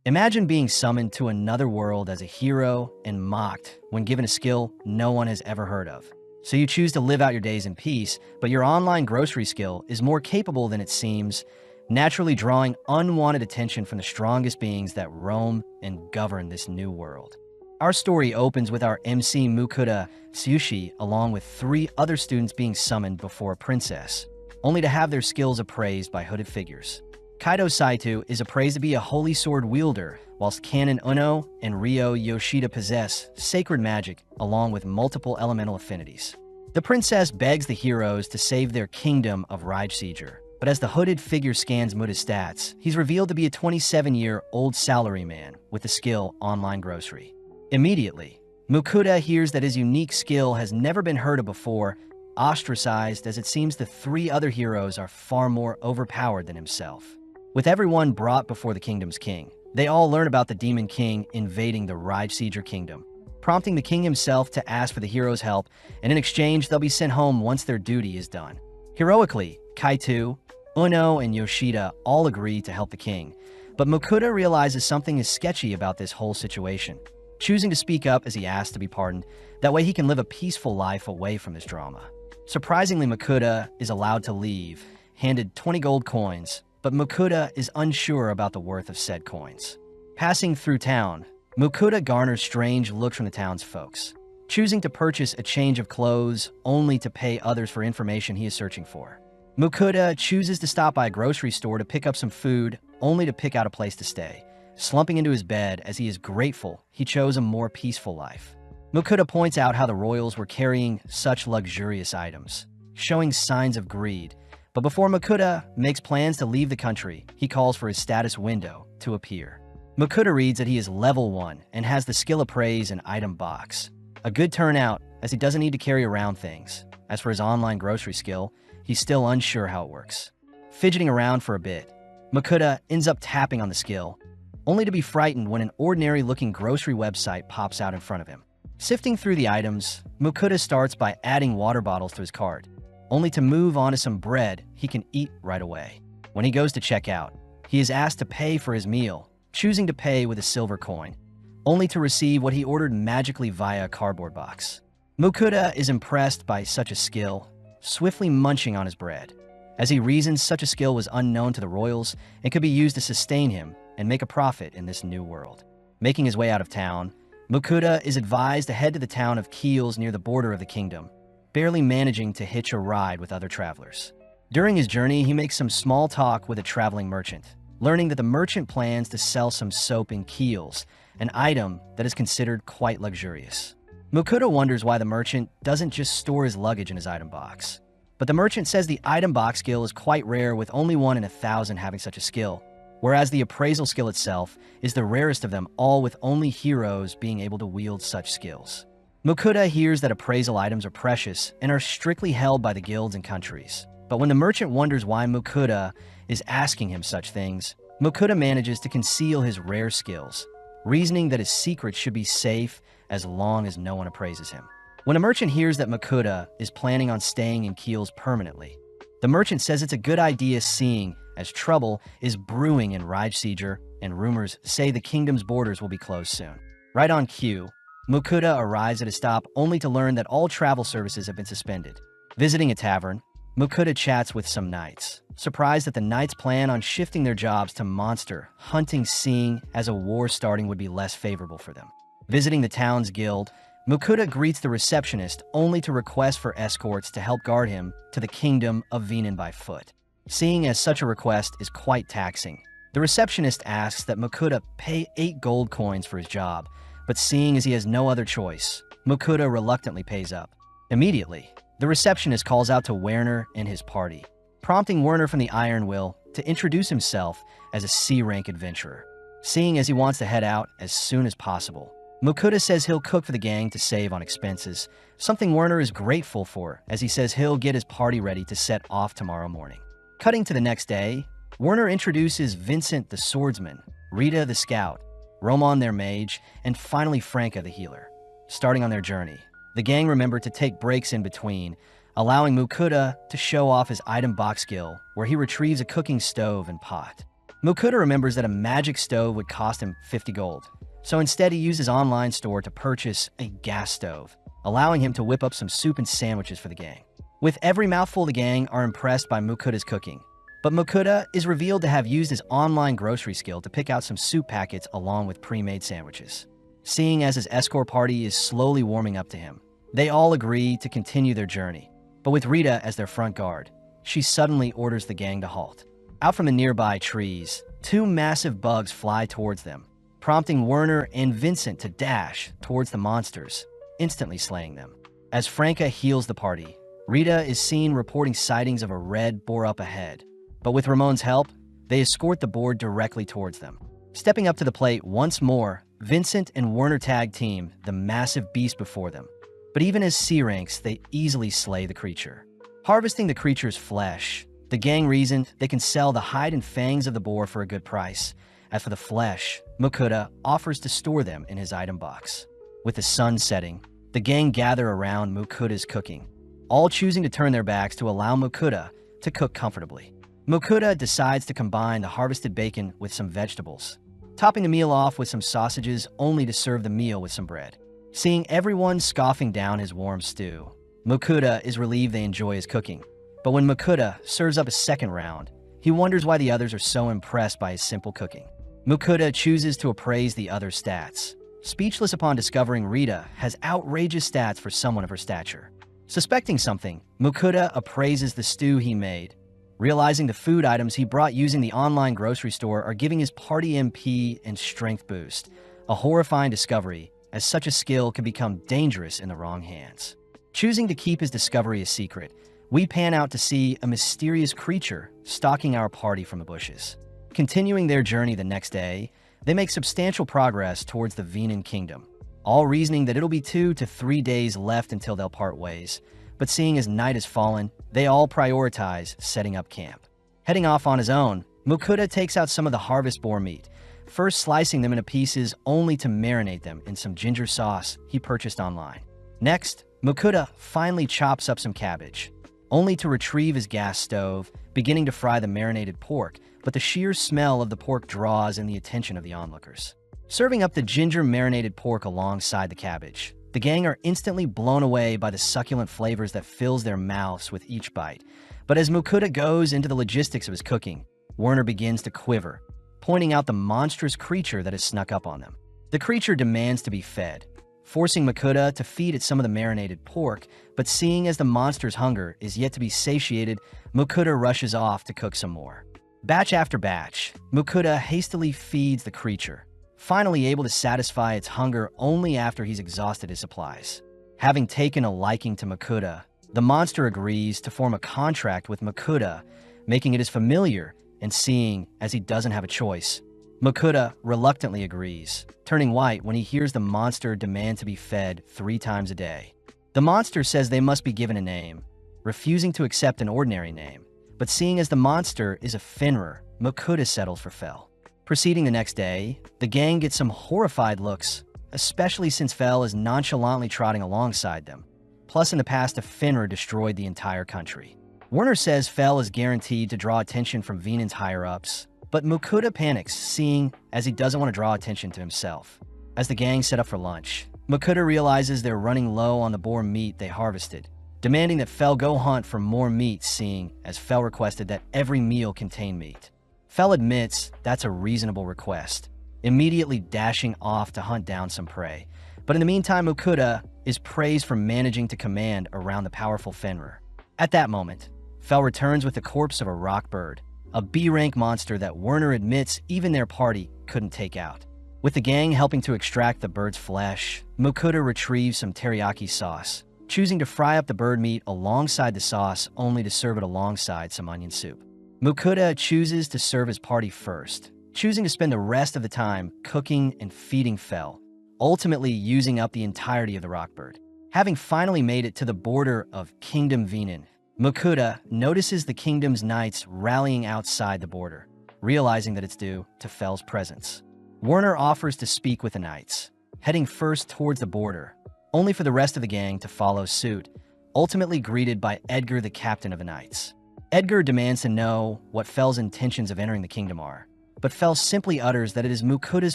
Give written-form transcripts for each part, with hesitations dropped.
Imagine being summoned to another world as a hero and mocked when given a skill no one has ever heard of. So you choose to live out your days in peace, but your online grocery skill is more capable than it seems, naturally drawing unwanted attention from the strongest beings that roam and govern this new world. Our story opens with our MC Mukuda Tsushi along with 3 other students being summoned before a princess, only to have their skills appraised by hooded figures. Kaido Saito is appraised to be a holy sword wielder, whilst Kanon Uno and Ryo Yoshida possess sacred magic along with multiple elemental affinities. The princess begs the heroes to save their kingdom of Raijseeger, but as the hooded figure scans Muta's stats, he's revealed to be a 27-year-old salaryman with the skill Online Grocery. Immediately, Mukuda hears that his unique skill has never been heard of before, ostracized as it seems the 3 other heroes are far more overpowered than himself. With everyone brought before the kingdom's king, they all learn about the Demon King invading the Raijseeger kingdom, prompting the king himself to ask for the heroes' help, and in exchange they'll be sent home once their duty is done. Heroically, Kaito, Uno, and Yoshida all agree to help the king, but Mukuda realizes something is sketchy about this whole situation, choosing to speak up as he asks to be pardoned, that way he can live a peaceful life away from this drama. Surprisingly, Mukuda is allowed to leave, handed 20 gold coins, but Mukuda is unsure about the worth of said coins. Passing through town, Mukuda garners strange looks from the town's folks, choosing to purchase a change of clothes only to pay others for information he is searching for. Mukuda chooses to stop by a grocery store to pick up some food only to pick out a place to stay, slumping into his bed as he is grateful he chose a more peaceful life. Mukuda points out how the royals were carrying such luxurious items, showing signs of greed. But before Mukuda makes plans to leave the country, he calls for his status window to appear. Mukuda reads that he is level 1 and has the skill appraise and item box. A good turnout, as he doesn't need to carry around things. As for his online grocery skill, he's still unsure how it works. Fidgeting around for a bit, Mukuda ends up tapping on the skill, only to be frightened when an ordinary-looking grocery website pops out in front of him. Sifting through the items, Mukuda starts by adding water bottles to his cart, only to move on to some bread he can eat right away. When he goes to check out, he is asked to pay for his meal, choosing to pay with a silver coin, only to receive what he ordered magically via a cardboard box. Mukuda is impressed by such a skill, swiftly munching on his bread, as he reasons such a skill was unknown to the royals and could be used to sustain him and make a profit in this new world. Making his way out of town, Mukuda is advised to head to the town of Keels near the border of the kingdom, barely managing to hitch a ride with other travelers. During his journey, he makes some small talk with a traveling merchant, learning that the merchant plans to sell some soap in Keels, an item that is considered quite luxurious. Mukuda wonders why the merchant doesn't just store his luggage in his item box. But the merchant says the item box skill is quite rare, with only 1 in 1,000 having such a skill, whereas the appraisal skill itself is the rarest of them all, with only heroes being able to wield such skills. Mukuda hears that appraisal items are precious and are strictly held by the guilds and countries. But when the merchant wonders why Mukuda is asking him such things, Mukuda manages to conceal his rare skills, reasoning that his secrets should be safe as long as no one appraises him. When a merchant hears that Mukuda is planning on staying in Keels permanently, the merchant says it's a good idea, seeing as trouble is brewing in Raijseeger and rumors say the kingdom's borders will be closed soon. Right on cue, Mukuda arrives at a stop only to learn that all travel services have been suspended. Visiting a tavern, Mukuda chats with some knights, surprised that the knights plan on shifting their jobs to monster hunting, seeing as a war starting would be less favorable for them. Visiting the town's guild, Mukuda greets the receptionist only to request for escorts to help guard him to the kingdom of Venan by foot. Seeing as such a request is quite taxing, the receptionist asks that Mukuda pay 8 gold coins for his job, but seeing as he has no other choice, Mukuda reluctantly pays up. Immediately, the receptionist calls out to Werner and his party, prompting Werner from the Iron Will to introduce himself as a C-rank adventurer. Seeing as he wants to head out as soon as possible, Mukuda says he'll cook for the gang to save on expenses, something Werner is grateful for, as he says he'll get his party ready to set off tomorrow morning. Cutting to the next day, Werner introduces Vincent the swordsman, Rita the scout, Roman their mage, and finally Franca the healer. Starting on their journey, the gang remember to take breaks in between, allowing Mukuda to show off his item box skill, where he retrieves a cooking stove and pot. Mukuta remembers that a magic stove would cost him 50 gold, so instead he used his online store to purchase a gas stove, allowing him to whip up some soup and sandwiches for the gang. With every mouthful, the gang are impressed by Mukuta's cooking, but Mukuta is revealed to have used his online grocery skill to pick out some soup packets along with pre-made sandwiches. Seeing as his escort party is slowly warming up to him, they all agree to continue their journey, but with Rita as their front guard, she suddenly orders the gang to halt. Out from the nearby trees, two massive bugs fly towards them, prompting Werner and Vincent to dash towards the monsters, instantly slaying them. As Franca heals the party, Rita is seen reporting sightings of a red boar up ahead, but with Ramon's help, they escort the boar directly towards them. Stepping up to the plate once more, Vincent and Werner tag team the massive beast before them, but even as C ranks, they easily slay the creature. Harvesting the creature's flesh, the gang reasoned they can sell the hide and fangs of the boar for a good price. As for the flesh, Mukuta offers to store them in his item box. With the sun setting, the gang gather around Mukuta's cooking, all choosing to turn their backs to allow Mukuta to cook comfortably. Mukuta decides to combine the harvested bacon with some vegetables, topping the meal off with some sausages only to serve the meal with some bread. Seeing everyone scoffing down his warm stew, Mukuta is relieved they enjoy his cooking. But when Mukuta serves up a second round, he wonders why the others are so impressed by his simple cooking. Mukuta chooses to appraise the other's stats, speechless upon discovering Rita has outrageous stats for someone of her stature. Suspecting something, Mukuta appraises the stew he made, realizing the food items he brought using the online grocery store are giving his party MP and strength boost, a horrifying discovery, as such a skill can become dangerous in the wrong hands. Choosing to keep his discovery a secret, we pan out to see a mysterious creature stalking our party from the bushes. Continuing their journey the next day, they make substantial progress towards the Venan Kingdom, all reasoning that it'll be 2 to 3 days left until they'll part ways. But seeing as night has fallen, they all prioritize setting up camp. Heading off on his own, Mukuta takes out some of the harvest boar meat, first slicing them into pieces only to marinate them in some ginger sauce he purchased online. Next, Mukuta finally chops up some cabbage, only to retrieve his gas stove, beginning to fry the marinated pork, but the sheer smell of the pork draws in the attention of the onlookers. Serving up the ginger marinated pork alongside the cabbage, the gang are instantly blown away by the succulent flavors that fills their mouths with each bite. But as Mukuta goes into the logistics of his cooking, Werner begins to quiver, pointing out the monstrous creature that has snuck up on them. The creature demands to be fed, forcing Mukuta to feed it some of the marinated pork, but seeing as the monster's hunger is yet to be satiated, Mukuta rushes off to cook some more. Batch after batch, Mukuta hastily feeds the creature, finally able to satisfy its hunger only after he's exhausted his supplies. Having taken a liking to Mukuta, the monster agrees to form a contract with Mukuta, making it his familiar, and seeing as he doesn't have a choice, Mukuta reluctantly agrees, turning white when he hears the monster demand to be fed 3 times a day. The monster says they must be given a name, refusing to accept an ordinary name, but seeing as the monster is a Fenrir, Mukuta settles for Fel. Proceeding the next day, the gang gets some horrified looks, especially since Fel is nonchalantly trotting alongside them. Plus, in the past, a Fenrir destroyed the entire country. Werner says Fel is guaranteed to draw attention from Venan's higher-ups, but Mukuta panics, seeing as he doesn't want to draw attention to himself. As the gang set up for lunch, Mukuta realizes they're running low on the boar meat they harvested, demanding that Fel go hunt for more meat, seeing as Fel requested that every meal contain meat. Fel admits that's a reasonable request, immediately dashing off to hunt down some prey. But in the meantime, Mukuta is praised for managing to command around the powerful Fenrir. At that moment, Fel returns with the corpse of a rock bird, a B-rank monster that Werner admits even their party couldn't take out. With the gang helping to extract the bird's flesh, Mukuta retrieves some teriyaki sauce, choosing to fry up the bird meat alongside the sauce only to serve it alongside some onion soup. Mukuta chooses to serve his party first, choosing to spend the rest of the time cooking and feeding Fel, ultimately using up the entirety of the rock bird. Having finally made it to the border of Kingdom Venan, Mukuta notices the kingdom's knights rallying outside the border, realizing that it's due to Fel's presence. Werner offers to speak with the knights, heading first towards the border, only for the rest of the gang to follow suit, ultimately greeted by Edgar, the captain of the knights. Edgar demands to know what Fel's intentions of entering the kingdom are, but Fel simply utters that it is Mukuda's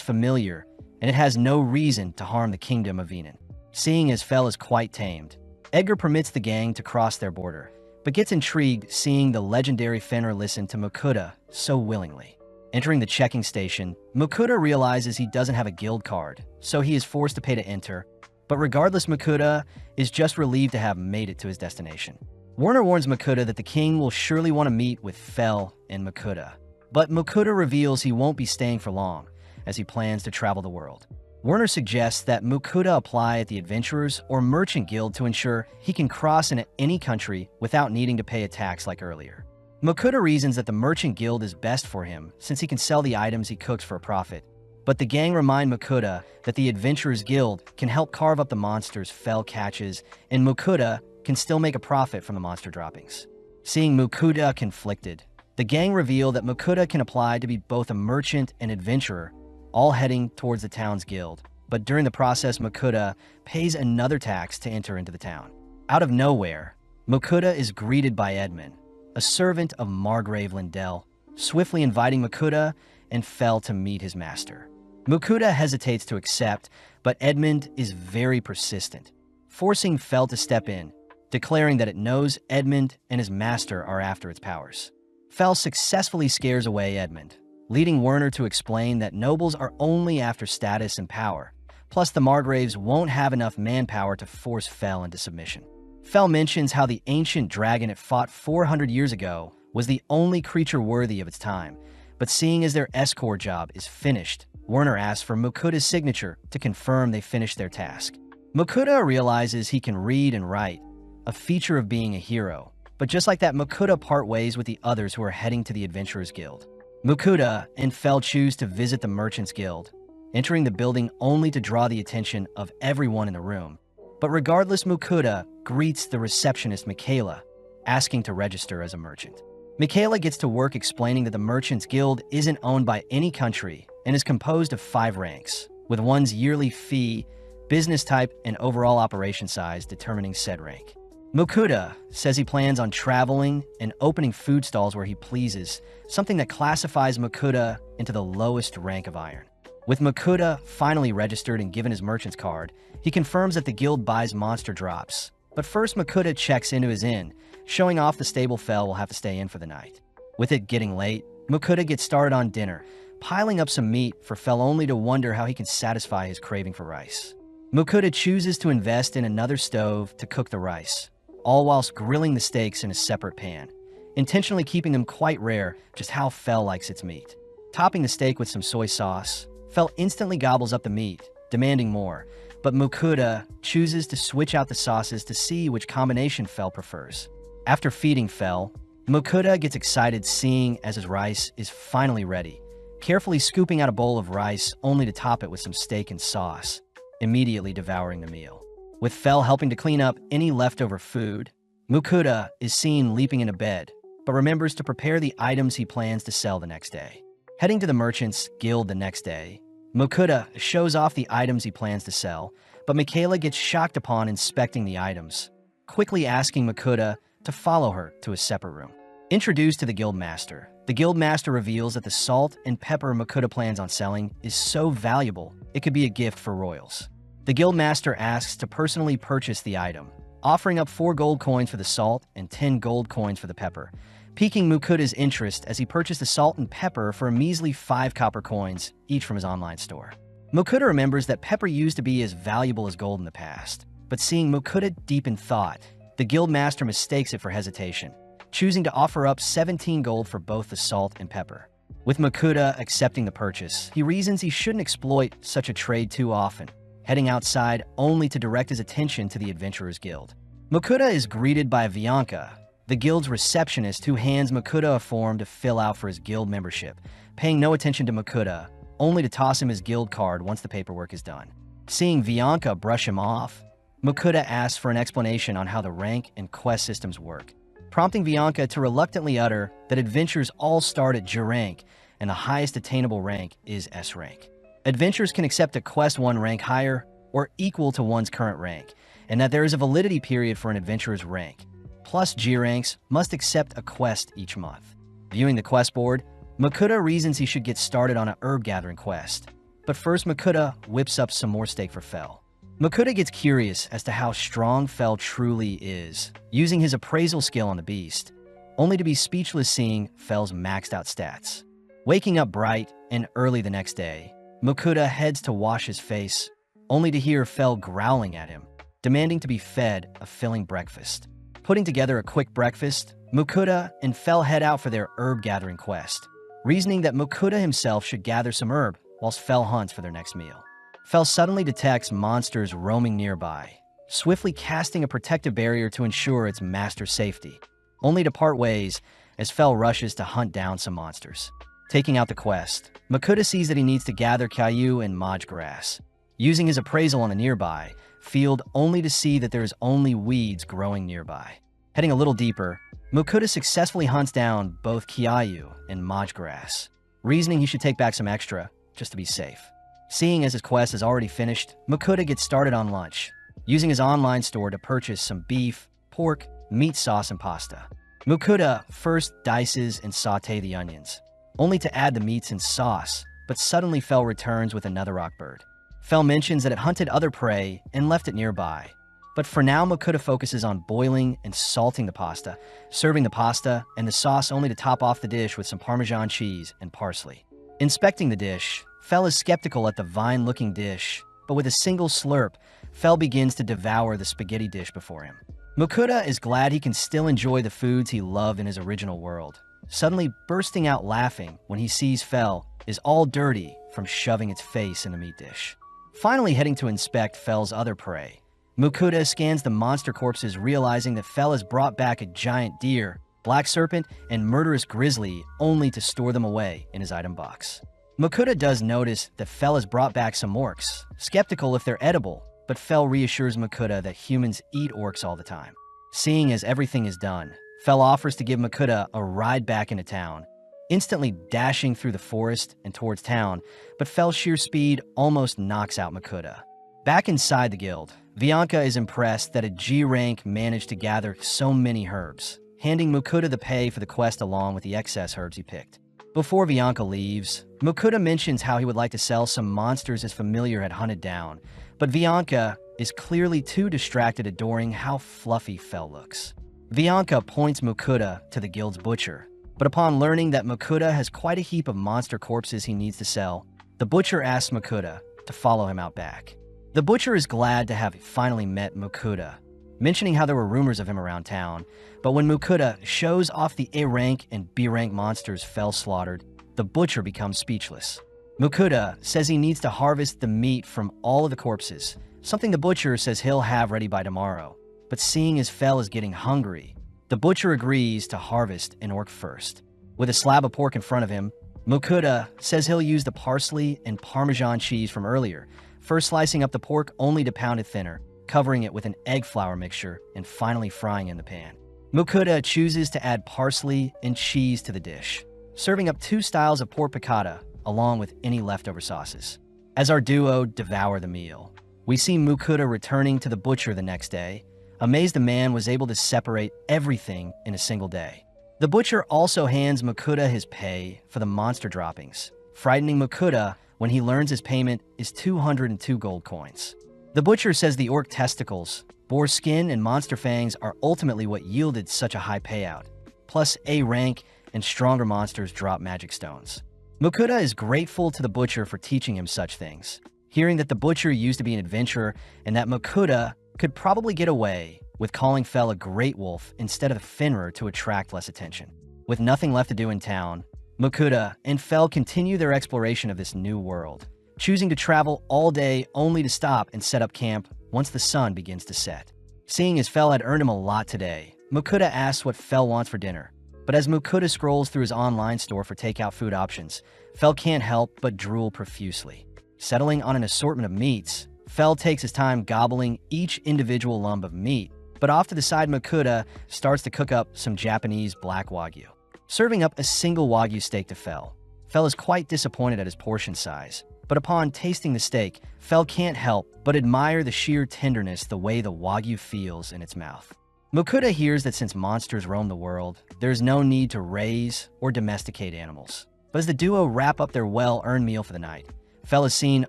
familiar and it has no reason to harm the kingdom of Venan. Seeing as Fel is quite tamed, Edgar permits the gang to cross their border, but gets intrigued seeing the legendary Fenrir listen to Mukuda so willingly. Entering the checking station, Mukuda realizes he doesn't have a guild card, so he is forced to pay to enter, but regardless, Mukuda is just relieved to have made it to his destination. Werner warns Mukuda that the king will surely want to meet with Fel and Mukuda, but Mukuda reveals he won't be staying for long, as he plans to travel the world. Werner suggests that Mukuda apply at the Adventurers or Merchant Guild to ensure he can cross into any country without needing to pay a tax like earlier. Mukuda reasons that the Merchant Guild is best for him since he can sell the items he cooks for a profit, but the gang remind Mukuda that the Adventurers Guild can help carve up the monsters Fel catches, and Mukuda can still make a profit from the monster droppings. Seeing Mukuda conflicted, the gang reveal that Mukuda can apply to be both a merchant and adventurer, all heading towards the town's guild, but during the process Mukuda pays another tax to enter into the town. Out of nowhere, Mukuda is greeted by Edmund, a servant of Margrave Lindell, swiftly inviting Mukuda and Fel to meet his master. Mukuda hesitates to accept, but Edmund is very persistent, forcing Fel to step in, declaring that it knows Edmund and his master are after its powers. Fel successfully scares away Edmund, leading Werner to explain that nobles are only after status and power, plus the Margraves won't have enough manpower to force Fel into submission. Fel mentions how the ancient dragon it fought 400 years ago was the only creature worthy of its time, but seeing as their escort job is finished, Werner asks for Mukuda's signature to confirm they finished their task. Mukuda realizes he can read and write, a feature of being a hero, but just like that, Mukuda part ways with the others who are heading to the Adventurers Guild. Mukuda and Fel choose to visit the Merchants Guild, entering the building only to draw the attention of everyone in the room. But regardless, Mukuda greets the receptionist Michaela, asking to register as a merchant. Michaela gets to work explaining that the Merchants Guild isn't owned by any country and is composed of 5 ranks, with one's yearly fee, business type, and overall operation size determining said rank. Mukuda says he plans on traveling and opening food stalls where he pleases, something that classifies Mukuda into the lowest rank of iron. With Mukuda finally registered and given his merchant's card, he confirms that the guild buys monster drops. But first, Mukuda checks into his inn, showing off the stable Fel will have to stay in for the night. With it getting late, Mukuda gets started on dinner, piling up some meat for Fel only to wonder how he can satisfy his craving for rice. Mukuda chooses to invest in another stove to cook the rice, all whilst grilling the steaks in a separate pan, intentionally keeping them quite rare, just how Fel likes its meat. Topping the steak with some soy sauce, Fel instantly gobbles up the meat, demanding more, but Mukuda chooses to switch out the sauces to see which combination Fel prefers. After feeding Fel, Mukuda gets excited seeing as his rice is finally ready, carefully scooping out a bowl of rice only to top it with some steak and sauce, immediately devouring the meal. With Fel helping to clean up any leftover food, Mukuda is seen leaping into bed, but remembers to prepare the items he plans to sell the next day. Heading to the Merchants Guild the next day, Mukuda shows off the items he plans to sell, but Michaela gets shocked upon inspecting the items, quickly asking Mukuda to follow her to a separate room. Introduced to the Guildmaster, the Guildmaster reveals that the salt and pepper Mukuda plans on selling is so valuable it could be a gift for royals. The Guildmaster asks to personally purchase the item, offering up 4 gold coins for the salt and 10 gold coins for the pepper, piquing Mukuda's interest as he purchased the salt and pepper for a measly 5 copper coins, each from his online store. Mukuda remembers that pepper used to be as valuable as gold in the past, but seeing Mukuda deep in thought, the Guildmaster mistakes it for hesitation, choosing to offer up 17 gold for both the salt and pepper. With Mukuda accepting the purchase, he reasons he shouldn't exploit such a trade too often, heading outside only to direct his attention to the Adventurers Guild. Mukuda is greeted by Bianca, the guild's receptionist, who hands Mukuda a form to fill out for his guild membership, paying no attention to Mukuda, only to toss him his guild card once the paperwork is done. Seeing Bianca brush him off, Mukuda asks for an explanation on how the rank and quest systems work, prompting Bianca to reluctantly utter that adventures all start at G rank and the highest attainable rank is S rank. Adventurers can accept a quest 1 rank higher or equal to one's current rank, and that there is a validity period for an adventurer's rank. Plus, G ranks must accept a quest each month. Viewing the quest board, Makuta reasons he should get started on a herb-gathering quest. But first, Makuta whips up some more steak for Fel. Makuta gets curious as to how strong Fel truly is, using his appraisal skill on the beast, only to be speechless seeing Fel's maxed-out stats. Waking up bright and early the next day, Makuta heads to wash his face, only to hear Fel growling at him, demanding to be fed a filling breakfast. Putting together a quick breakfast, Makuta and Fel head out for their herb-gathering quest, reasoning that Makuta himself should gather some herb whilst Fel hunts for their next meal. Fel suddenly detects monsters roaming nearby, swiftly casting a protective barrier to ensure its master's safety, only to part ways as Fel rushes to hunt down some monsters. Taking out the quest, Makuta sees that he needs to gather Caillou and Maj grass, using his appraisal on a nearby field only to see that there is only weeds growing nearby. Heading a little deeper, Makuta successfully hunts down both Caillou and Maj grass, reasoning he should take back some extra just to be safe. Seeing as his quest is already finished, Makuta gets started on lunch, using his online store to purchase some beef, pork, meat sauce, and pasta. Makuta first dices and sautés the onions, only to add the meats and sauce, but suddenly Fel returns with another rock bird. Fel mentions that it hunted other prey and left it nearby. But for now, Makuta focuses on boiling and salting the pasta, serving the pasta and the sauce only to top off the dish with some Parmesan cheese and parsley. Inspecting the dish, Fel is skeptical at the vine-looking dish, but with a single slurp, Fel begins to devour the spaghetti dish before him. Makuta is glad he can still enjoy the foods he loved in his original world, suddenly bursting out laughing when he sees Fel is all dirty from shoving its face in the meat dish. Finally heading to inspect Fel's other prey, Makuta scans the monster corpses, realizing that Fel has brought back a giant deer, black serpent, and murderous grizzly only to store them away in his item box. Makuta does notice that Fel has brought back some orcs, skeptical if they're edible, but Fel reassures Makuta that humans eat orcs all the time. Seeing as everything is done, Fel offers to give Makuta a ride back into town, instantly dashing through the forest and towards town, but Fel's sheer speed almost knocks out Makuta. Back inside the guild, Bianca is impressed that a G rank managed to gather so many herbs, handing Makuta the pay for the quest along with the excess herbs he picked. Before Bianca leaves, Makuta mentions how he would like to sell some monsters his familiar had hunted down, but Bianca is clearly too distracted adoring how fluffy Fel looks. Bianca points Makuta to the guild's butcher, but upon learning that Makuta has quite a heap of monster corpses he needs to sell, the butcher asks Makuta to follow him out back. The butcher is glad to have finally met Makuta, mentioning how there were rumors of him around town, but when Makuta shows off the A rank and B rank monsters Fel slaughtered, the butcher becomes speechless. Makuta says he needs to harvest the meat from all of the corpses, something the butcher says he'll have ready by tomorrow. But seeing as Fel is getting hungry, the butcher agrees to harvest an orc first. With a slab of pork in front of him, Makuta says he'll use the parsley and Parmesan cheese from earlier, first slicing up the pork only to pound it thinner, covering it with an egg flour mixture, and finally frying in the pan. Makuta chooses to add parsley and cheese to the dish, serving up 2 styles of pork piccata along with any leftover sauces. As our duo devour the meal, we see Makuta returning to the butcher the next day, amazed the man was able to separate everything in a single day. The butcher also hands Makuta his pay for the monster droppings, frightening Makuta when he learns his payment is 202 gold coins. The butcher says the orc testicles, boar skin, and monster fangs are ultimately what yielded such a high payout, plus A rank and stronger monsters drop magic stones. Makuta is grateful to the butcher for teaching him such things, hearing that the butcher used to be an adventurer and that Makuta could probably get away with calling Fel a great wolf instead of a Fenrir to attract less attention. With nothing left to do in town, Makuta and Fel continue their exploration of this new world, choosing to travel all day only to stop and set up camp once the sun begins to set. Seeing as Fel had earned him a lot today, Makuta asks what Fel wants for dinner, but as Makuta scrolls through his online store for takeout food options, Fel can't help but drool profusely. Settling on an assortment of meats, Fel takes his time gobbling each individual lump of meat, but off to the side Makuta starts to cook up some Japanese black wagyu. Serving up a single wagyu steak to Fel. Fel is quite disappointed at his portion size, but upon tasting the steak, Fel can't help but admire the sheer tenderness the way the wagyu feels in its mouth. Makuta hears that since monsters roam the world, there's no need to raise or domesticate animals. But as the duo wrap up their well-earned meal for the night, Fel is seen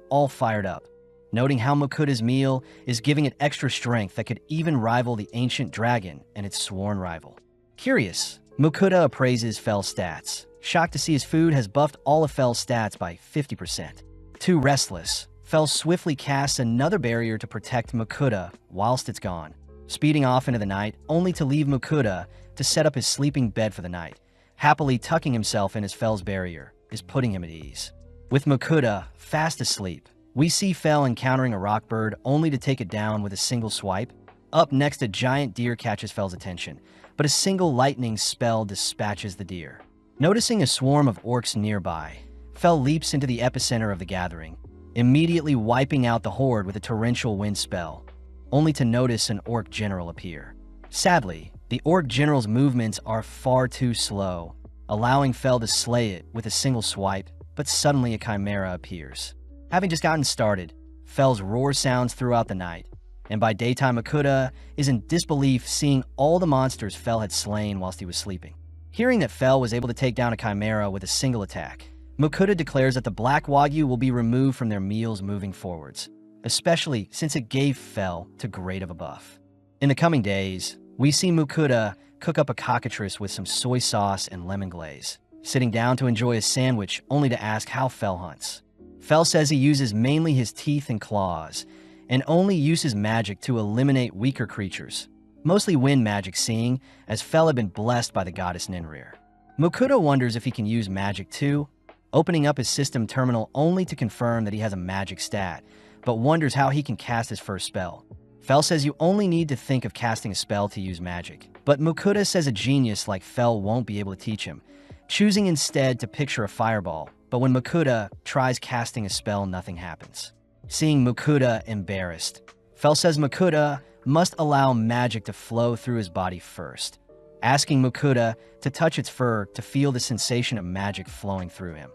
all fired up, noting how Mukuta's meal is giving it extra strength that could even rival the ancient dragon and its sworn rival. Curious, Mukuta appraises Fel's stats, shocked to see his food has buffed all of Fel's stats by 50%. Too restless, Fel swiftly casts another barrier to protect Mukuta whilst it's gone, speeding off into the night only to leave Mukuta to set up his sleeping bed for the night. Happily tucking himself in his Fel's barrier is putting him at ease. With Mukuta fast asleep, we see Fel encountering a rock bird only to take it down with a single swipe. Up next, a giant deer catches Fel's attention, but a single lightning spell dispatches the deer. Noticing a swarm of orcs nearby, Fel leaps into the epicenter of the gathering, immediately wiping out the horde with a torrential wind spell, only to notice an orc general appear. Sadly, the orc general's movements are far too slow, allowing Fel to slay it with a single swipe, but suddenly a chimera appears. Having just gotten started, Fel's roar sounds throughout the night, and by daytime Mukuta is in disbelief seeing all the monsters Fel had slain whilst he was sleeping. Hearing that Fel was able to take down a chimera with a single attack, Mukuta declares that the black wagyu will be removed from their meals moving forwards, especially since it gave Fel too great of a buff. In the coming days, we see Mukuta cook up a cockatrice with some soy sauce and lemon glaze, sitting down to enjoy a sandwich only to ask how Fel hunts. Fel says he uses mainly his teeth and claws, and only uses magic to eliminate weaker creatures, mostly wind magic, seeing as Fel had been blessed by the goddess Ninrir. Mukuta wonders if he can use magic too, opening up his system terminal only to confirm that he has a magic stat, but wonders how he can cast his first spell. Fel says you only need to think of casting a spell to use magic, but Mukuta says a genius like Fel won't be able to teach him, choosing instead to picture a fireball, but when Mukuta tries casting a spell, nothing happens. Seeing Mukuta embarrassed, Fel says Mukuta must allow magic to flow through his body first, asking Mukuta to touch its fur to feel the sensation of magic flowing through him,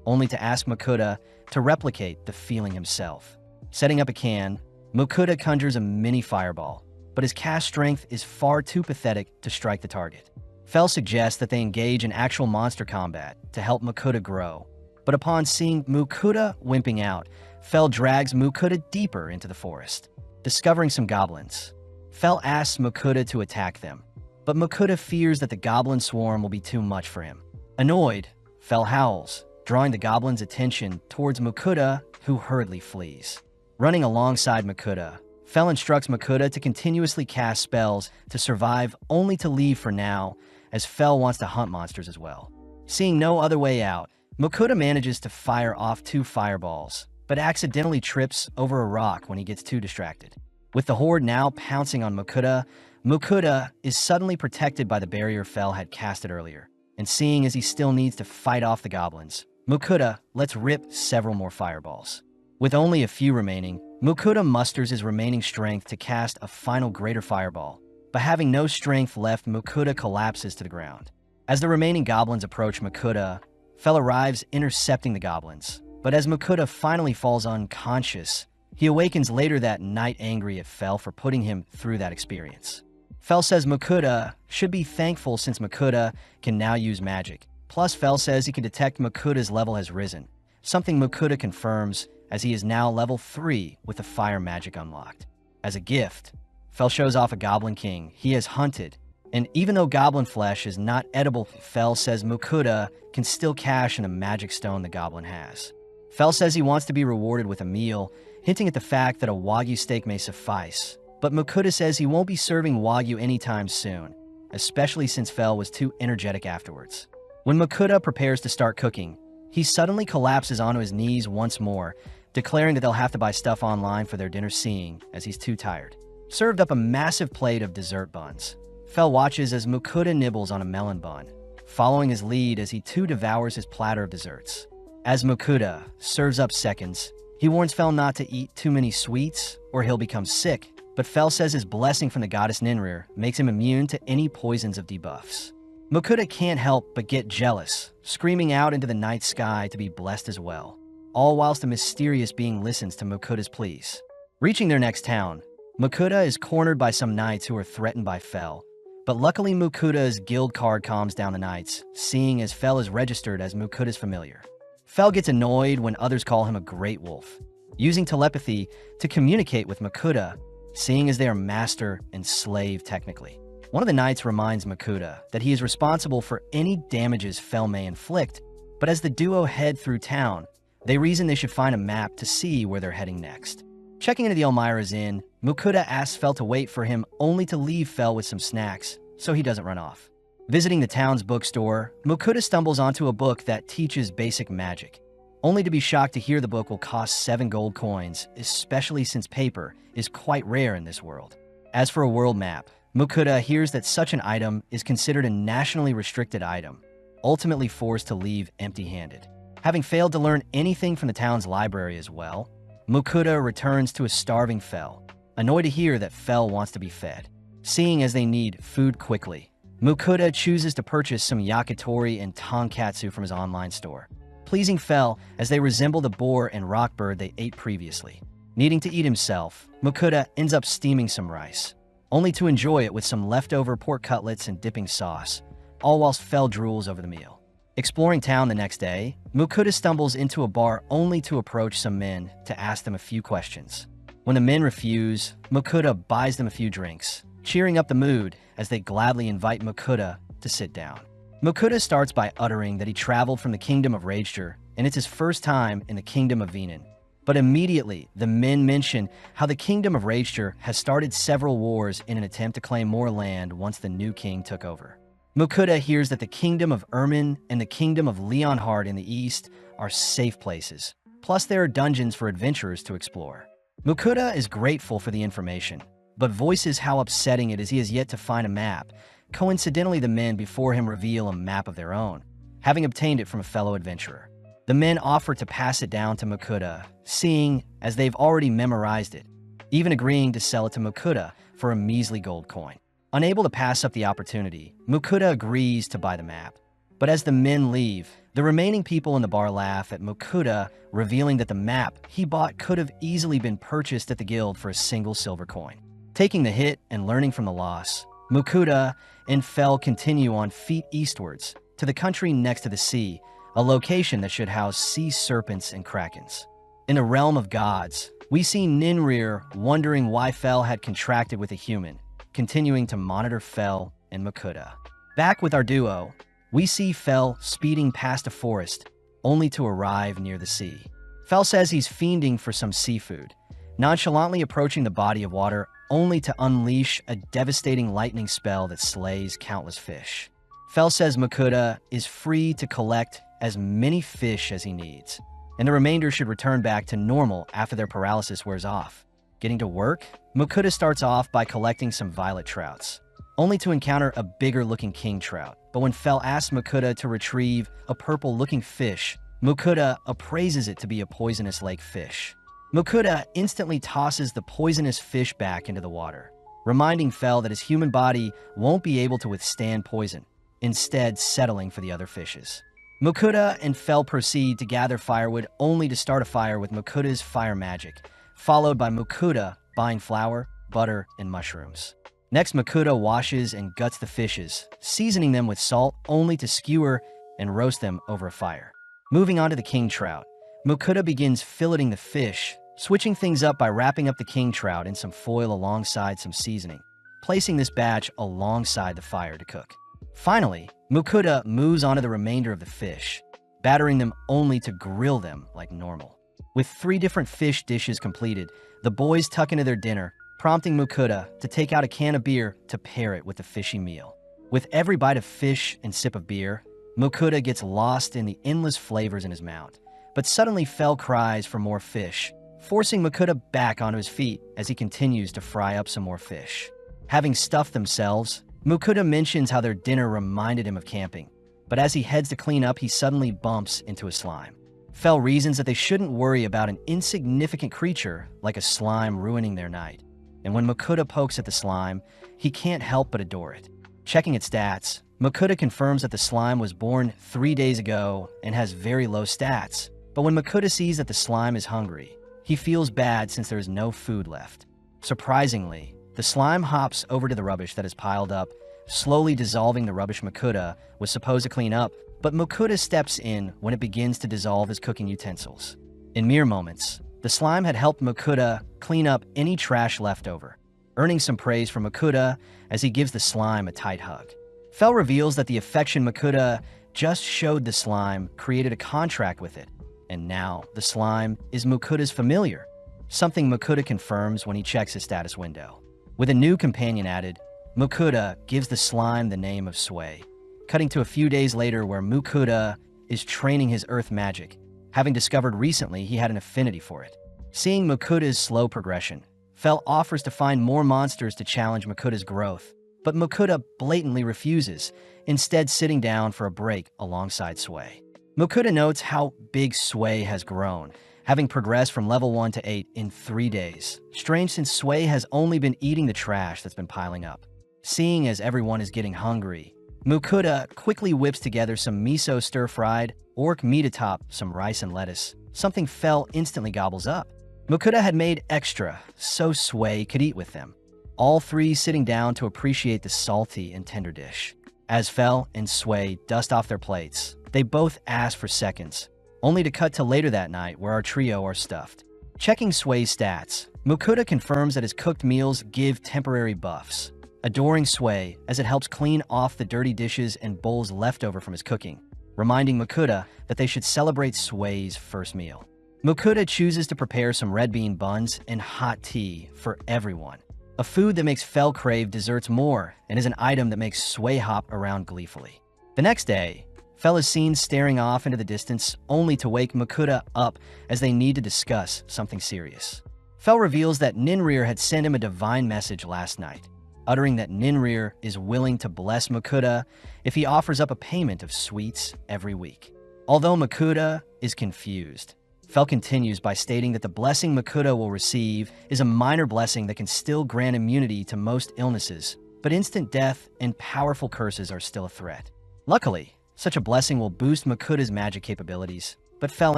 only to ask Mukuta to replicate the feeling himself. Setting up a can, Mukuta conjures a mini fireball, but his cast strength is far too pathetic to strike the target. Fel suggests that they engage in actual monster combat to help Mukuta grow, but upon seeing Mukuta wimping out, Fel drags Mukuta deeper into the forest. Discovering some goblins, Fel asks Mukuta to attack them, but Mukuta fears that the goblin swarm will be too much for him. Annoyed, Fel howls, drawing the goblin's attention towards Mukuta, who hurriedly flees. Running alongside Mukuta, Fel instructs Mukuta to continuously cast spells to survive, only to leave for now, as Fel wants to hunt monsters as well. Seeing no other way out, Mukuta manages to fire off 2 fireballs, but accidentally trips over a rock when he gets too distracted. With the horde now pouncing on Mukuta, Mukuta is suddenly protected by the barrier Fel had casted earlier, and seeing as he still needs to fight off the goblins, Mukuta lets rip several more fireballs. With only a few remaining, Mukuta musters his remaining strength to cast a final greater fireball, but having no strength left, Mukuta collapses to the ground. As the remaining goblins approach Mukuta, Fel arrives intercepting the goblins, but as Mukuta finally falls unconscious, he awakens later that night angry at Fel for putting him through that experience. Fel says Mukuta should be thankful since Mukuta can now use magic. Plus, Fel says he can detect Mukuta's level has risen, something Mukuta confirms as he is now level 3 with the fire magic unlocked. As a gift, Fel shows off a goblin king he has hunted, and even though goblin flesh is not edible, Fel says Mukuta can still cash in a magic stone the goblin has. Fel says he wants to be rewarded with a meal, hinting at the fact that a wagyu steak may suffice, but Mukuta says he won't be serving wagyu anytime soon, especially since Fel was too energetic afterwards. When Mukuta prepares to start cooking, he suddenly collapses onto his knees once more, declaring that they'll have to buy stuff online for their dinner, seeing as he's too tired. Served up a massive plate of dessert buns. Fel watches as Mukuta nibbles on a melon bun, following his lead as he too devours his platter of desserts. As Mukuta serves up seconds, he warns Fel not to eat too many sweets or he'll become sick, but Fel says his blessing from the goddess Ninrir makes him immune to any poisons of debuffs. Mukuta can't help but get jealous, screaming out into the night sky to be blessed as well, all whilst a mysterious being listens to Mukuta's pleas. Reaching their next town, Mukuta is cornered by some knights who are threatened by Fel, But luckily Mukuta's guild card calms down the nights, seeing as Fel is registered as Mukuta's familiar. Fel gets annoyed when others call him a great wolf, using telepathy to communicate with Mukuta, seeing as they are master and slave technically. One of the knights reminds Mukuta that he is responsible for any damages Fel may inflict, but as the duo head through town, they reason they should find a map to see where they're heading next. Checking into the Elmira's Inn, Mukuta asks Fel to wait for him only to leave Fel with some snacks, so he doesn't run off. Visiting the town's bookstore, Mukuta stumbles onto a book that teaches basic magic, only to be shocked to hear the book will cost 7 gold coins, especially since paper is quite rare in this world. As for a world map, Mukuta hears that such an item is considered a nationally restricted item, ultimately forced to leave empty-handed. Having failed to learn anything from the town's library as well, Mukuta returns to a starving Fel, annoyed to hear that Fel wants to be fed. Seeing as they need food quickly, Mukuta chooses to purchase some yakitori and tonkatsu from his online store, pleasing Fel as they resemble the boar and rockbird they ate previously. Needing to eat himself, Mukuta ends up steaming some rice, only to enjoy it with some leftover pork cutlets and dipping sauce, all whilst Fel drools over the meal. Exploring town the next day, Mukuta stumbles into a bar only to approach some men to ask them a few questions. When the men refuse, Mukuta buys them a few drinks, cheering up the mood as they gladly invite Mukuta to sit down. Mukuta starts by uttering that he traveled from the kingdom of Ragester and it's his first time in the kingdom of Venan. But immediately, the men mention how the kingdom of Ragester has started several wars in an attempt to claim more land once the new king took over. Mukuta hears that the kingdom of Ermin and the kingdom of Leonhard in the east are safe places, plus there are dungeons for adventurers to explore. Mukuta is grateful for the information, but voices how upsetting it is he has yet to find a map. Coincidentally, the men before him reveal a map of their own, having obtained it from a fellow adventurer. The men offer to pass it down to Mukuta, seeing as they've already memorized it, even agreeing to sell it to Mukuta for a measly gold coin. Unable to pass up the opportunity, Mukuta agrees to buy the map. But as the men leave, the remaining people in the bar laugh at Mukuta, revealing that the map he bought could have easily been purchased at the guild for a single silver coin. Taking the hit and learning from the loss, Mukuta and Fel continue on feet eastwards to the country next to the sea, a location that should house sea serpents and krakens. In the realm of gods, we see Ninrir wondering why Fel had contracted with a human, continuing to monitor Fel and Mukuta. Back with our duo, we see Fel speeding past a forest, only to arrive near the sea. Fel says he's fiending for some seafood, nonchalantly approaching the body of water only to unleash a devastating lightning spell that slays countless fish. Fel says Mukuta is free to collect as many fish as he needs, and the remainder should return back to normal after their paralysis wears off. Getting to work, Mukuta starts off by collecting some violet trouts, only to encounter a bigger-looking king trout. But when Fel asks Mukuta to retrieve a purple-looking fish, Mukuta appraises it to be a poisonous lake fish. Mukuta instantly tosses the poisonous fish back into the water, reminding Fel that his human body won't be able to withstand poison, instead settling for the other fishes. Mukuta and Fel proceed to gather firewood only to start a fire with Mukuta's fire magic, followed by Mukuta buying flour, butter, and mushrooms. Next, Mukuta washes and guts the fishes, seasoning them with salt only to skewer and roast them over a fire. Moving on to the king trout, Mukuta begins filleting the fish, switching things up by wrapping up the king trout in some foil alongside some seasoning, placing this batch alongside the fire to cook. Finally, Mukuta moves on to the remainder of the fish, battering them only to grill them like normal. With 3 different fish dishes completed, the boys tuck into their dinner, prompting Mukuta to take out a can of beer to pair it with the fishy meal. With every bite of fish and sip of beer, Mukuta gets lost in the endless flavors in his mouth. But suddenly Fel cries for more fish, forcing Mukuta back onto his feet as he continues to fry up some more fish. Having stuffed themselves, Mukuta mentions how their dinner reminded him of camping, but as he heads to clean up, he suddenly bumps into a slime. Fel reasons that they shouldn't worry about an insignificant creature like a slime ruining their night. And when Mukuta pokes at the slime, he can't help but adore it. Checking its stats, Mukuta confirms that the slime was born 3 days ago and has very low stats. But when Mukuta sees that the slime is hungry, he feels bad since there is no food left. Surprisingly, the slime hops over to the rubbish that is piled up, slowly dissolving the rubbish Makuta was supposed to clean up, but Makuta steps in when it begins to dissolve his cooking utensils. In mere moments, the slime had helped Makuta clean up any trash left over, earning some praise from Makuta as he gives the slime a tight hug. Fell reveals that the affection Makuta just showed the slime created a contract with it, and now the slime is Makuta's familiar, something Makuta confirms when he checks his status window. With a new companion added, Makuta gives the slime the name of Sway, cutting to a few days later where Makuta is training his earth magic, having discovered recently he had an affinity for it. Seeing Makuta's slow progression, Fell offers to find more monsters to challenge Makuta's growth, but Makuta blatantly refuses, instead sitting down for a break alongside Sway. Makuta notes how big Sway has grown, having progressed from level 1 to 8 in 3 days. Strange since Sway has only been eating the trash that's been piling up. Seeing as everyone is getting hungry, Makuta quickly whips together some miso stir-fried orc meat atop some rice and lettuce, something Fell instantly gobbles up. Makuta had made extra, so Sway could eat with them, all three sitting down to appreciate the salty and tender dish. As Fell and Sway dust off their plates, they both ask for seconds, only to cut to later that night where our trio are stuffed. Checking Sway's stats, Makuta confirms that his cooked meals give temporary buffs, adoring Sway as it helps clean off the dirty dishes and bowls left over from his cooking, reminding Makuta that they should celebrate Sway's first meal. Makuta chooses to prepare some red bean buns and hot tea for everyone, a food that makes Fell crave desserts more and is an item that makes Sway hop around gleefully. The next day, Fell is seen staring off into the distance only to wake Makuta up as they need to discuss something serious. Fell reveals that Ninrir had sent him a divine message last night, uttering that Ninrir is willing to bless Makuta if he offers up a payment of sweets every week. Although Makuta is confused, Fell continues by stating that the blessing Makuta will receive is a minor blessing that can still grant immunity to most illnesses, but instant death and powerful curses are still a threat. Luckily, such a blessing will boost Makuta's magic capabilities, but Fell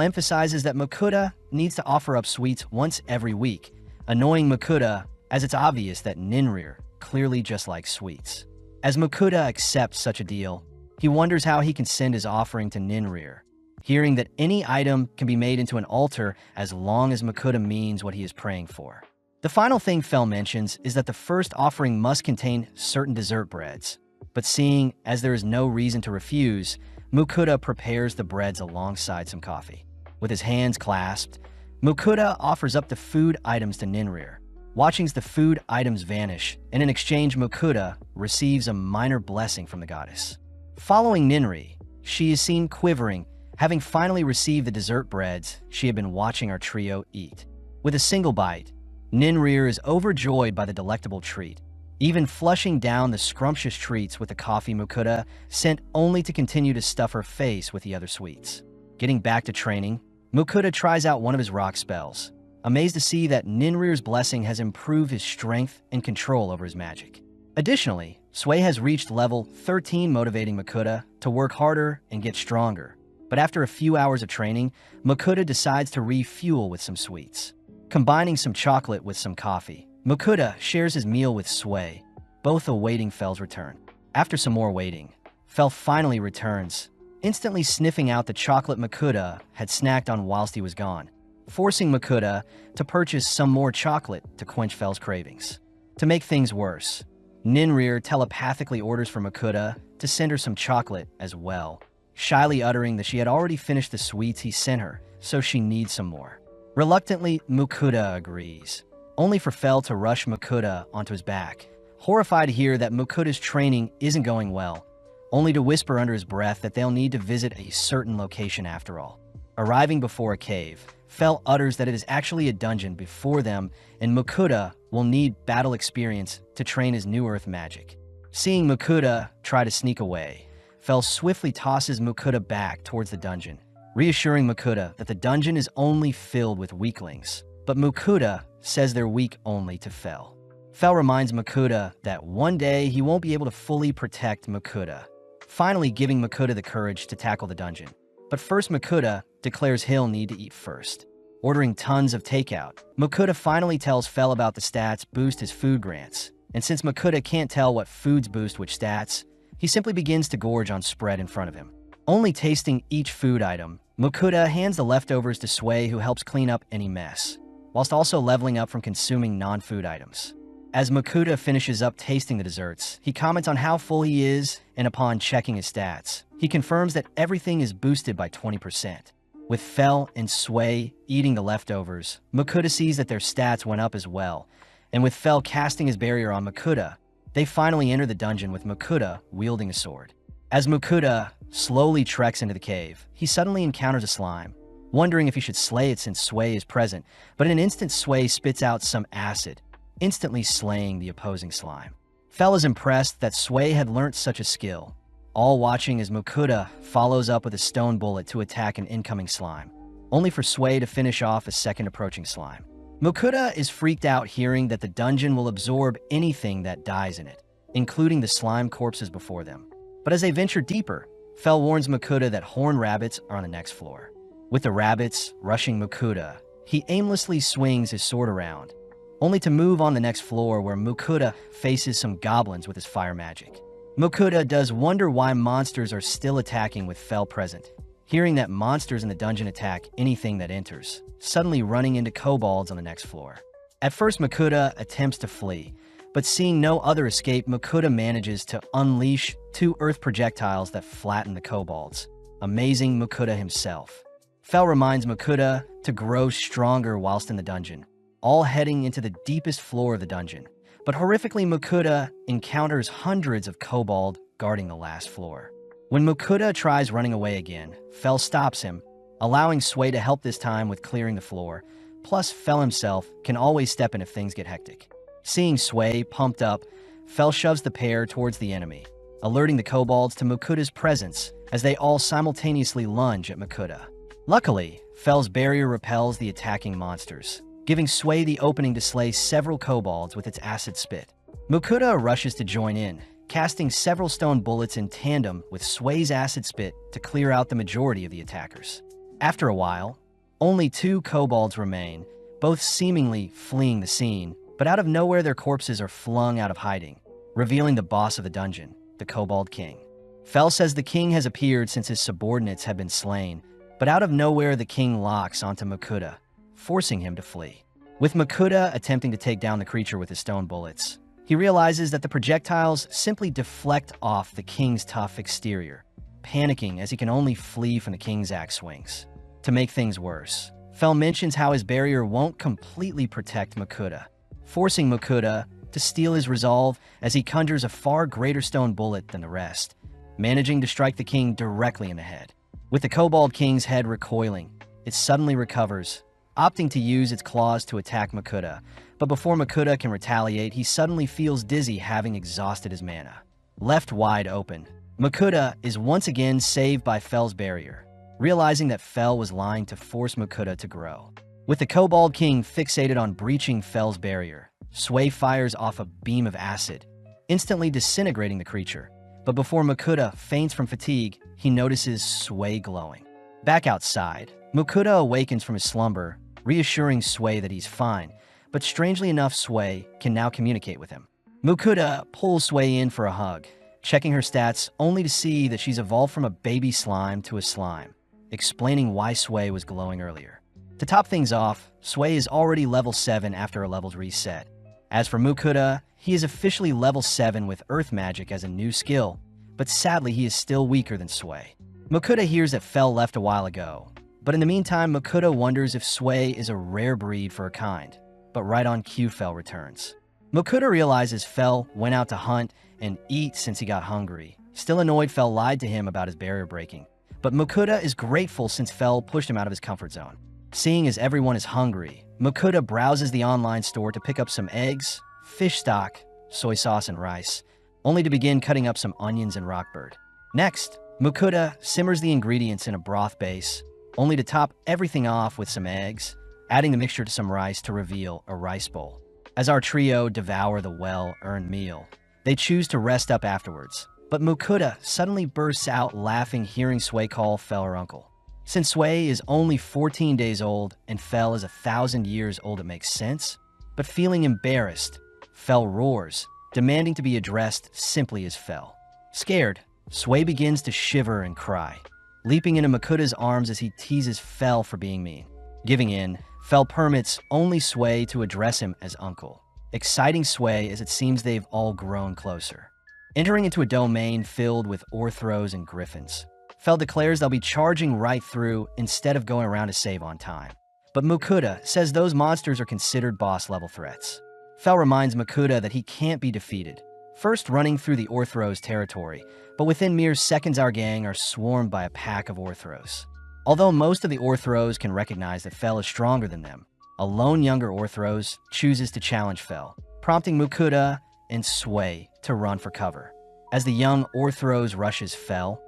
emphasizes that Makuta needs to offer up sweets once every week, annoying Makuta as it's obvious that Ninrir clearly just likes sweets. As Makuta accepts such a deal, he wonders how he can send his offering to Ninrir, hearing that any item can be made into an altar as long as Makuta means what he is praying for. The final thing Fell mentions is that the first offering must contain certain dessert breads, but seeing as there is no reason to refuse, Makuta prepares the breads alongside some coffee. With his hands clasped, Makuta offers up the food items to Ninrir, watching the food items vanish, and in exchange Makuta receives a minor blessing from the goddess. Following Ninri, she is seen quivering, having finally received the dessert breads she had been watching our trio eat. With a single bite, Ninrir is overjoyed by the delectable treat, even flushing down the scrumptious treats with the coffee Makuta sent only to continue to stuff her face with the other sweets. Getting back to training, Makuta tries out one of his rock spells, amazed to see that Ninrir's blessing has improved his strength and control over his magic. Additionally, Sway has reached level 13, motivating Makuta to work harder and get stronger. But after a few hours of training, Makuta decides to refuel with some sweets. Combining some chocolate with some coffee, Makuta shares his meal with Sway, both awaiting Fell's return. After some more waiting, Fell finally returns, instantly sniffing out the chocolate Makuta had snacked on whilst he was gone, forcing Makuta to purchase some more chocolate to quench Fell's cravings. To make things worse, Ninrir telepathically orders for Makuta to send her some chocolate as well, shyly uttering that she had already finished the sweets he sent her, so she needs some more. Reluctantly, Makuta agrees, only for Fell to rush Makuta onto his back, horrified to hear that Makuta's training isn't going well, only to whisper under his breath that they'll need to visit a certain location after all. Arriving before a cave, Fell utters that it is actually a dungeon before them and Makuta will need battle experience to train his new earth magic. Seeing Makuta try to sneak away, Fell swiftly tosses Makuta back towards the dungeon, reassuring Makuta that the dungeon is only filled with weaklings, but Makuta says they're weak only to Fell. Fell reminds Makuta that one day he won't be able to fully protect Makuta, finally giving Makuta the courage to tackle the dungeon. But first Makuta declares he'll need to eat first. Ordering tons of takeout, Makuta finally tells Fell about the stats boost his food grants, And since Makuta can't tell what foods boost which stats, he simply begins to gorge on spread in front of him. Only tasting each food item, Makuta hands the leftovers to Sway, who helps clean up any mess, whilst also leveling up from consuming non-food items. As Makuta finishes up tasting the desserts, he comments on how full he is, and upon checking his stats, he confirms that everything is boosted by 20%. With Fel and Sway eating the leftovers, Makuta sees that their stats went up as well, and with Fel casting his barrier on Makuta, they finally enter the dungeon with Makuta wielding a sword. As Makuta slowly treks into the cave, he suddenly encounters a slime, wondering if he should slay it since Sway is present, but in an instant Sway spits out some acid, instantly slaying the opposing slime. Fel is impressed that Sway had learnt such a skill, all watching as Makuta follows up with a stone bullet to attack an incoming slime, only for Sway to finish off a second approaching slime. Makuta is freaked out hearing that the dungeon will absorb anything that dies in it, including the slime corpses before them. But as they venture deeper, Fel warns Makuta that horned rabbits are on the next floor. With the rabbits rushing Makuta, he aimlessly swings his sword around, only to move on the next floor where Makuta faces some goblins with his fire magic. Makuta does wonder why monsters are still attacking with Fel present, hearing that monsters in the dungeon attack anything that enters, suddenly running into kobolds on the next floor. At first, Makuta attempts to flee, but seeing no other escape, Makuta manages to unleash 2 earth projectiles that flatten the kobolds, amazing Makuta himself. Fel reminds Makuta to grow stronger whilst in the dungeon, all heading into the deepest floor of the dungeon. But horrifically, Makuta encounters hundreds of kobold guarding the last floor. When Makuta tries running away again, Fel stops him, allowing Sway to help this time with clearing the floor, plus Fel himself can always step in if things get hectic. Seeing Sway pumped up, Fel shoves the pair towards the enemy, alerting the kobolds to Makuta's presence as they all simultaneously lunge at Makuta. Luckily, Fel's barrier repels the attacking monsters, giving Sway the opening to slay several kobolds with its acid spit. Makuta rushes to join in, casting several stone bullets in tandem with Sway's acid spit to clear out the majority of the attackers. After a while, only 2 kobolds remain, both seemingly fleeing the scene, but out of nowhere their corpses are flung out of hiding, revealing the boss of the dungeon, the Kobold King. Fel says the king has appeared since his subordinates have been slain, but out of nowhere the king locks onto Makuta, forcing him to flee. With Makuta attempting to take down the creature with his stone bullets, he realizes that the projectiles simply deflect off the king's tough exterior, panicking as he can only flee from the king's axe swings. To make things worse, Fel mentions how his barrier won't completely protect Makuta, forcing Makuta to steal his resolve as he conjures a far greater stone bullet than the rest, managing to strike the king directly in the head. With the Kobold King's head recoiling, it suddenly recovers, opting to use its claws to attack Makuta, but before Makuta can retaliate, he suddenly feels dizzy, having exhausted his mana. Left wide open, Makuta is once again saved by Fel's barrier, realizing that Fel was lying to force Makuta to grow. With the Kobold King fixated on breaching Fel's barrier, Sway fires off a beam of acid, instantly disintegrating the creature. But before Makuta faints from fatigue, he notices Sway glowing. Back outside, Makuta awakens from his slumber, reassuring Sway that he's fine, but strangely enough, Sway can now communicate with him. Makuta pulls Sway in for a hug, checking her stats only to see that she's evolved from a baby slime to a slime, explaining why Sway was glowing earlier. To top things off, Sway is already level 7 after her levels reset. As for Makuta, he is officially level 7 with Earth Magic as a new skill, but sadly he is still weaker than Sway. Makuta hears that Fel left a while ago, but in the meantime Makuta wonders if Sway is a rare breed for her kind, but right on cue Fel returns. Makuta realizes Fel went out to hunt and eat since he got hungry. Still annoyed, Fel lied to him about his barrier breaking, but Makuta is grateful since Fel pushed him out of his comfort zone. Seeing as everyone is hungry, Makuta browses the online store to pick up some eggs, fish stock, soy sauce, and rice, only to begin cutting up some onions and rockbird. Next, Makuta simmers the ingredients in a broth base, only to top everything off with some eggs, adding the mixture to some rice to reveal a rice bowl. As our trio devour the well-earned meal, they choose to rest up afterwards, but Makuta suddenly bursts out laughing hearing Sway call Fel her uncle. Since Sway is only 14 days old and Fel is 1,000 years old, it makes sense, but feeling embarrassed, Fel roars, demanding to be addressed simply as Fel. Scared, Sway begins to shiver and cry, leaping into Makuta's arms as he teases Fel for being mean. Giving in, Fel permits only Sway to address him as uncle, exciting Sway as it seems they've all grown closer. Entering into a domain filled with orthros and griffins, Fel declares they'll be charging right through instead of going around to save on time. But Makuta says those monsters are considered boss-level threats. Fel reminds Makuta that he can't be defeated, first running through the Orthros territory, but within mere seconds our gang are swarmed by a pack of Orthros. Although most of the Orthros can recognize that Fel is stronger than them, a lone younger Orthros chooses to challenge Fel, prompting Makuta and Sway to run for cover. As the young Orthros rushes Fel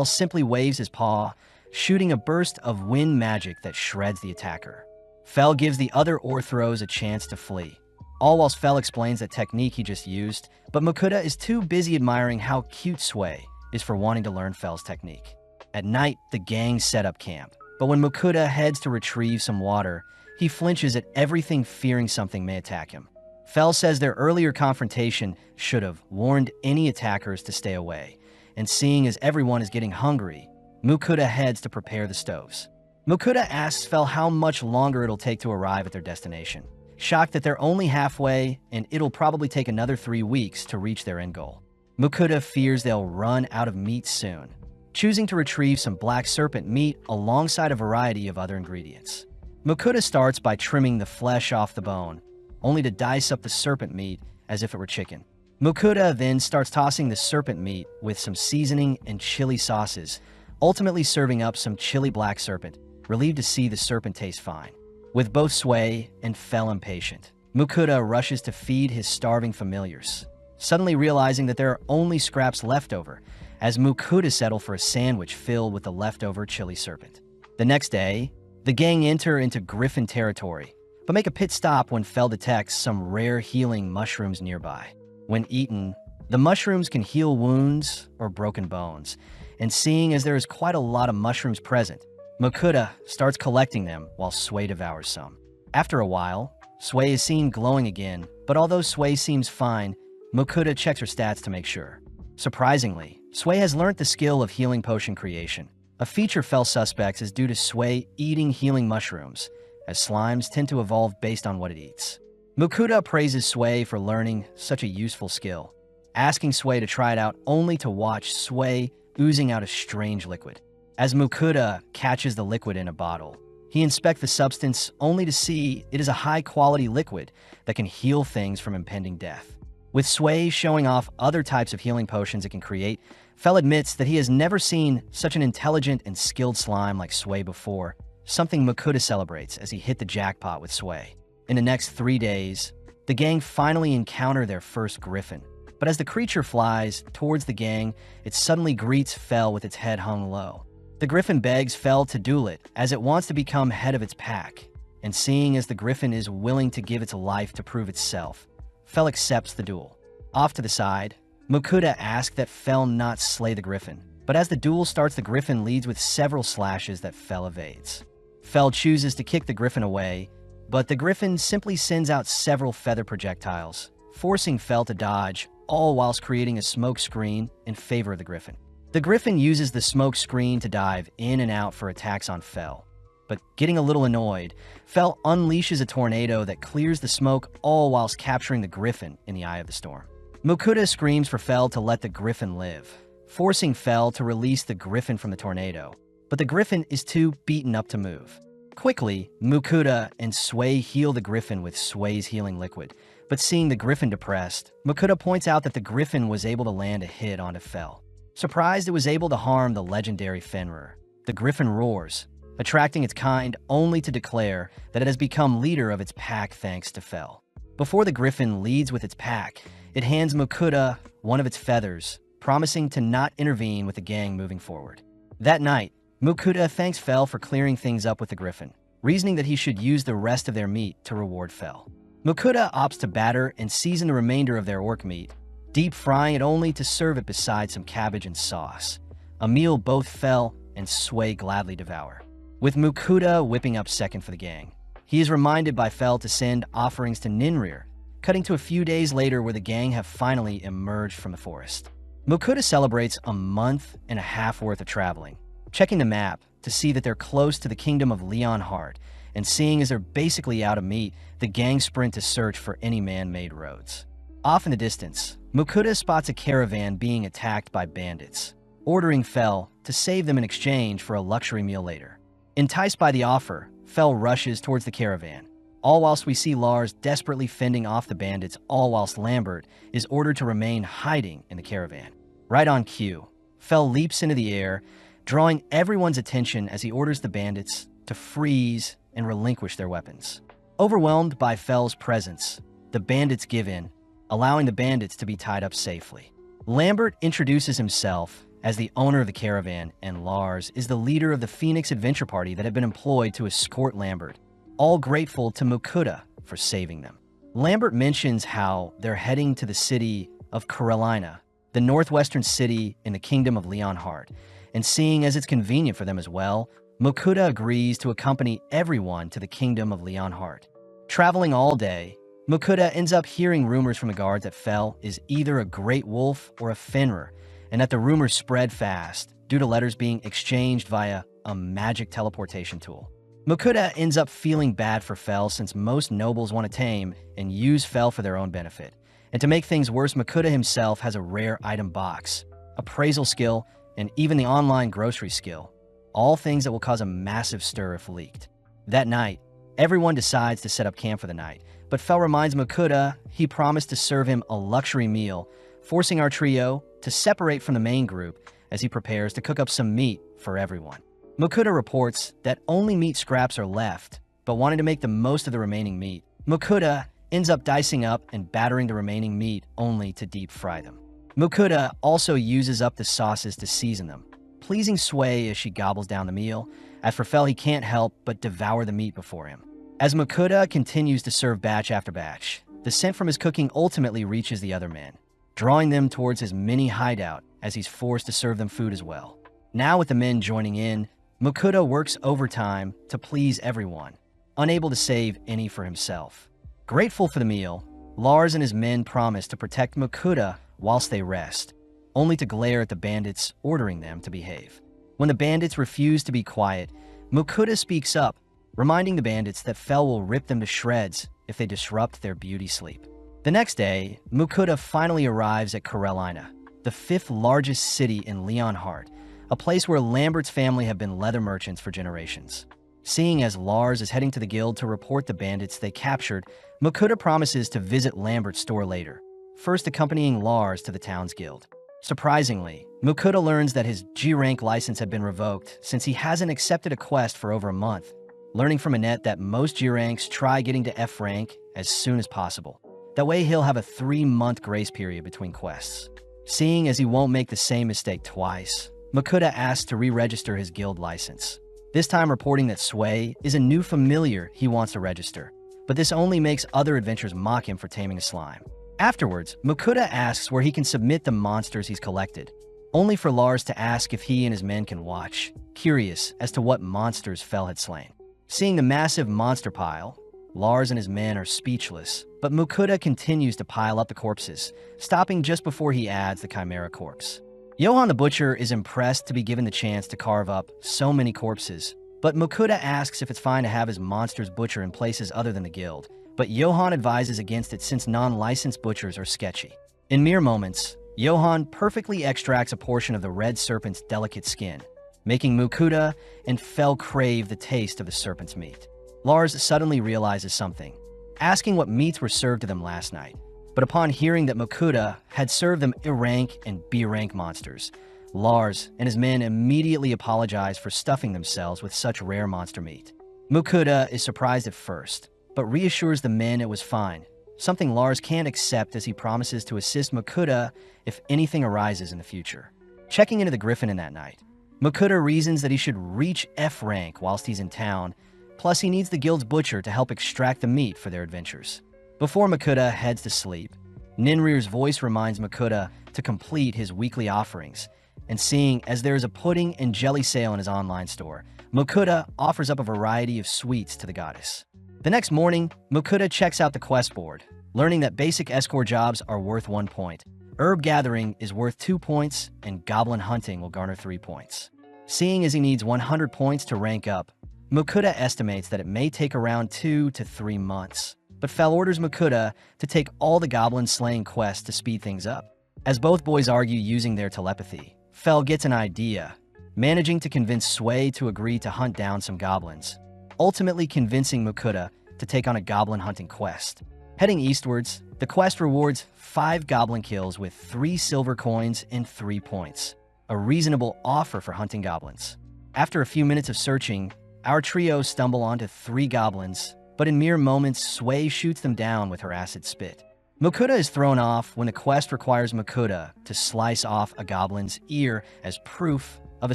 simply waves his paw, shooting a burst of wind magic that shreds the attacker. Fel gives the other Orthros a chance to flee, all whilst Fel explains that technique he just used, but Makuta is too busy admiring how cute Sway is for wanting to learn Fel's technique. At night, the gang set up camp, but when Makuta heads to retrieve some water, he flinches at everything, fearing something may attack him. Fel says their earlier confrontation should have warned any attackers to stay away, and seeing as everyone is getting hungry, Makuta heads to prepare the stoves. Makuta asks Fel how much longer it'll take to arrive at their destination, shocked that they're only halfway and it'll probably take another 3 weeks to reach their end goal. Makuta fears they'll run out of meat soon, choosing to retrieve some black serpent meat alongside a variety of other ingredients. Makuta starts by trimming the flesh off the bone, only to dice up the serpent meat as if it were chicken. Makuta then starts tossing the serpent meat with some seasoning and chili sauces, ultimately serving up some chili black serpent, relieved to see the serpent taste fine. With both Sway and Fel impatient, Makuta rushes to feed his starving familiars, suddenly realizing that there are only scraps left over, as Makuta settle for a sandwich filled with the leftover chili serpent. The next day, the gang enter into Griffin territory, but make a pit stop when Fel detects some rare healing mushrooms nearby. When eaten, the mushrooms can heal wounds or broken bones, and seeing as there is quite a lot of mushrooms present, Makuta starts collecting them while Sway devours some. After a while, Sway is seen glowing again, but although Sway seems fine, Makuta checks her stats to make sure. Surprisingly, Sway has learnt the skill of healing potion creation. A feature Fel suspects is due to Sway eating healing mushrooms, as slimes tend to evolve based on what it eats. Makuta praises Sway for learning such a useful skill, asking Sway to try it out only to watch Sway oozing out a strange liquid. As Makuta catches the liquid in a bottle, he inspects the substance only to see it is a high-quality liquid that can heal things from impending death. With Sway showing off other types of healing potions it can create, Fel admits that he has never seen such an intelligent and skilled slime like Sway before, something Makuta celebrates as he hit the jackpot with Sway. In the next 3 days, the gang finally encounter their first griffin, but as the creature flies towards the gang, it suddenly greets Fel with its head hung low. The griffin begs Fel to duel it, as it wants to become head of its pack, and seeing as the griffin is willing to give its life to prove itself, Fel accepts the duel. Off to the side, Makuta asks that Fel not slay the griffin, but as the duel starts, the griffin leads with several slashes that Fel evades. Fel chooses to kick the griffin away, but the griffin simply sends out several feather projectiles, forcing Fel to dodge, all whilst creating a smoke screen in favor of the griffin. The griffin uses the smoke screen to dive in and out for attacks on Fel, but getting a little annoyed, Fel unleashes a tornado that clears the smoke, all whilst capturing the griffin in the eye of the storm. Makuta screams for Fel to let the griffin live, forcing Fel to release the griffin from the tornado, but the griffin is too beaten up to move. Quickly, Makuta and Sway heal the griffin with Sway's healing liquid, but seeing the griffin depressed, Makuta points out that the griffin was able to land a hit onto Fel. Surprised it was able to harm the legendary Fenrir, the griffin roars, attracting its kind only to declare that it has become leader of its pack thanks to Fel. Before the griffin leads with its pack, it hands Makuta one of its feathers, promising to not intervene with the gang moving forward. That night, Makuta thanks Fel for clearing things up with the griffin, reasoning that he should use the rest of their meat to reward Fel. Makuta opts to batter and season the remainder of their orc meat, deep frying it only to serve it beside some cabbage and sauce, a meal both Fel and Sway gladly devour. With Makuta whipping up second for the gang, he is reminded by Fel to send offerings to Ninrir, cutting to a few days later where the gang have finally emerged from the forest. Mukuda celebrates a month and a half worth of traveling, checking the map to see that they're close to the kingdom of Leonhardt, and seeing as they're basically out of meat, the gang sprint to search for any man-made roads. Off in the distance, Mukuda spots a caravan being attacked by bandits, ordering Fel to save them in exchange for a luxury meal later. Enticed by the offer, Fel rushes towards the caravan, all whilst we see Lars desperately fending off the bandits, all whilst Lambert is ordered to remain hiding in the caravan. Right on cue, Fel leaps into the air, drawing everyone's attention as he orders the bandits to freeze and relinquish their weapons. Overwhelmed by Fel's presence, the bandits give in, allowing the bandits to be tied up safely. Lambert introduces himself as the owner of the caravan, and Lars is the leader of the Phoenix Adventure Party that had been employed to escort Lambert, all grateful to Mukuda for saving them. Lambert mentions how they're heading to the city of Carolina, the northwestern city in the kingdom of Leonhardt, and seeing as it's convenient for them as well, Mukuda agrees to accompany everyone to the kingdom of Leonhardt. Traveling all day, Mukuda ends up hearing rumors from the guards that Fel is either a great wolf or a Fenrir, and that the rumors spread fast due to letters being exchanged via a magic teleportation tool. Mukuda ends up feeling bad for Fel since most nobles want to tame and use Fel for their own benefit. And to make things worse, Mukuda himself has a rare item box, appraisal skill, and even the online grocery skill, all things that will cause a massive stir if leaked. That night, everyone decides to set up camp for the night, but Fel reminds Mukuda he promised to serve him a luxury meal, forcing our trio to separate from the main group as he prepares to cook up some meat for everyone. Mukuda reports that only meat scraps are left, but wanting to make the most of the remaining meat, Mukuda ends up dicing up and battering the remaining meat only to deep fry them. Mukuda also uses up the sauces to season them, pleasing Sway as she gobbles down the meal. As for Fel, he can't help but devour the meat before him. As Mukuda continues to serve batch after batch, the scent from his cooking ultimately reaches the other men, drawing them towards his mini hideout as he's forced to serve them food as well. Now with the men joining in, Mukuda works overtime to please everyone, unable to save any for himself. Grateful for the meal, Lars and his men promise to protect Mukuda whilst they rest, only to glare at the bandits, ordering them to behave. When the bandits refuse to be quiet, Mukuda speaks up, reminding the bandits that Fel will rip them to shreds if they disrupt their beauty sleep. The next day, Mukuda finally arrives at Carolina, the 5th largest city in Leonhardt, a place where Lambert's family have been leather merchants for generations. Seeing as Lars is heading to the guild to report the bandits they captured, Mukuda promises to visit Lambert's store later, first accompanying Lars to the town's guild. Surprisingly, Mukuda learns that his G-rank license had been revoked since he hasn't accepted a quest for over a month, learning from Annette that most G-ranks try getting to F rank as soon as possible. That way he'll have a 3-month grace period between quests. Seeing as he won't make the same mistake twice, Mukuda asks to re-register his guild license, this time reporting that Sway is a new familiar he wants to register, but this only makes other adventurers mock him for taming a slime. Afterwards, Mukuda asks where he can submit the monsters he's collected, only for Lars to ask if he and his men can watch, curious as to what monsters Fel had slain. Seeing the massive monster pile, Lars and his men are speechless, but Mukuda continues to pile up the corpses, stopping just before he adds the Chimera corpse. Johan the Butcher is impressed to be given the chance to carve up so many corpses, but Mukuda asks if it's fine to have his monsters butcher in places other than the guild, but Johan advises against it since non-licensed butchers are sketchy. In mere moments, Johan perfectly extracts a portion of the red serpent's delicate skin, making Mukuda and Fel crave the taste of the serpent's meat. Lars suddenly realizes something, asking what meats were served to them last night. But upon hearing that Mukuda had served them A-rank and B-rank monsters, Lars and his men immediately apologize for stuffing themselves with such rare monster meat. Mukuda is surprised at first, but reassures the men it was fine, something Lars can't accept as he promises to assist Mukuda if anything arises in the future. Checking into the Griffin in that night, Mukuda reasons that he should reach F rank whilst he's in town, plus he needs the guild's butcher to help extract the meat for their adventures. Before Mukuda heads to sleep, Ninrir's voice reminds Mukuda to complete his weekly offerings, and seeing as there is a pudding and jelly sale in his online store, Mukuda offers up a variety of sweets to the goddess. The next morning, Mukuda checks out the quest board, learning that basic escort jobs are worth 1 point. Herb gathering is worth 2 points, and goblin hunting will garner 3 points. Seeing as he needs 100 points to rank up, Mukuda estimates that it may take around 2 to 3 months. But Fel orders Mukuda to take all the goblin slaying quests to speed things up. As both boys argue using their telepathy, Fel gets an idea, managing to convince Sway to agree to hunt down some goblins, ultimately convincing Mukuda to take on a goblin hunting quest. Heading eastwards, the quest rewards 5 goblin kills with 3 silver coins and 3 points. A reasonable offer for hunting goblins. After a few minutes of searching, our trio stumble onto 3 goblins, but in mere moments, Sway shoots them down with her acid spit. Mukuda is thrown off when the quest requires Mukuda to slice off a goblin's ear as proof of a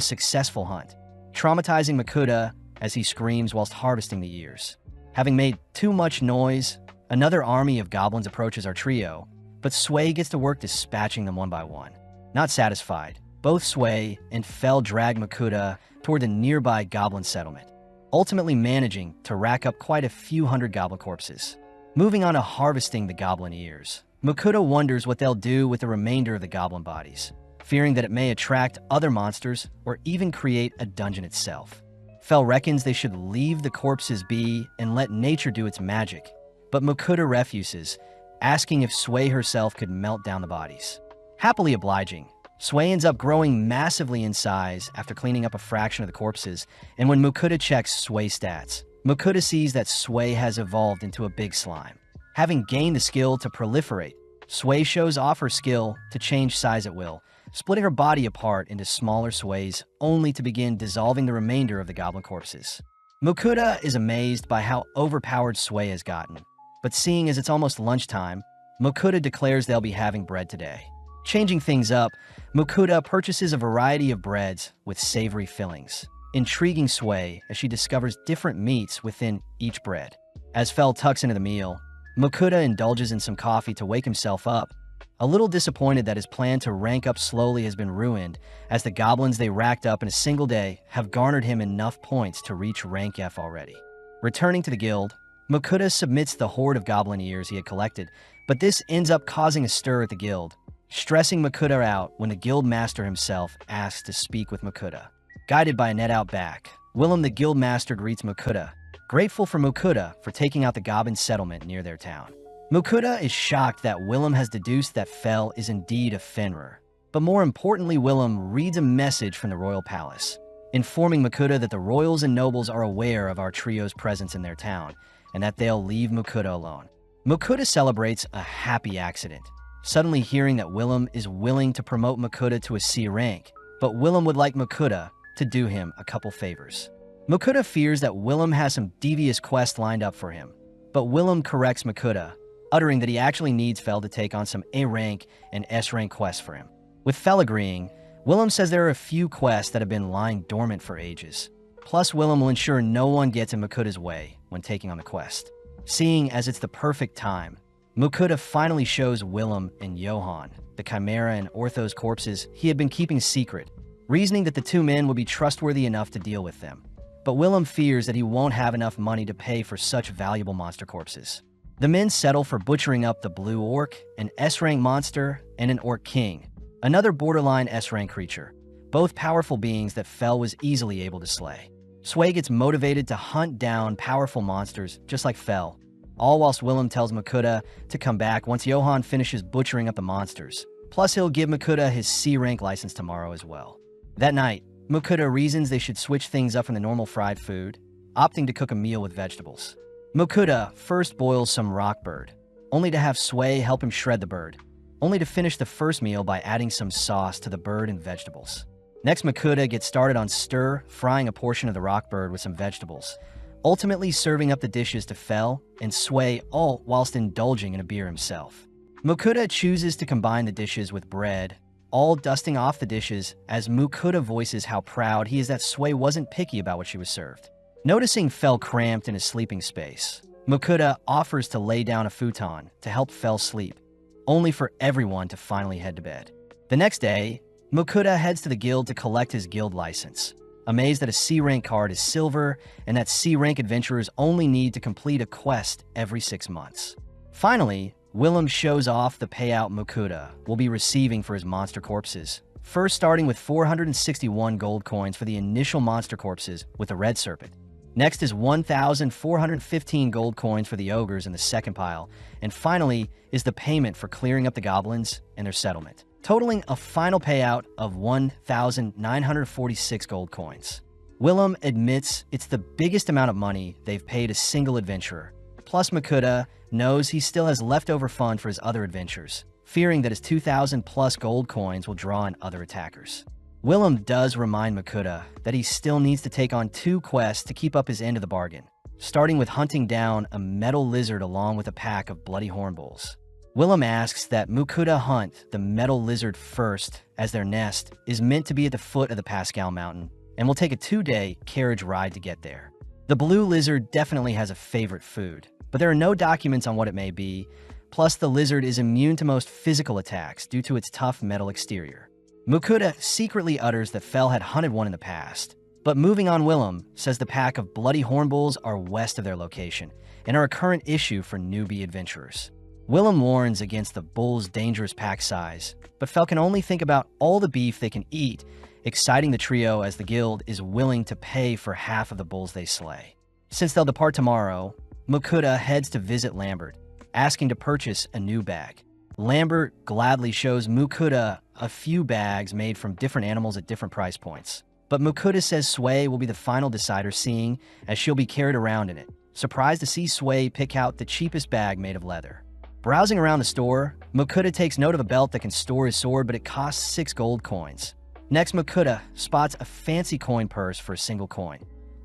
successful hunt, traumatizing Mukuda as he screams whilst harvesting the ears. Having made too much noise, another army of goblins approaches our trio, but Sway gets to work dispatching them one by one. Not satisfied, both Sway and Fel drag Mukuda toward the nearby goblin settlement, ultimately managing to rack up quite a few hundred goblin corpses. Moving on to harvesting the goblin ears, Mukuda wonders what they'll do with the remainder of the goblin bodies, fearing that it may attract other monsters or even create a dungeon itself. Fel reckons they should leave the corpses be and let nature do its magic, but Mukuda refuses, asking if Sway herself could melt down the bodies. Happily obliging, Sway ends up growing massively in size after cleaning up a fraction of the corpses, and when Mukuda checks Sway stats, Mukuda sees that Sway has evolved into a big slime. Having gained the skill to proliferate, Sway shows off her skill to change size at will, splitting her body apart into smaller Sways only to begin dissolving the remainder of the goblin corpses. Mukuda is amazed by how overpowered Sway has gotten, but seeing as it's almost lunchtime, Mukuda declares they'll be having bread today. Changing things up, Mukuda purchases a variety of breads with savory fillings, intriguing Sway as she discovers different meats within each bread. As Fel tucks into the meal, Mukuda indulges in some coffee to wake himself up, a little disappointed that his plan to rank up slowly has been ruined, as the goblins they racked up in a single day have garnered him enough points to reach rank F already. Returning to the guild, Mukuda submits the horde of goblin ears he had collected, but this ends up causing a stir at the guild, stressing Mukuda out when the guild master himself asks to speak with Mukuda. Guided by a net out back, Willem the guild master greets Mukuda, grateful for Mukuda for taking out the goblin settlement near their town. Mukuda is shocked that Willem has deduced that Fel is indeed a Fenrir, but more importantly, Willem reads a message from the royal palace, informing Mukuda that the royals and nobles are aware of our trio's presence in their town, and that they'll leave Mukuda alone. Mukuda celebrates a happy accident, suddenly hearing that Willem is willing to promote Mukuda to a C rank, but Willem would like Mukuda to do him a couple favors. Mukuda fears that Willem has some devious quest lined up for him, but Willem corrects Mukuda, uttering that he actually needs Fel to take on some A-rank and S-rank quests for him. With Fel agreeing, Willem says there are a few quests that have been lying dormant for ages. Plus, Willem will ensure no one gets in Mukuda's way when taking on the quest. Seeing as it's the perfect time, Mukuda finally shows Willem and Johan the Chimera and Ortho's corpses he had been keeping secret, reasoning that the two men would be trustworthy enough to deal with them. But Willem fears that he won't have enough money to pay for such valuable monster corpses. The men settle for butchering up the Blue Orc, an S-rank monster, and an Orc King, another borderline S-rank creature, both powerful beings that Fel was easily able to slay. Sway gets motivated to hunt down powerful monsters just like Fel, all whilst Willem tells Mukuda to come back once Johan finishes butchering up the monsters. Plus, he'll give Mukuda his C-rank license tomorrow as well. That night, Mukuda reasons they should switch things up from the normal fried food, opting to cook a meal with vegetables. Mukuda first boils some rock bird, only to have Sway help him shred the bird, only to finish the first meal by adding some sauce to the bird and vegetables. Next, Mukuda gets started on frying a portion of the rock bird with some vegetables, ultimately serving up the dishes to Fel and Sway, all whilst indulging in a beer himself. Mukuda chooses to combine the dishes with bread, all dusting off the dishes as Mukuda voices how proud he is that Sway wasn't picky about what she was served. Noticing Fel cramped in his sleeping space, Mukuda offers to lay down a futon to help Fel sleep, only for everyone to finally head to bed. The next day, Mukuda heads to the guild to collect his guild license, amazed that a C-rank card is silver and that C-rank adventurers only need to complete a quest every 6 months. Finally, Willem shows off the payout Mukuda will be receiving for his monster corpses. First starting with 461 gold coins for the initial monster corpses with the red serpent. Next is 1,415 gold coins for the ogres in the second pile. And finally is the payment for clearing up the goblins and their settlement, totaling a final payout of 1,946 gold coins. Willem admits it's the biggest amount of money they've paid a single adventurer. Plus Mukuda knows he still has leftover fund for his other adventures, fearing that his 2,000 plus gold coins will draw in other attackers. Willem does remind Mukuda that he still needs to take on 2 quests to keep up his end of the bargain, starting with hunting down a metal lizard along with a pack of bloody hornbulls. Willem asks that Mukuda hunt the metal lizard first, as their nest is meant to be at the foot of the Pascal Mountain and will take a 2-day carriage ride to get there. The blue lizard definitely has a favorite food, but there are no documents on what it may be, plus the lizard is immune to most physical attacks due to its tough metal exterior. Mukuda secretly utters that Fel had hunted one in the past, but moving on Willem says the pack of bloody hornbulls are west of their location and are a current issue for newbie adventurers. Willem warns against the bull's dangerous pack size, but Fel can only think about all the beef they can eat, exciting the trio as the guild is willing to pay for half of the bulls they slay. Since they'll depart tomorrow, Mukuda heads to visit Lambert, asking to purchase a new bag. Lambert gladly shows Mukuda a few bags made from different animals at different price points. But Mukuda says Sway will be the final decider, seeing as she'll be carried around in it. Surprised to see Sway pick out the cheapest bag made of leather. Browsing around the store, Mukuda takes note of a belt that can store his sword, but it costs 6 gold coins. Next, Mukuda spots a fancy coin purse for a single coin,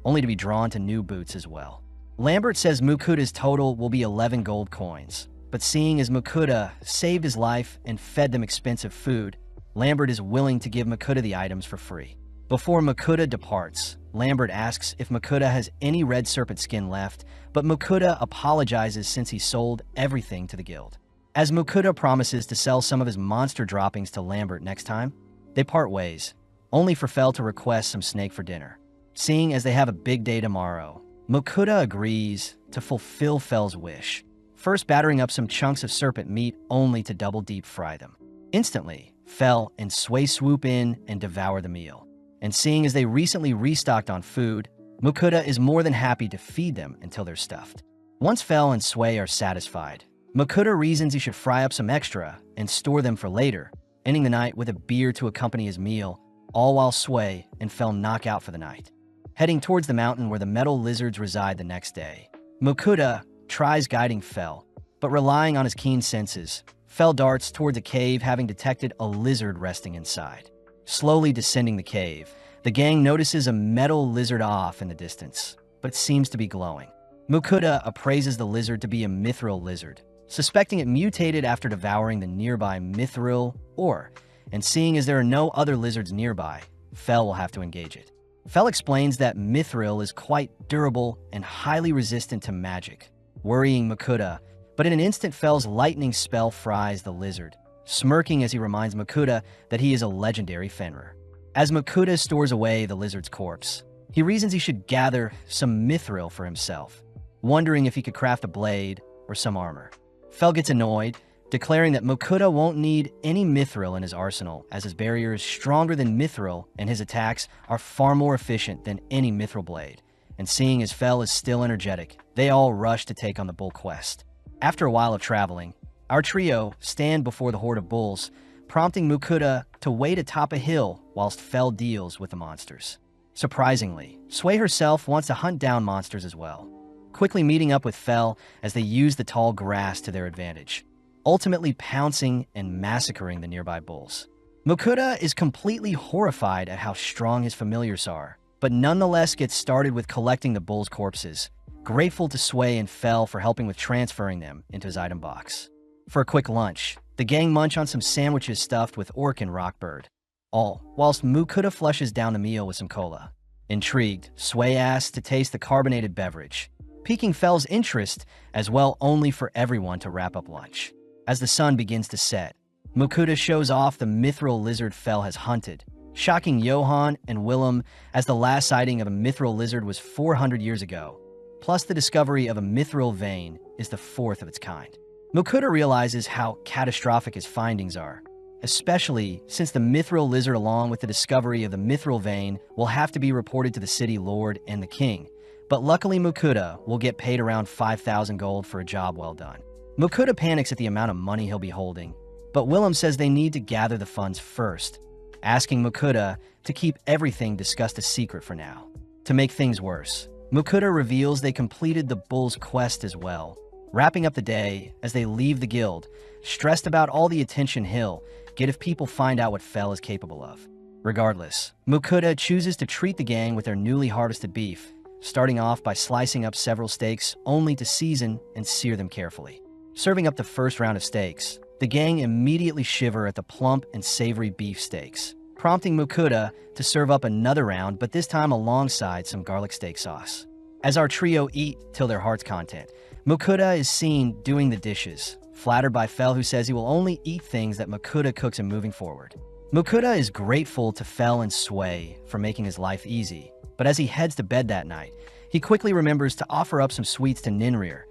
only to be drawn to new boots as well. Lambert says Mukuda's total will be 11 gold coins, but seeing as Mukuda saved his life and fed them expensive food, Lambert is willing to give Mukuda the items for free. Before Mukuda departs, Lambert asks if Mukuda has any red serpent skin left, but Mukuda apologizes since he sold everything to the guild. As Mukuda promises to sell some of his monster droppings to Lambert next time, they part ways, only for Fel to request some snake for dinner. Seeing as they have a big day tomorrow, Mukuda agrees to fulfill Fel's wish, first battering up some chunks of serpent meat only to double deep fry them. Instantly, Fel and Sway swoop in and devour the meal. And seeing as they recently restocked on food, Mukuda is more than happy to feed them until they're stuffed. Once Fel and Sway are satisfied, Mukuda reasons he should fry up some extra and store them for later, ending the night with a beer to accompany his meal, all while Sway and Fel knock out for the night. Heading towards the mountain where the metal lizards reside the next day, Mukuda tries guiding Fel, but relying on his keen senses, Fel darts towards a cave, having detected a lizard resting inside. Slowly descending the cave, the gang notices a metal lizard off in the distance, but it seems to be glowing. Mukuda appraises the lizard to be a mithril lizard, suspecting it mutated after devouring the nearby mithril ore, and seeing as there are no other lizards nearby, Fel will have to engage it. Fel explains that mithril is quite durable and highly resistant to magic, worrying Mukuda, but in an instant Fel's lightning spell fries the lizard, smirking as he reminds Mukuda that he is a legendary Fenrir. As Mukuda stores away the lizard's corpse, he reasons he should gather some mithril for himself, wondering if he could craft a blade or some armor. Fel gets annoyed, declaring that Mukuda won't need any mithril in his arsenal, as his barrier is stronger than mithril and his attacks are far more efficient than any mithril blade. And seeing as Fel is still energetic, they all rush to take on the bull quest. After a while of traveling, our trio stand before the horde of bulls, prompting Mukuda to wait atop a hill whilst Fel deals with the monsters. Surprisingly, Sway herself wants to hunt down monsters as well, quickly meeting up with Fel as they use the tall grass to their advantage, ultimately pouncing and massacring the nearby bulls. Mukuda is completely horrified at how strong his familiars are, but nonetheless gets started with collecting the bulls' corpses, grateful to Sway and Fel for helping with transferring them into his item box. For a quick lunch, the gang munch on some sandwiches stuffed with orc and rockbird, all whilst Mukuda flushes down the meal with some cola. Intrigued, Sway asks to taste the carbonated beverage, piquing Fel's interest as well, only for everyone to wrap up lunch. As the sun begins to set, Mukuda shows off the mithril lizard Fel has hunted, shocking Johan and Willem as the last sighting of a mithril lizard was 400 years ago, plus the discovery of a mithril vein is the 4th of its kind. Mukuta realizes how catastrophic his findings are, especially since the mithril lizard, along with the discovery of the mithril vein, will have to be reported to the city lord and the king. But luckily Mukuta will get paid around 5,000 gold for a job well done. Mukuta panics at the amount of money he'll be holding, but Willem says they need to gather the funds first, asking Mukuta to keep everything discussed a secret for now. To make things worse, Mukuta reveals they completed the bull's quest as well, wrapping up the day as they leave the guild, stressed about all the attention he'll get if people find out what Fel is capable of. Regardless, Mukuta chooses to treat the gang with their newly harvested beef, starting off by slicing up several steaks only to season and sear them carefully. Serving up the first round of steaks, the gang immediately shiver at the plump and savory beef steaks, prompting Mukuta to serve up another round, but this time alongside some garlic steak sauce. As our trio eat till their heart's content, Mukuta is seen doing the dishes, flattered by Fel, who says he will only eat things that Mukuta cooks and moving forward. Mukuta is grateful to Fel and Sway for making his life easy, but as he heads to bed that night, he quickly remembers to offer up some sweets to Ninrir,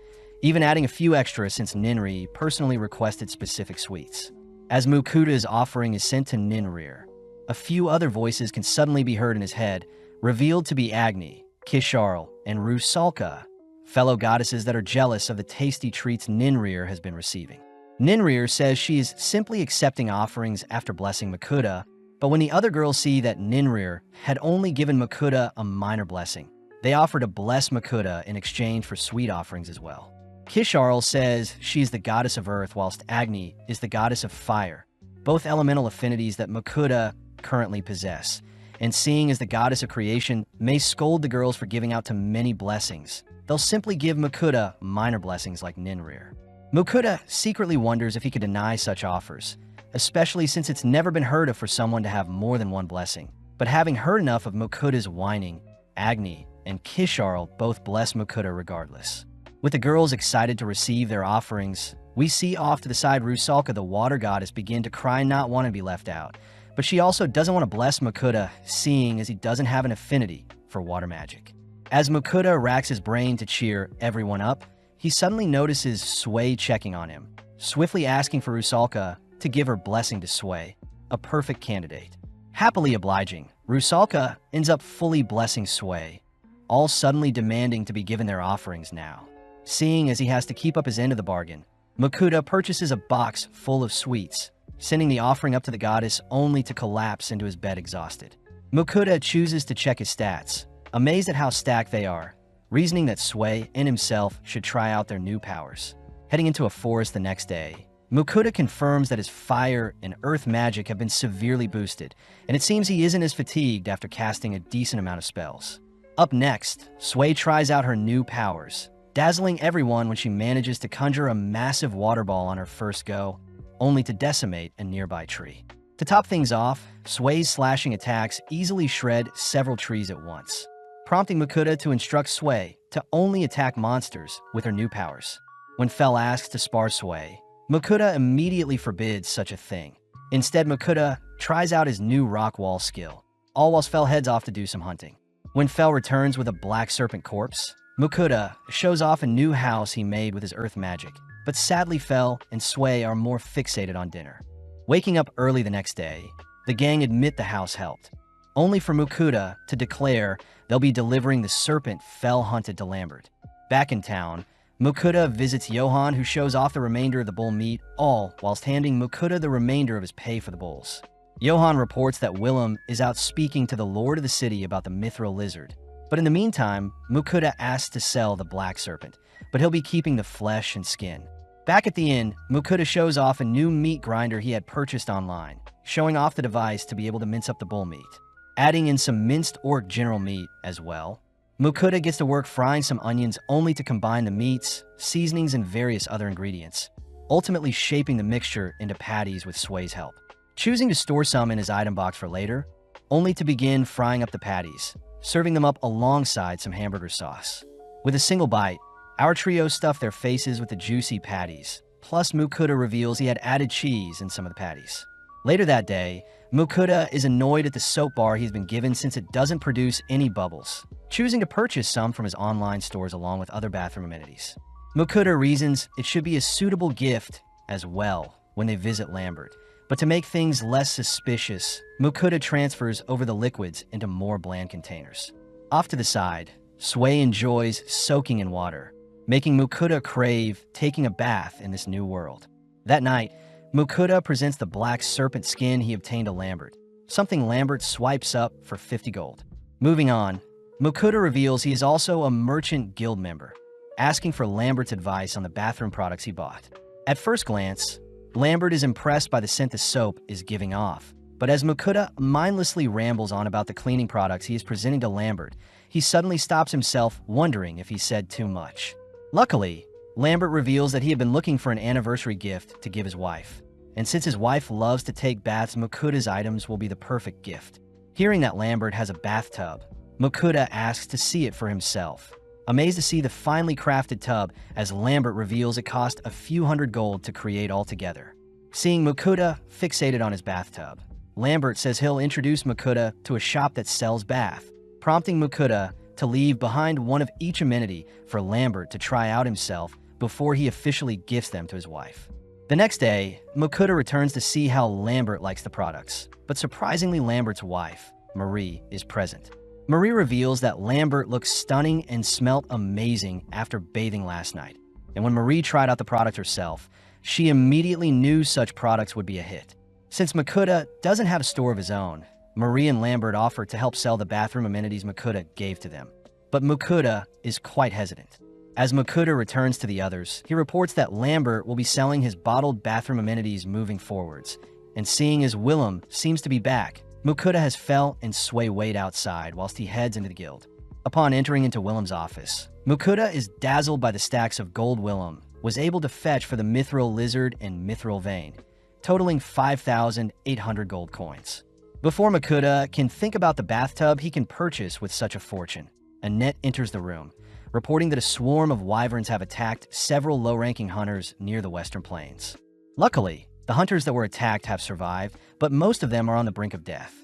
even adding a few extras since Ninri personally requested specific sweets. As Mukuta's offering is sent to Ninrir, a few other voices can suddenly be heard in his head, revealed to be Agni, Kisharl, and Rusalka, fellow goddesses that are jealous of the tasty treats Ninrir has been receiving. Ninrir says she is simply accepting offerings after blessing Mukuta, but when the other girls see that Ninrir had only given Mukuta a minor blessing, they offer to bless Mukuta in exchange for sweet offerings as well. Kisharl says she is the goddess of earth, whilst Agni is the goddess of fire, both elemental affinities that Mukuta currently possess, and seeing as the goddess of creation may scold the girls for giving out to many blessings, they'll simply give Mukuta minor blessings like Ninrir. Mukuta secretly wonders if he could deny such offers, especially since it's never been heard of for someone to have more than one blessing. But having heard enough of Mukuta's whining, Agni and Kisharl both bless Mukuta regardless. With the girls excited to receive their offerings, we see off to the side Rusalka, the water goddess, begin to cry and not want to be left out. But she also doesn't want to bless Mukuta, seeing as he doesn't have an affinity for water magic. As Mukuta racks his brain to cheer everyone up, he suddenly notices Sway checking on him, swiftly asking for Rusalka to give her blessing to Sway, a perfect candidate. Happily obliging, Rusalka ends up fully blessing Sway, all suddenly demanding to be given their offerings now. Seeing as he has to keep up his end of the bargain, Mukuta purchases a box full of sweets, sending the offering up to the goddess only to collapse into his bed exhausted. Mukuta chooses to check his stats, amazed at how stacked they are, reasoning that Sway and himself should try out their new powers. Heading into a forest the next day, Mukuta confirms that his fire and earth magic have been severely boosted, and it seems he isn't as fatigued after casting a decent amount of spells. Up next, Sway tries out her new powers, dazzling everyone when she manages to conjure a massive water ball on her first go, only to decimate a nearby tree. To top things off, Sway's slashing attacks easily shred several trees at once, prompting Mukuta to instruct Sway to only attack monsters with her new powers. When Fel asks to spar Sway, Mukuta immediately forbids such a thing. Instead, Mukuta tries out his new rock wall skill, all whilst Fel heads off to do some hunting. When Fel returns with a black serpent corpse, Mukuta shows off a new house he made with his earth magic, but sadly Fel and Sway are more fixated on dinner. Waking up early the next day, the gang admit the house helped, only for Mukuta to declare they'll be delivering the serpent Fel hunted to Lambert. Back in town, Mukuta visits Johan, who shows off the remainder of the bull meat, all whilst handing Mukuta the remainder of his pay for the bulls. Johan reports that Willem is out speaking to the lord of the city about the mithril lizard, but in the meantime, Mukuta asks to sell the black serpent, but he'll be keeping the flesh and skin. Back at the inn, Mukuta shows off a new meat grinder he had purchased online, showing off the device to be able to mince up the bull meat, adding in some minced orc general meat as well. Mukuta gets to work frying some onions only to combine the meats, seasonings, and various other ingredients, ultimately shaping the mixture into patties with Sway's help. Choosing to store some in his item box for later, only to begin frying up the patties, serving them up alongside some hamburger sauce. With a single bite, our trio stuffed their faces with the juicy patties, plus Mukuta reveals he had added cheese in some of the patties. Later that day, Mukuta is annoyed at the soap bar he's been given since it doesn't produce any bubbles, choosing to purchase some from his online stores along with other bathroom amenities. Mukuda reasons it should be a suitable gift as well when they visit Lambert. But to make things less suspicious, Mukuda transfers over the liquids into more bland containers. Off to the side, Sway enjoys soaking in water, making Mukuda crave taking a bath in this new world. That night, Mukuda presents the black serpent skin he obtained to Lambert, something Lambert swipes up for 50 gold. Moving on, Mukuda reveals he is also a merchant guild member, asking for Lambert's advice on the bathroom products he bought. At first glance, Lambert is impressed by the scent the soap is giving off, but as Mukuda mindlessly rambles on about the cleaning products he is presenting to Lambert, he suddenly stops himself, wondering if he said too much. Luckily, Lambert reveals that he had been looking for an anniversary gift to give his wife, and since his wife loves to take baths, Mukuda's items will be the perfect gift. Hearing that Lambert has a bathtub, Mukuda asks to see it for himself, amazed to see the finely crafted tub as Lambert reveals it cost a few hundred gold to create altogether. Seeing Mukuda fixated on his bathtub, Lambert says he'll introduce Mukuda to a shop that sells bath, prompting Mukuda to leave behind one of each amenity for Lambert to try out himself before he officially gifts them to his wife. The next day, Mukuda returns to see how Lambert likes the products, but surprisingly Lambert's wife, Marie, is present. Marie reveals that Lambert looks stunning and smelt amazing after bathing last night, and when Marie tried out the product herself, she immediately knew such products would be a hit. Since Mukuda doesn't have a store of his own, Marie and Lambert offer to help sell the bathroom amenities Mukuda gave to them, but Mukuda is quite hesitant. As Mukuda returns to the others, he reports that Lambert will be selling his bottled bathroom amenities moving forwards, and seeing as Willem seems to be back, Mukuda has Fel and Sway wait outside whilst he heads into the guild. Upon entering into Willem's office, Mukuda is dazzled by the stacks of gold Willem was able to fetch for the mithril lizard and mithril vein, totaling 5,800 gold coins. Before Mukuda can think about the bathtub he can purchase with such a fortune, Annette enters the room, reporting that a swarm of wyverns have attacked several low-ranking hunters near the Western Plains. Luckily, the hunters that were attacked have survived, but most of them are on the brink of death.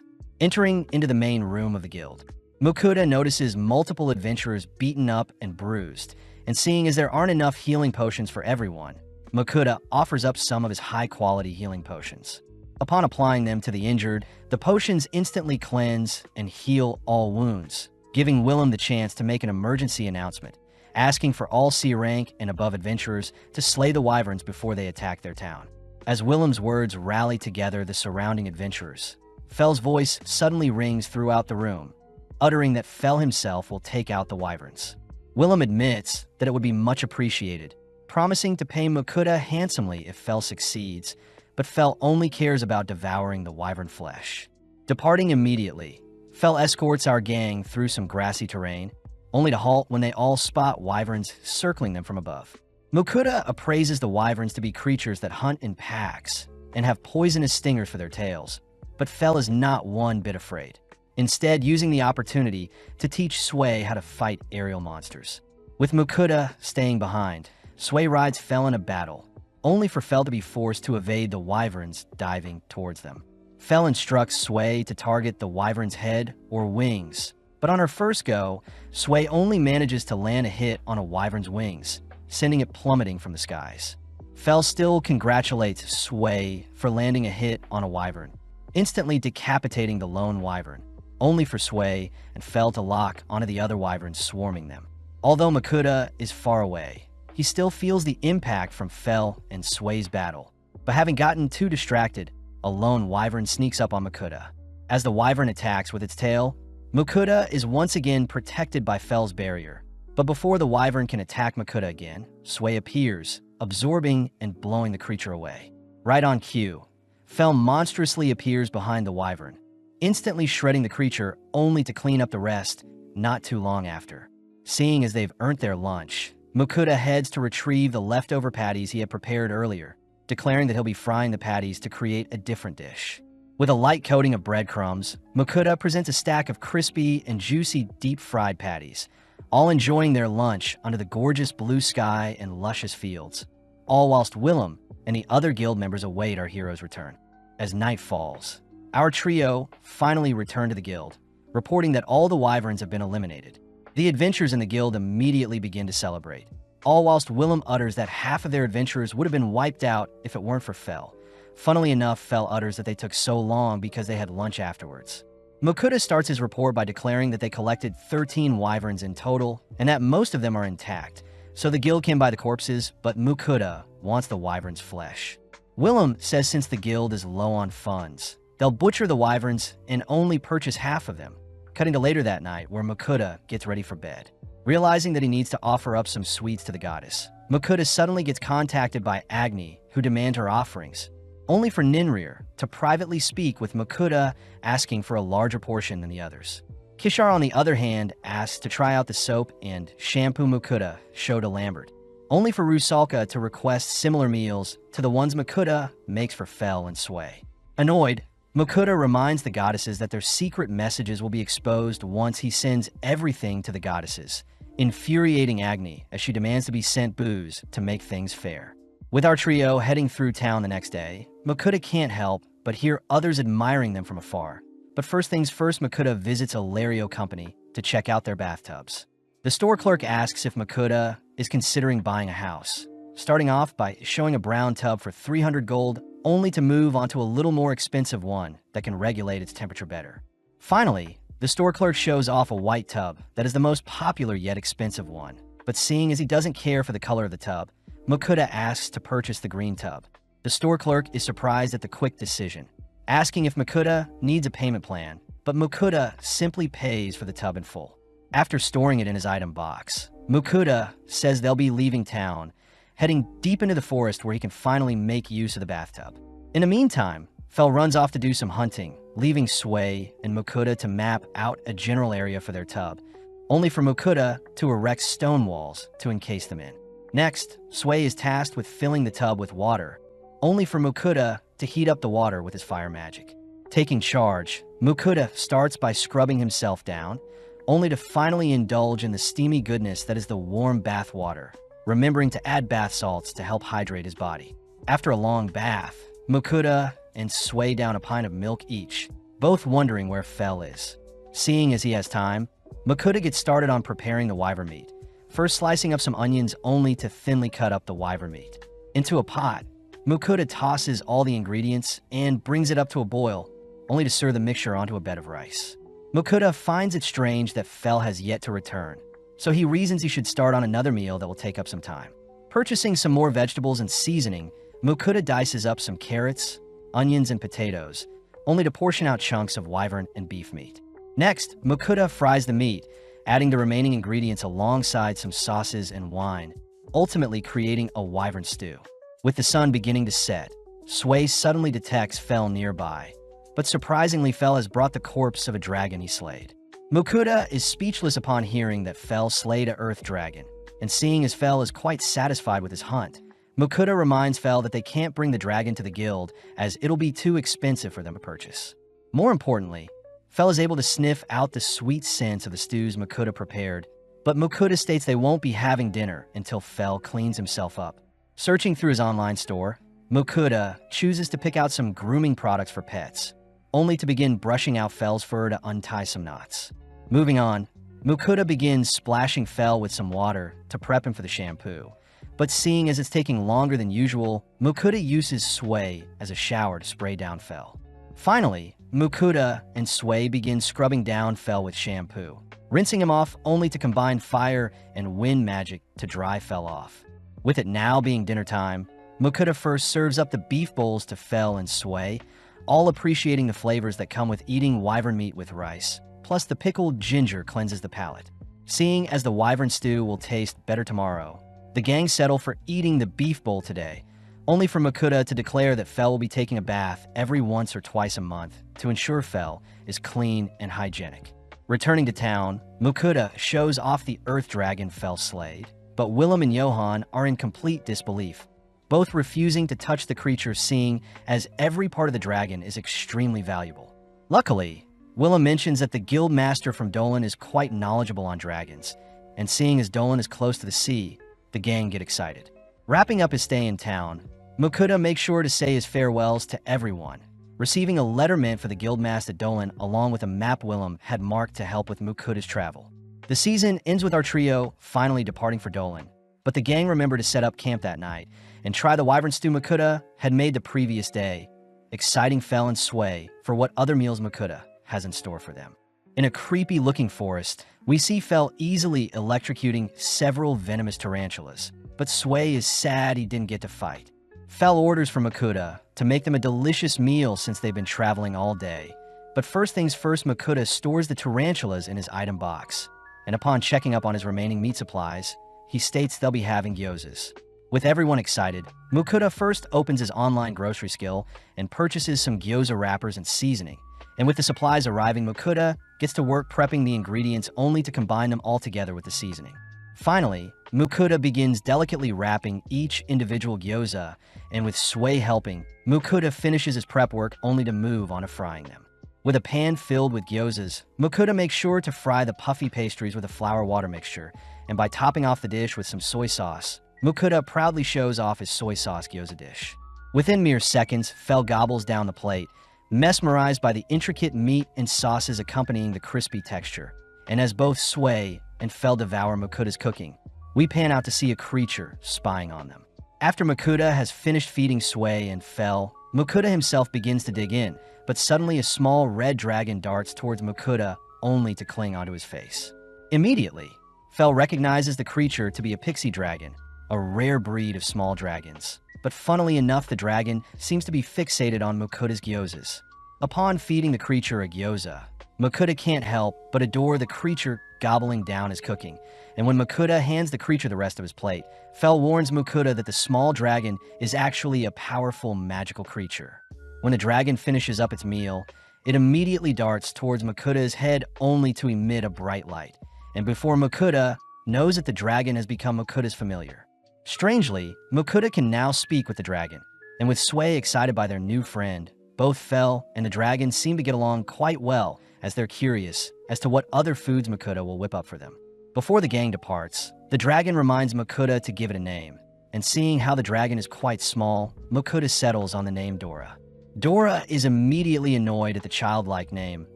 Entering into the main room of the guild, Mukuda notices multiple adventurers beaten up and bruised, and seeing as there aren't enough healing potions for everyone, Mukuda offers up some of his high-quality healing potions. Upon applying them to the injured, the potions instantly cleanse and heal all wounds, giving Willem the chance to make an emergency announcement, asking for all C rank and above adventurers to slay the wyverns before they attack their town. As Willem's words rally together the surrounding adventurers, Fel's voice suddenly rings throughout the room, uttering that Fel himself will take out the wyverns. Willem admits that it would be much appreciated, promising to pay Mukuda handsomely if Fel succeeds, but Fel only cares about devouring the wyvern flesh. Departing immediately, Fel escorts our gang through some grassy terrain, only to halt when they all spot wyverns circling them from above. Mukuda appraises the wyverns to be creatures that hunt in packs and have poisonous stingers for their tails, but Fel is not one bit afraid, instead using the opportunity to teach Sway how to fight aerial monsters. With Mukuda staying behind, Sway rides Fel in a battle, only for Fel to be forced to evade the wyverns diving towards them. Fel instructs Sway to target the wyvern's head or wings, but on her first go, Sway only manages to land a hit on a wyvern's wings, sending it plummeting from the skies. Fel still congratulates Sway for landing a hit on a wyvern, instantly decapitating the lone wyvern, only for Sway and Fel to lock onto the other wyverns swarming them. Although Mukuda is far away, he still feels the impact from Fel and Sway's battle, but having gotten too distracted, a lone wyvern sneaks up on Mukuda. As the wyvern attacks with its tail, Mukuda is once again protected by Fel's barrier. But before the wyvern can attack Mukuda again, Sway appears, absorbing and blowing the creature away. Right on cue, Fel monstrously appears behind the wyvern, instantly shredding the creature only to clean up the rest not too long after. Seeing as they've earned their lunch, Mukuda heads to retrieve the leftover patties he had prepared earlier, declaring that he'll be frying the patties to create a different dish. With a light coating of breadcrumbs, Mukuda presents a stack of crispy and juicy deep-fried patties, all enjoying their lunch under the gorgeous blue sky and luscious fields, all whilst Willem and the other guild members await our hero's return. As night falls, our trio finally return to the guild, reporting that all the wyverns have been eliminated. The adventurers in the guild immediately begin to celebrate, all whilst Willem utters that half of their adventurers would have been wiped out if it weren't for Fel. Funnily enough, Fel utters that they took so long because they had lunch afterwards. Mukuda starts his report by declaring that they collected 13 wyverns in total, and that most of them are intact, so the guild can buy the corpses, but Mukuda wants the wyvern's flesh. Willem says since the guild is low on funds, they'll butcher the wyverns and only purchase half of them, cutting to later that night where Mukuda gets ready for bed. Realizing that he needs to offer up some sweets to the goddess, Mukuda suddenly gets contacted by Agni, who demand her offerings, only for Ninrir to privately speak with Mukuda asking for a larger portion than the others. Kishar, on the other hand, asks to try out the soap and shampoo Mukuda show to Lambert, only for Rusalka to request similar meals to the ones Mukuda makes for Fel and Sway. Annoyed, Mukuda reminds the goddesses that their secret messages will be exposed once he sends everything to the goddesses, infuriating Agni as she demands to be sent booze to make things fair. With our trio heading through town the next day, Mukuda can't help but hear others admiring them from afar. But first things first, Mukuda visits a Lario company to check out their bathtubs. The store clerk asks if Mukuda is considering buying a house, starting off by showing a brown tub for 300 gold, only to move onto a little more expensive one that can regulate its temperature better. Finally, the store clerk shows off a white tub that is the most popular yet expensive one, but seeing as he doesn't care for the color of the tub, Mukuda asks to purchase the green tub. The store clerk is surprised at the quick decision, asking if Mukuda needs a payment plan, but Mukuda simply pays for the tub in full. After storing it in his item box, Mukuda says they'll be leaving town, heading deep into the forest where he can finally make use of the bathtub. In the meantime, Fel runs off to do some hunting, leaving Sway and Mukuda to map out a general area for their tub, only for Mukuda to erect stone walls to encase them in. Next, Sway is tasked with filling the tub with water, only for Mukuda to heat up the water with his fire magic. Taking charge, Mukuda starts by scrubbing himself down, only to finally indulge in the steamy goodness that is the warm bath water, remembering to add bath salts to help hydrate his body. After a long bath, Mukuda and Sway down a pint of milk each, both wondering where Fel is. Seeing as he has time, Mukuda gets started on preparing the wyvern meat, first slicing up some onions only to thinly cut up the wyvern meat. Into a pot, Mukuda tosses all the ingredients and brings it up to a boil, only to serve the mixture onto a bed of rice. Mukuda finds it strange that Fel has yet to return, so he reasons he should start on another meal that will take up some time. Purchasing some more vegetables and seasoning, Mukuda dices up some carrots, onions, and potatoes, only to portion out chunks of wyvern and beef meat. Next, Mukuda fries the meat, adding the remaining ingredients alongside some sauces and wine, ultimately creating a wyvern stew. With the sun beginning to set, Sway suddenly detects Fel nearby, but surprisingly Fel has brought the corpse of a dragon he slayed. Mukuda is speechless upon hearing that Fel slayed a earth dragon, and seeing as Fel is quite satisfied with his hunt, Mukuda reminds Fel that they can't bring the dragon to the guild as it'll be too expensive for them to purchase. More importantly, Fel is able to sniff out the sweet scents of the stews Mukuda prepared, but Mukuda states they won't be having dinner until Fel cleans himself up. Searching through his online store, Mukuda chooses to pick out some grooming products for pets, only to begin brushing out Fel's fur to untie some knots. Moving on, Mukuda begins splashing Fel with some water to prep him for the shampoo, but seeing as it's taking longer than usual, Mukuda uses Sway as a shower to spray down Fel. Finally, Mukuda and Sway begin scrubbing down Fel with shampoo, rinsing him off only to combine fire and wind magic to dry Fel off. With it now being dinner time, Mukuda first serves up the beef bowls to Fel and Sway, all appreciating the flavors that come with eating wyvern meat with rice, plus the pickled ginger cleanses the palate. Seeing as the wyvern stew will taste better tomorrow, the gang settle for eating the beef bowl today, only for Mukuda to declare that Fel will be taking a bath every once or twice a month to ensure Fel is clean and hygienic. Returning to town, Mukuda shows off the earth dragon Fel slayed, but Willem and Johan are in complete disbelief, both refusing to touch the creature, seeing as every part of the dragon is extremely valuable. Luckily, Willem mentions that the guild master from Dolan is quite knowledgeable on dragons, and seeing as Dolan is close to the sea, the gang get excited. Wrapping up his stay in town, Mukuda makes sure to say his farewells to everyone, receiving a letter meant for the guildmaster Dolan along with a map Willem had marked to help with Mukuda's travel. The season ends with our trio finally departing for Dolan, But the gang remembered to set up camp that night and try the wyvern stew Makuta had made the previous day, exciting Fel and Sway for what other meals Makuta has in store for them. In a creepy-looking forest, we see Fel easily electrocuting several venomous tarantulas, but Sway is sad he didn't get to fight. Fel orders for Makuta to make them a delicious meal since they've been traveling all day. But first things first, Makuta stores the tarantulas in his item box, and upon checking up on his remaining meat supplies, he states they'll be having gyozas. With everyone excited, Makuta first opens his online grocery skill and purchases some gyoza wrappers and seasoning. And with the supplies arriving, Makuta gets to work prepping the ingredients only to combine them all together with the seasoning. Finally, Makuta begins delicately wrapping each individual gyoza, and with Sway helping, Makuta finishes his prep work only to move on to frying them. With a pan filled with gyozas, Makuta makes sure to fry the puffy pastries with a flour-water mixture, and by topping off the dish with some soy sauce, Makuta proudly shows off his soy sauce gyoza dish. Within mere seconds, Fel gobbles down the plate, mesmerized by the intricate meat and sauces accompanying the crispy texture. And as both Sway and Fel devour Makuta's cooking, we pan out to see a creature spying on them. After Makuta has finished feeding Sway and Fel, Makuta himself begins to dig in, but suddenly a small red dragon darts towards Makuta only to cling onto his face. Immediately, Fel recognizes the creature to be a pixie dragon, a rare breed of small dragons. But funnily enough, the dragon seems to be fixated on Makuta's gyozas. Upon feeding the creature a gyoza, Makuta can't help but adore the creature gobbling down his cooking. And when Makuta hands the creature the rest of his plate, Fel warns Makuta that the small dragon is actually a powerful magical creature. When the dragon finishes up its meal, it immediately darts towards Makuta's head only to emit a bright light. And before Makuta knows that the dragon has become Makuta's familiar. Strangely, Makuta can now speak with the dragon, and with Sway excited by their new friend, both Fel and the dragon seem to get along quite well as they're curious as to what other foods Makuta will whip up for them. Before the gang departs, the dragon reminds Makuta to give it a name, and seeing how the dragon is quite small, Makuta settles on the name Dora. Dora is immediately annoyed at the childlike name,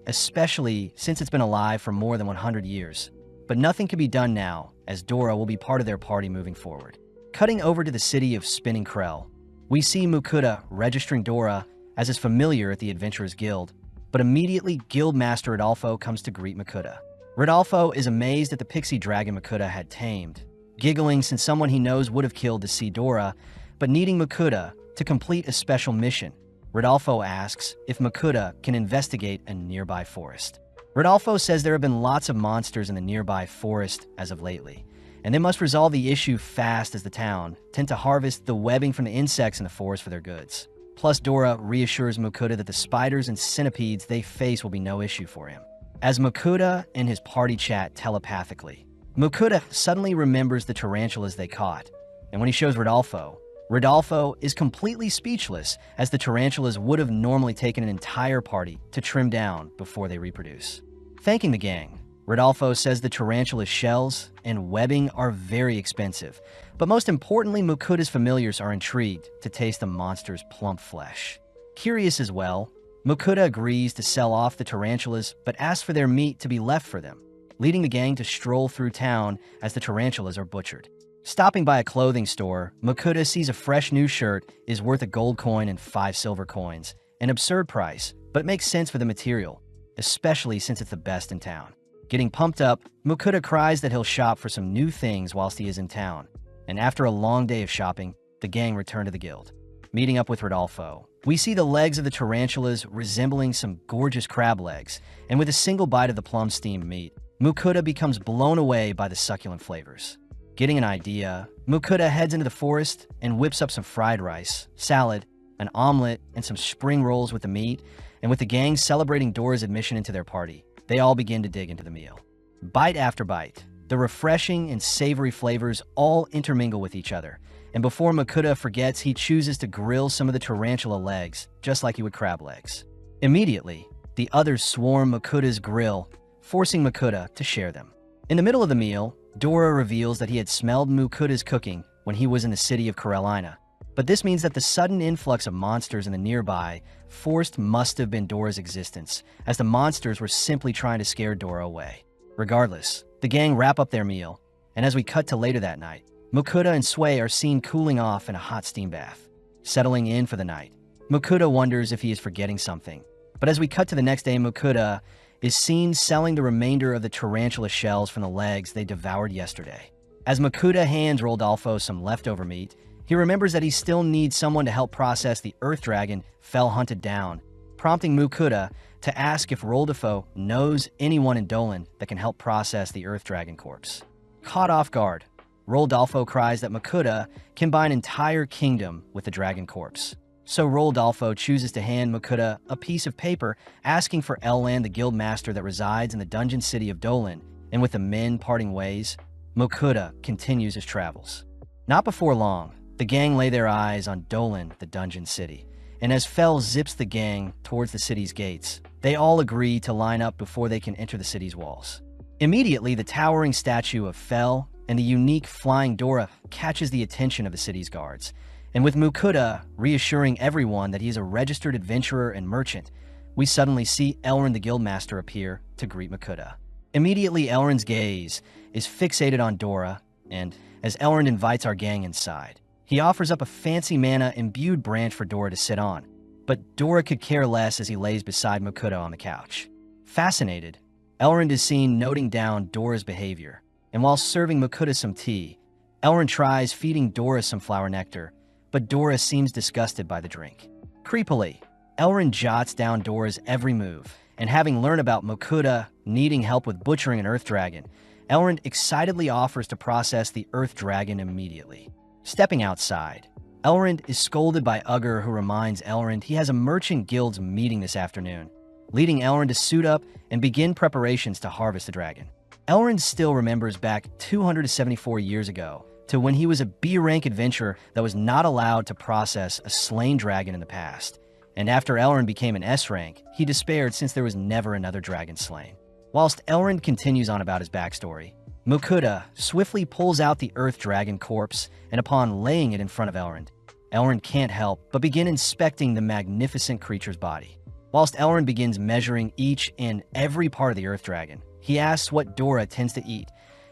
especially since it's been alive for more than 100 years. But nothing can be done now, as Dora will be part of their party moving forward. Cutting over to the city of Spinning Krell, we see Makuta registering Dora as his familiar at the Adventurers Guild, but immediately Guildmaster Rodolfo comes to greet Makuta. Rodolfo is amazed at the pixie dragon Makuta had tamed, giggling since someone he knows would have killed to see Dora, but needing Makuta to complete a special mission. Rodolfo asks if Makuta can investigate a nearby forest. Rodolfo says there have been lots of monsters in the nearby forest as of lately, and they must resolve the issue fast as the town tend to harvest the webbing from the insects in the forest for their goods. Plus, Dora reassures Makuta that the spiders and centipedes they face will be no issue for him. As Makuta and his party chat telepathically, Makuta suddenly remembers the tarantulas they caught, and when he shows Rodolfo, Rodolfo is completely speechless as the tarantulas would have normally taken an entire party to trim down before they reproduce. Thanking the gang, Rodolfo says the tarantula's shells and webbing are very expensive, but most importantly, Makuta's familiars are intrigued to taste the monster's plump flesh. Curious as well, Makuta agrees to sell off the tarantulas but asks for their meat to be left for them, leading the gang to stroll through town as the tarantulas are butchered. Stopping by a clothing store, Makuta sees a fresh new shirt is worth a gold coin and 5 silver coins, an absurd price, but it makes sense for the material, especially since it's the best in town. Getting pumped up, Makuta cries that he'll shop for some new things whilst he is in town, and after a long day of shopping, the gang return to the guild. Meeting up with Rodolfo, we see the legs of the tarantulas resembling some gorgeous crab legs, and with a single bite of the plum steamed meat, Makuta becomes blown away by the succulent flavors. Getting an idea, Makuta heads into the forest and whips up some fried rice, salad, an omelet, and some spring rolls with the meat, and with the gang celebrating Dora's admission into their party, they all begin to dig into the meal. Bite after bite, the refreshing and savory flavors all intermingle with each other, and before Makuta forgets, he chooses to grill some of the tarantula legs, just like he would crab legs. Immediately, the others swarm Makuta's grill, forcing Makuta to share them. In the middle of the meal, Dora reveals that he had smelled Makuta's cooking when he was in the city of Carolina, but this means that the sudden influx of monsters in the nearby forest must have been Dora's existence, as the monsters were simply trying to scare Dora away. Regardless, the gang wrap up their meal, and as we cut to later that night, Mukuda and Sway are seen cooling off in a hot steam bath, settling in for the night. Mukuda wonders if he is forgetting something, but as we cut to the next day, Mukuda is seen selling the remainder of the tarantula shells from the legs they devoured yesterday. As Mukuda hands Rodolfo some leftover meat, he remembers that he still needs someone to help process the earth dragon Fel hunted down, prompting Mukuda to ask if Rodolfo knows anyone in Dolan that can help process the earth dragon corpse. Caught off guard, Rodolfo cries that Mukuda can buy an entire kingdom with the dragon corpse. So Rodolfo chooses to hand Mukuda a piece of paper asking for Elland, the guild master that resides in the dungeon city of Dolan, and with the men parting ways, Mukuda continues his travels. Not before long, the gang lay their eyes on Dolan, the dungeon city, and as Fel zips the gang towards the city's gates, they all agree to line up before they can enter the city's walls. Immediately, the towering statue of Fel and the unique flying Dora catches the attention of the city's guards, and with Mukuda reassuring everyone that he is a registered adventurer and merchant, we suddenly see Elrond the Guildmaster appear to greet Mukuda. Immediately, Elrond's gaze is fixated on Dora, and as Elrond invites our gang inside, he offers up a fancy mana-imbued branch for Dora to sit on, but Dora could care less as he lays beside Mukuda on the couch. Fascinated, Elrond is seen noting down Dora's behavior, and while serving Mukuda some tea, Elrond tries feeding Dora some flower nectar, but Dora seems disgusted by the drink. Creepily, Elrond jots down Dora's every move, and having learned about Mukuda needing help with butchering an earth dragon, Elrond excitedly offers to process the earth dragon immediately. Stepping outside, Elrond is scolded by Ugger, who reminds Elrond he has a merchant guild's meeting this afternoon, leading Elrond to suit up and begin preparations to harvest the dragon. Elrond still remembers back 274 years ago to when he was a B-rank adventurer that was not allowed to process a slain dragon in the past, and after Elrond became an S-rank, he despaired since there was never another dragon slain. Whilst Elrond continues on about his backstory, Mukuda swiftly pulls out the earth dragon corpse, and upon laying it in front of Elrond, Elrond can't help but begin inspecting the magnificent creature's body. Whilst Elrond begins measuring each and every part of the earth dragon, he asks what Dora tends to eat,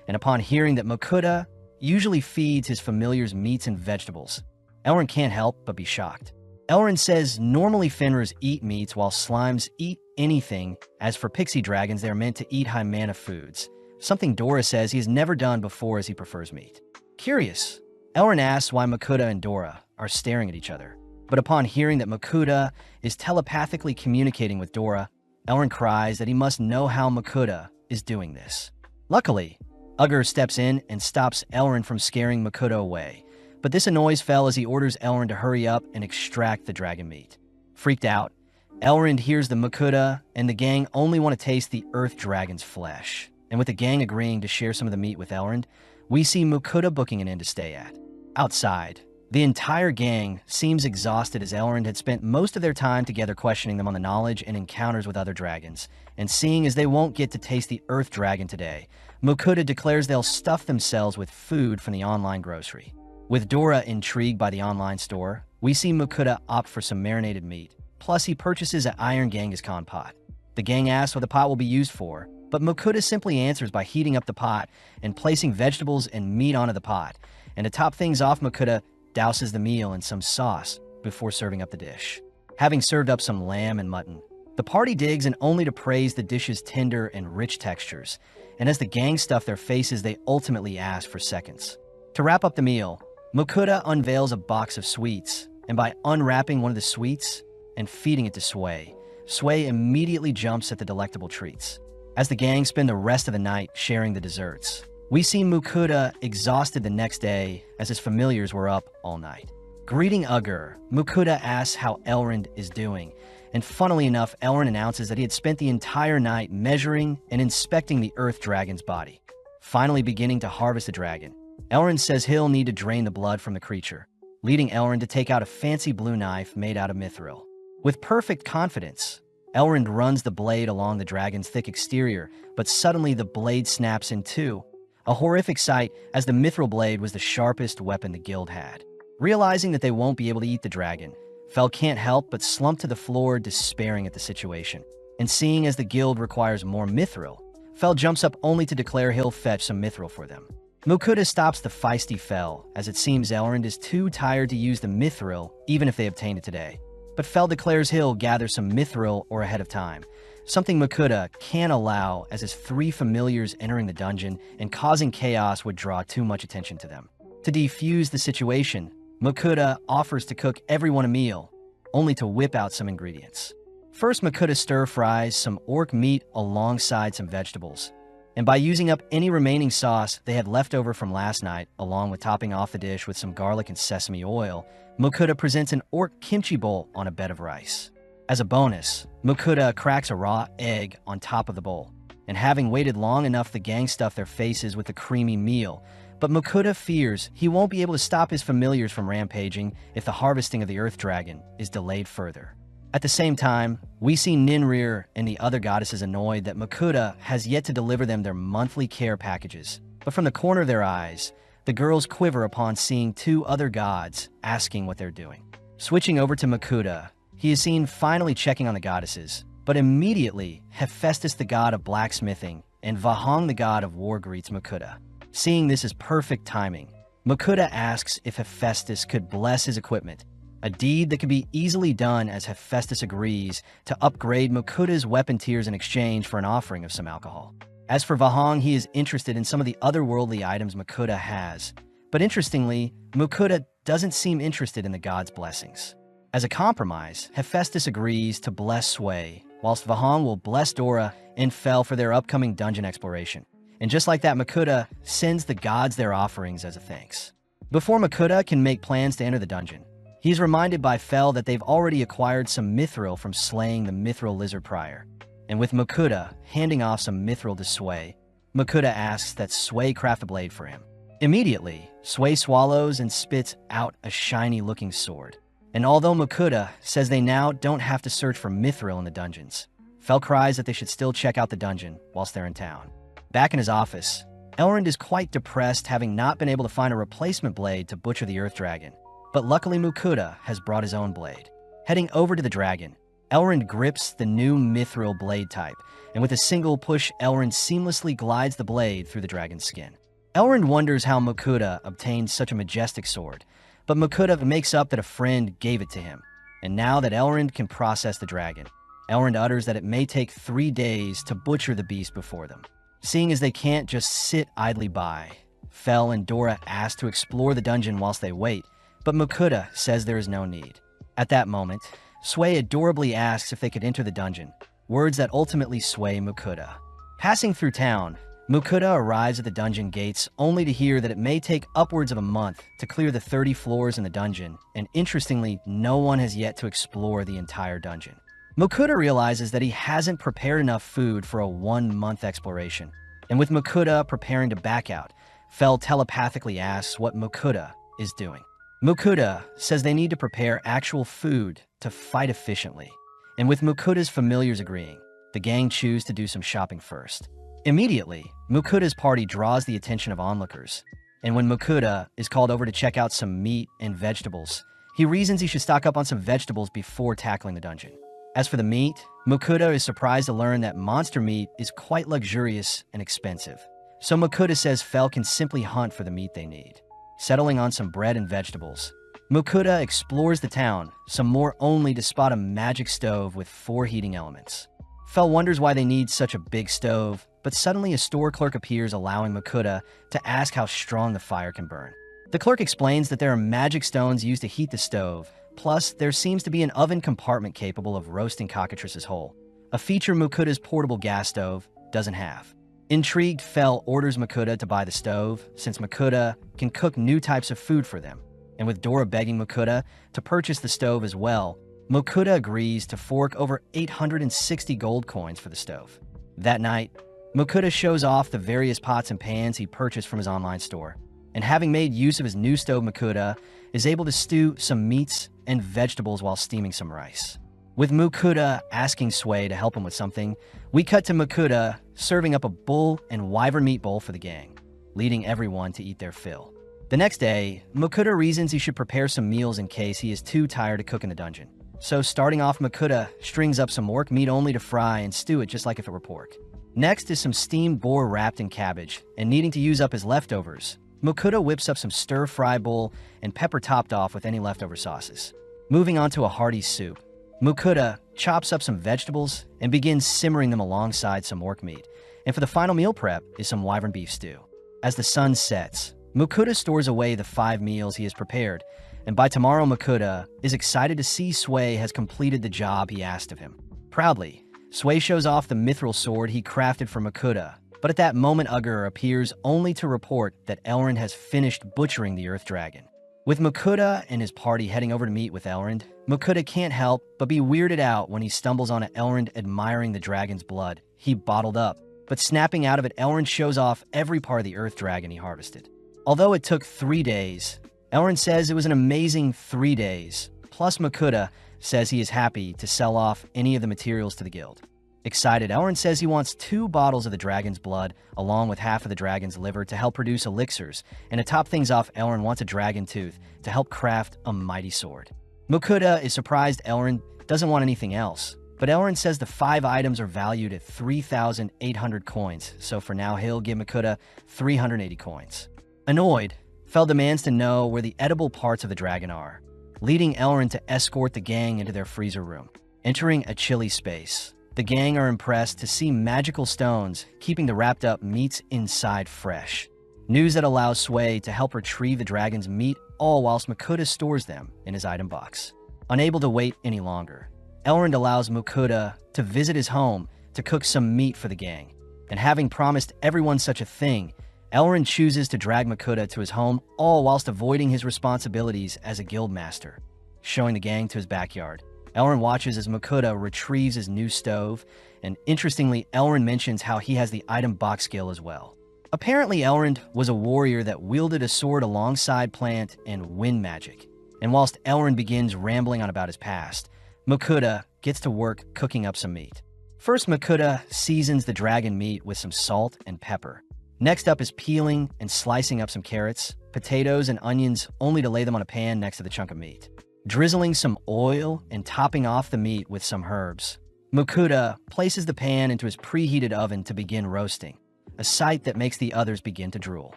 and upon hearing that Mukuda usually feeds his familiars meats and vegetables, Elrond can't help but be shocked. Elrond says normally Fenrirs eat meats while slimes eat anything. As for pixie dragons, they are meant to eat high mana foods, something Dora says he has never done before as he prefers meat. Curious, Elrond asks why Mukuda and Dora are staring at each other, but upon hearing that Mukuda is telepathically communicating with Dora, Elrond cries that he must know how Mukuda is doing this. Luckily, Ugger steps in and stops Elrond from scaring Mukuda away, but this annoys Fel as he orders Elrond to hurry up and extract the dragon meat. Freaked out, Elrond hears the Mukuda and the gang only want to taste the earth dragon's flesh, and with the gang agreeing to share some of the meat with Elrond, we see Mukuda booking an inn to stay at. Outside, the entire gang seems exhausted as Elrond had spent most of their time together questioning them on the knowledge and encounters with other dragons, and seeing as they won't get to taste the earth dragon today, Mukuda declares they'll stuff themselves with food from the online grocery. With Dora intrigued by the online store, we see Mukuda opt for some marinated meat, plus he purchases an Iron Genghis Khan pot. The gang asks what the pot will be used for, but Mukuda simply answers by heating up the pot and placing vegetables and meat onto the pot, and to top things off, Mukuda douses the meal in some sauce before serving up the dish. Having served up some lamb and mutton, the party digs and only to praise the dish's tender and rich textures, and as the gang stuff their faces, they ultimately ask for seconds. To wrap up the meal, Mukuda unveils a box of sweets, and by unwrapping one of the sweets and feeding it to Sway, Sway immediately jumps at the delectable treats. As the gang spend the rest of the night sharing the desserts, we see Mukuda exhausted the next day as his familiars were up all night. Greeting Ugger, Mukuda asks how Elrond is doing, and funnily enough, Elrond announces that he had spent the entire night measuring and inspecting the earth dragon's body. Finally beginning to harvest the dragon, Elrond says he'll need to drain the blood from the creature, leading Elrond to take out a fancy blue knife made out of mithril. With perfect confidence, Elrond runs the blade along the dragon's thick exterior, but suddenly the blade snaps in two, a horrific sight as the mithril blade was the sharpest weapon the guild had. Realizing that they won't be able to eat the dragon, Fel can't help but slump to the floor, despairing at the situation. And seeing as the guild requires more mithril, Fel jumps up only to declare he'll fetch some mithril for them. Mukuta stops the feisty Fel, as it seems Elrond is too tired to use the mithril, even if they obtain it today. But Fel declares he'll gather some mithril or ahead of time, something Mukuta can't allow, as his 3 familiars entering the dungeon and causing chaos would draw too much attention to them. To defuse the situation, Mukuta offers to cook everyone a meal, only to whip out some ingredients. First, Mukuta stir-fries some orc meat alongside some vegetables, and by using up any remaining sauce they had left over from last night, along with topping off the dish with some garlic and sesame oil, Mukuta presents an orc kimchi bowl on a bed of rice. As a bonus, Mukuta cracks a raw egg on top of the bowl, and having waited long enough, the gang stuff their faces with the creamy meal. But Mukuta fears he won't be able to stop his familiars from rampaging if the harvesting of the Earth Dragon is delayed further. At the same time, we see Ninrir and the other goddesses annoyed that Mukuta has yet to deliver them their monthly care packages. But from the corner of their eyes, the girls quiver upon seeing 2 other gods asking what they're doing. Switching over to Mukuta, he is seen finally checking on the goddesses, but immediately Hephaestus, the god of blacksmithing, and Vahang, the god of war, greets Mukuta. Seeing this as perfect timing, Mukuta asks if Hephaestus could bless his equipment, a deed that can be easily done as Hephaestus agrees to upgrade Mukuta's weapon tiers in exchange for an offering of some alcohol. As for Vahang, he is interested in some of the otherworldly items Mukuta has, but interestingly, Mukuta doesn't seem interested in the god's blessings. As a compromise, Hephaestus agrees to bless Sway, whilst Vahang will bless Dora and Fel for their upcoming dungeon exploration. And just like that, Mukuta sends the gods their offerings as a thanks. Before Mukuta can make plans to enter the dungeon, he's reminded by Fel that they've already acquired some mithril from slaying the mithril lizard prior. And with Mukuta handing off some mithril to Sway, Mukuta asks that Sway craft a blade for him. Immediately, Sway swallows and spits out a shiny-looking sword. And although Mukuta says they now don't have to search for mithril in the dungeons, Fel cries that they should still check out the dungeon whilst they're in town. Back in his office, Elrond is quite depressed, having not been able to find a replacement blade to butcher the Earth Dragon. But luckily Mukuta has brought his own blade. Heading over to the dragon, Elrond grips the new mithril blade type, and with a single push, Elrond seamlessly glides the blade through the dragon's skin. Elrond wonders how Mukuta obtained such a majestic sword, but Mukuta makes up that a friend gave it to him. And now that Elrond can process the dragon, Elrond utters that it may take 3 days to butcher the beast before them. Seeing as they can't just sit idly by, Fel and Dora ask to explore the dungeon whilst they wait, but Mukuta says there is no need. At that moment, Sway adorably asks if they could enter the dungeon, words that ultimately sway Mukuta. Passing through town, Mukuta arrives at the dungeon gates only to hear that it may take upwards of a month to clear the 30 floors in the dungeon, and interestingly, no one has yet to explore the entire dungeon. Mukuta realizes that he hasn't prepared enough food for a 1-month exploration, and with Mukuta preparing to back out, Fel telepathically asks what Mukuta is doing. Mukuta says they need to prepare actual food to fight efficiently, and with Mukuta's familiars agreeing, the gang choose to do some shopping first. Immediately, Mukuta's party draws the attention of onlookers, and when Mukuta is called over to check out some meat and vegetables, he reasons he should stock up on some vegetables before tackling the dungeon. As for the meat, Mukuta is surprised to learn that monster meat is quite luxurious and expensive, so Mukuta says Fel can simply hunt for the meat they need. Settling on some bread and vegetables, Mukuta explores the town, some more only to spot a magic stove with 4 heating elements. Fel wonders why they need such a big stove, but suddenly a store clerk appears, allowing Mukuta to ask how strong the fire can burn. The clerk explains that there are magic stones used to heat the stove, plus there seems to be an oven compartment capable of roasting cockatrices whole, a feature Mukuta's portable gas stove doesn't have. Intrigued, Fel orders Mukuta to buy the stove, since Mukuta can cook new types of food for them. And with Dora begging Mukuta to purchase the stove as well, Mukuta agrees to fork over 860 gold coins for the stove. That night, Mukuta shows off the various pots and pans he purchased from his online store, and having made use of his new stove, Mukuta is able to stew some meats and vegetables while steaming some rice. With Mukuta asking Sway to help him with something, we cut to Mukuta serving up a bull and wyvern meat bowl for the gang, leading everyone to eat their fill. The next day, Mukuta reasons he should prepare some meals in case he is too tired to cook in the dungeon. So starting off, Mukuta strings up some orc meat only to fry and stew it just like if it were pork. Next is some steamed boar wrapped in cabbage, and needing to use up his leftovers, Mukuta whips up some stir-fry bowl and pepper topped off with any leftover sauces. Moving on to a hearty soup, Mukuta chops up some vegetables and begins simmering them alongside some orc meat. And for the final meal prep is some wyvern beef stew. As the sun sets, Mukuta stores away the 5 meals he has prepared, and by tomorrow Mukuta is excited to see Sway has completed the job he asked of him. Proudly, Sway shows off the mithril sword he crafted for Mukuta, but at that moment Ugger appears only to report that Elrond has finished butchering the Earth Dragon. With Mukuta and his party heading over to meet with Elrond, Mukuta can't help but be weirded out when he stumbles on Elrond admiring the dragon's blood he bottled up. But snapping out of it, Elrond shows off every part of the Earth Dragon he harvested. Although it took 3 days, Elrond says it was an amazing 3 days. Plus Mukuta says he is happy to sell off any of the materials to the guild. Excited, Elrond says he wants 2 bottles of the dragon's blood, along with half of the dragon's liver to help produce elixirs, and to top things off, Elrond wants a dragon tooth to help craft a mighty sword. Mukuta is surprised Elrond doesn't want anything else, but Elrond says the 5 items are valued at 3,800 coins, so for now he'll give Mukuta 380 coins. Annoyed, Fel demands to know where the edible parts of the dragon are, leading Elrond to escort the gang into their freezer room. Entering a chilly space, the gang are impressed to see magical stones keeping the wrapped up meats inside fresh. News that allows Sway to help retrieve the dragon's meat, all whilst Mukuta stores them in his item box. Unable to wait any longer, Elrond allows Mukuta to visit his home to cook some meat for the gang. And having promised everyone such a thing, Elrond chooses to drag Mukuta to his home, all whilst avoiding his responsibilities as a guild master. Showing the gang to his backyard, Elrond watches as Mukuta retrieves his new stove, and interestingly, Elrond mentions how he has the item box skill as well. Apparently, Elrond was a warrior that wielded a sword alongside plant and wind magic. And whilst Elrond begins rambling on about his past, Mukuta gets to work cooking up some meat. First, Mukuta seasons the dragon meat with some salt and pepper. Next up is peeling and slicing up some carrots, potatoes, and onions, only to lay them on a pan next to the chunk of meat. Drizzling some oil and topping off the meat with some herbs, Mukuta places the pan into his preheated oven to begin roasting, a sight that makes the others begin to drool.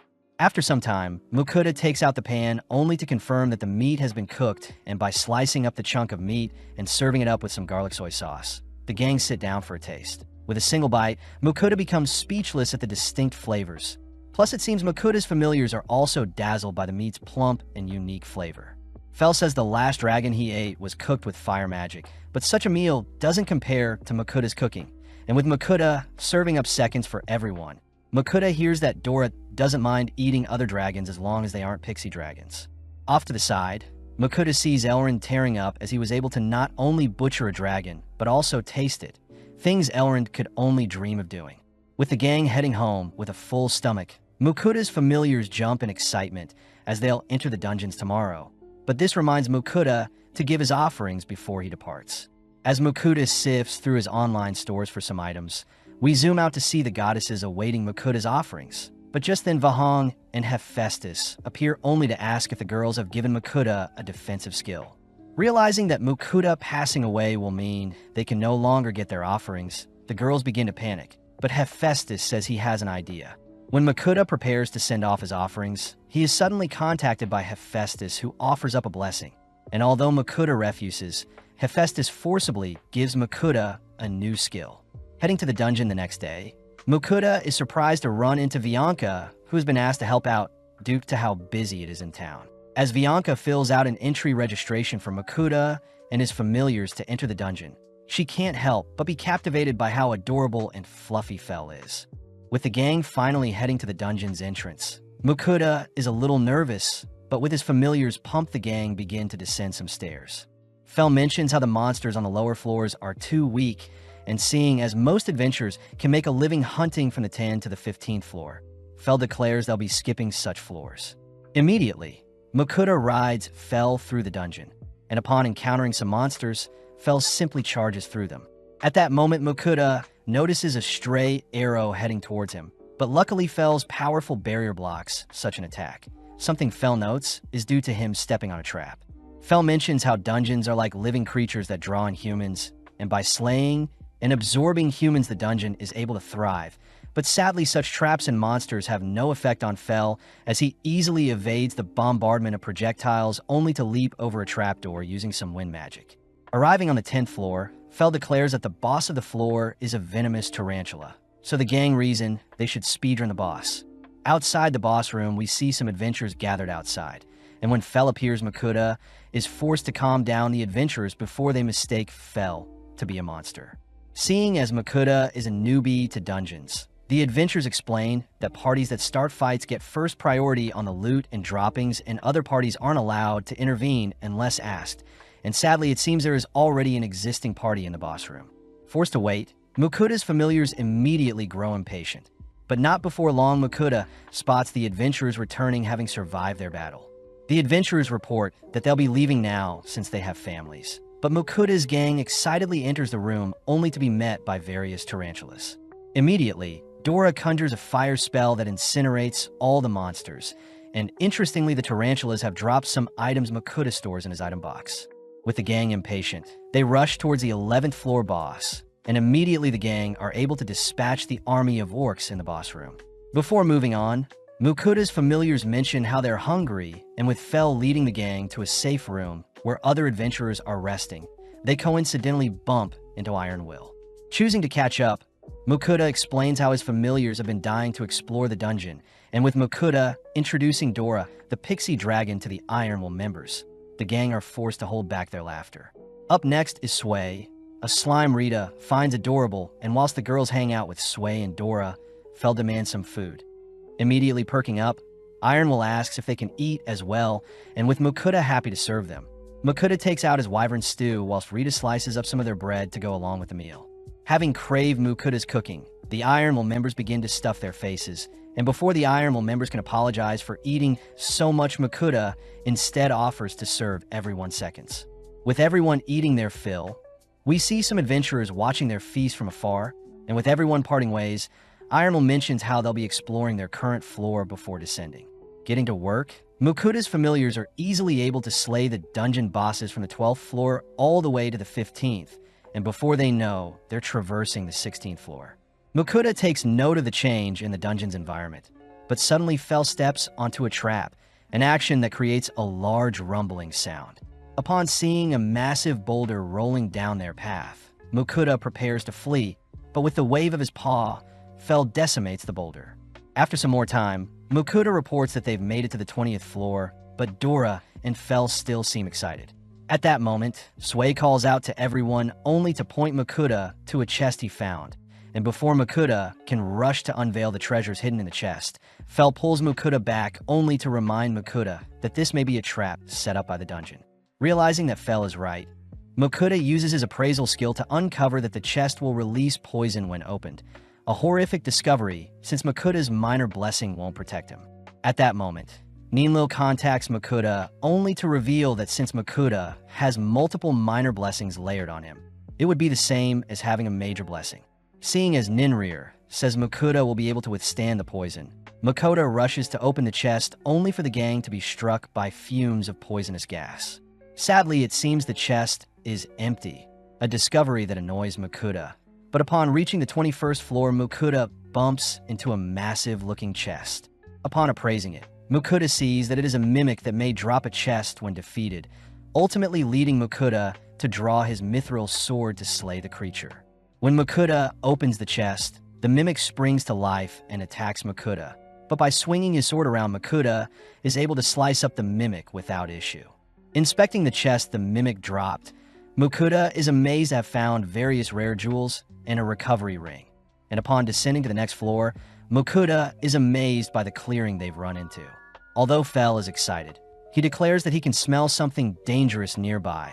After some time, Mukuta takes out the pan only to confirm that the meat has been cooked, and by slicing up the chunk of meat and serving it up with some garlic soy sauce, the gang sit down for a taste. With a single bite, Mukuta becomes speechless at the distinct flavors. Plus, it seems Mukuta's familiars are also dazzled by the meat's plump and unique flavor. Fel says the last dragon he ate was cooked with fire magic, but such a meal doesn't compare to Mukuta's cooking. And with Mukuta serving up seconds for everyone, Mukuta hears that Dora doesn't mind eating other dragons as long as they aren't pixie dragons. Off to the side, Mukuta sees Elrond tearing up as he was able to not only butcher a dragon, but also taste it, things Elrond could only dream of doing. With the gang heading home with a full stomach, Mukuta's familiars jump in excitement as they'll enter the dungeons tomorrow. But this reminds Mukuta to give his offerings before he departs. As Mukuta sifts through his online stores for some items, we zoom out to see the goddesses awaiting Mukuta's offerings. But just then Vahong and Hephaestus appear only to ask if the girls have given Mukuta a defensive skill. Realizing that Mukuta passing away will mean they can no longer get their offerings, the girls begin to panic. But Hephaestus says he has an idea. When Mukuta prepares to send off his offerings, he is suddenly contacted by Hephaestus, who offers up a blessing. And although Mukuta refuses, Hephaestus forcibly gives Mukuta a new skill. Heading to the dungeon the next day, Mukuta is surprised to run into Bianca, who has been asked to help out due to how busy it is in town. As Bianca fills out an entry registration for Mukuta and his familiars to enter the dungeon, she can't help but be captivated by how adorable and fluffy Fel is. With the gang finally heading to the dungeon's entrance, Mukuta is a little nervous, but with his familiars pumped, the gang begin to descend some stairs. Fel mentions how the monsters on the lower floors are too weak, and seeing as most adventurers can make a living hunting from the 10th to the 15th floor, Fel declares they'll be skipping such floors. Immediately, Mukuta rides Fel through the dungeon, and upon encountering some monsters, Fel simply charges through them. At that moment, Mukuta notices a stray arrow heading towards him, but luckily Fel's powerful barrier blocks such an attack. Something Fel notes is due to him stepping on a trap. Fel mentions how dungeons are like living creatures that draw in humans, and by slaying and absorbing humans. The dungeon is able to thrive, but sadly such traps and monsters have no effect on Fel, as he easily evades the bombardment of projectiles only to leap over a trapdoor using some wind magic. Arriving on the 10th floor, Fel declares that the boss of the floor is a venomous tarantula, so the gang reason they should speedrun the boss. Outside the boss room, we see some adventurers gathered outside, and when Fel appears, Makuta is forced to calm down the adventurers before they mistake Fel to be a monster. Seeing as Makuta is a newbie to dungeons, the adventurers explain that parties that start fights get first priority on the loot and droppings, and other parties aren't allowed to intervene unless asked. And sadly, it seems there is already an existing party in the boss room. Forced to wait, Mukuta's familiars immediately grow impatient. But not before long, Makuta spots the adventurers returning, having survived their battle. The adventurers report that they'll be leaving now since they have families. But Mukuta's gang excitedly enters the room only to be met by various tarantulas. Immediately, Dora conjures a fire spell that incinerates all the monsters. And interestingly, the tarantulas have dropped some items Makuta stores in his item box. With the gang impatient, they rush towards the 11th floor boss, and immediately the gang are able to dispatch the army of orcs in the boss room. Before moving on, Mukuta's familiars mention how they're hungry, and with Fel leading the gang to a safe room where other adventurers are resting, they coincidentally bump into Iron Will. Choosing to catch up, Makuta explains how his familiars have been dying to explore the dungeon, and with Makuta introducing Dora, the pixie dragon, to the Iron Will members, the gang are forced to hold back their laughter. Up next is Sway. A slime Rita finds adorable, and whilst the girls hang out with Sway and Dora, Fel demands some food. Immediately perking up, Iron Will asks if they can eat as well, and with Makuta happy to serve them. Makuta takes out his wyvern stew whilst Rita slices up some of their bread to go along with the meal. Having craved Mukuta's cooking, the Iron Will members begin to stuff their faces, and before the Iron Will members can apologize for eating so much, Makuta instead offers to serve everyone seconds. With everyone eating their fill, we see some adventurers watching their feast from afar, and with everyone parting ways, Iron Will mentions how they'll be exploring their current floor before descending. Getting to work, Mukuta's familiars are easily able to slay the dungeon bosses from the 12th floor all the way to the 15th, and before they know, they're traversing the 16th floor. Makuta takes note of the change in the dungeon's environment, but suddenly Fel steps onto a trap, an action that creates a large rumbling sound. Upon seeing a massive boulder rolling down their path, Makuta prepares to flee, but with the wave of his paw, Fel decimates the boulder. After some more time, Makuta reports that they've made it to the 20th floor, but Dora and Fel still seem excited. At that moment, Sway calls out to everyone only to point Makuta to a chest he found. And before Makuta can rush to unveil the treasures hidden in the chest, Fel pulls Makuta back only to remind Makuta that this may be a trap set up by the dungeon. Realizing that Fel is right, Makuta uses his appraisal skill to uncover that the chest will release poison when opened, a horrific discovery since Makuta's minor blessing won't protect him. At that moment, Ninlo contacts Makuta only to reveal that since Makuta has multiple minor blessings layered on him, it would be the same as having a major blessing. Seeing as Ninrir says Makuta will be able to withstand the poison, Makuta rushes to open the chest only for the gang to be struck by fumes of poisonous gas. Sadly, it seems the chest is empty, a discovery that annoys Makuta. But upon reaching the 21st floor, Makuta bumps into a massive-looking chest. Upon appraising it, Makuta sees that it is a mimic that may drop a chest when defeated, ultimately leading Makuta to draw his mithril sword to slay the creature. When Makuta opens the chest, the mimic springs to life and attacks Makuta, but by swinging his sword around, Makuta is able to slice up the mimic without issue. Inspecting the chest the mimic dropped, Makuta is amazed to have found various rare jewels and a recovery ring. And upon descending to the next floor, Makuta is amazed by the clearing they've run into. Although Fel is excited, he declares that he can smell something dangerous nearby,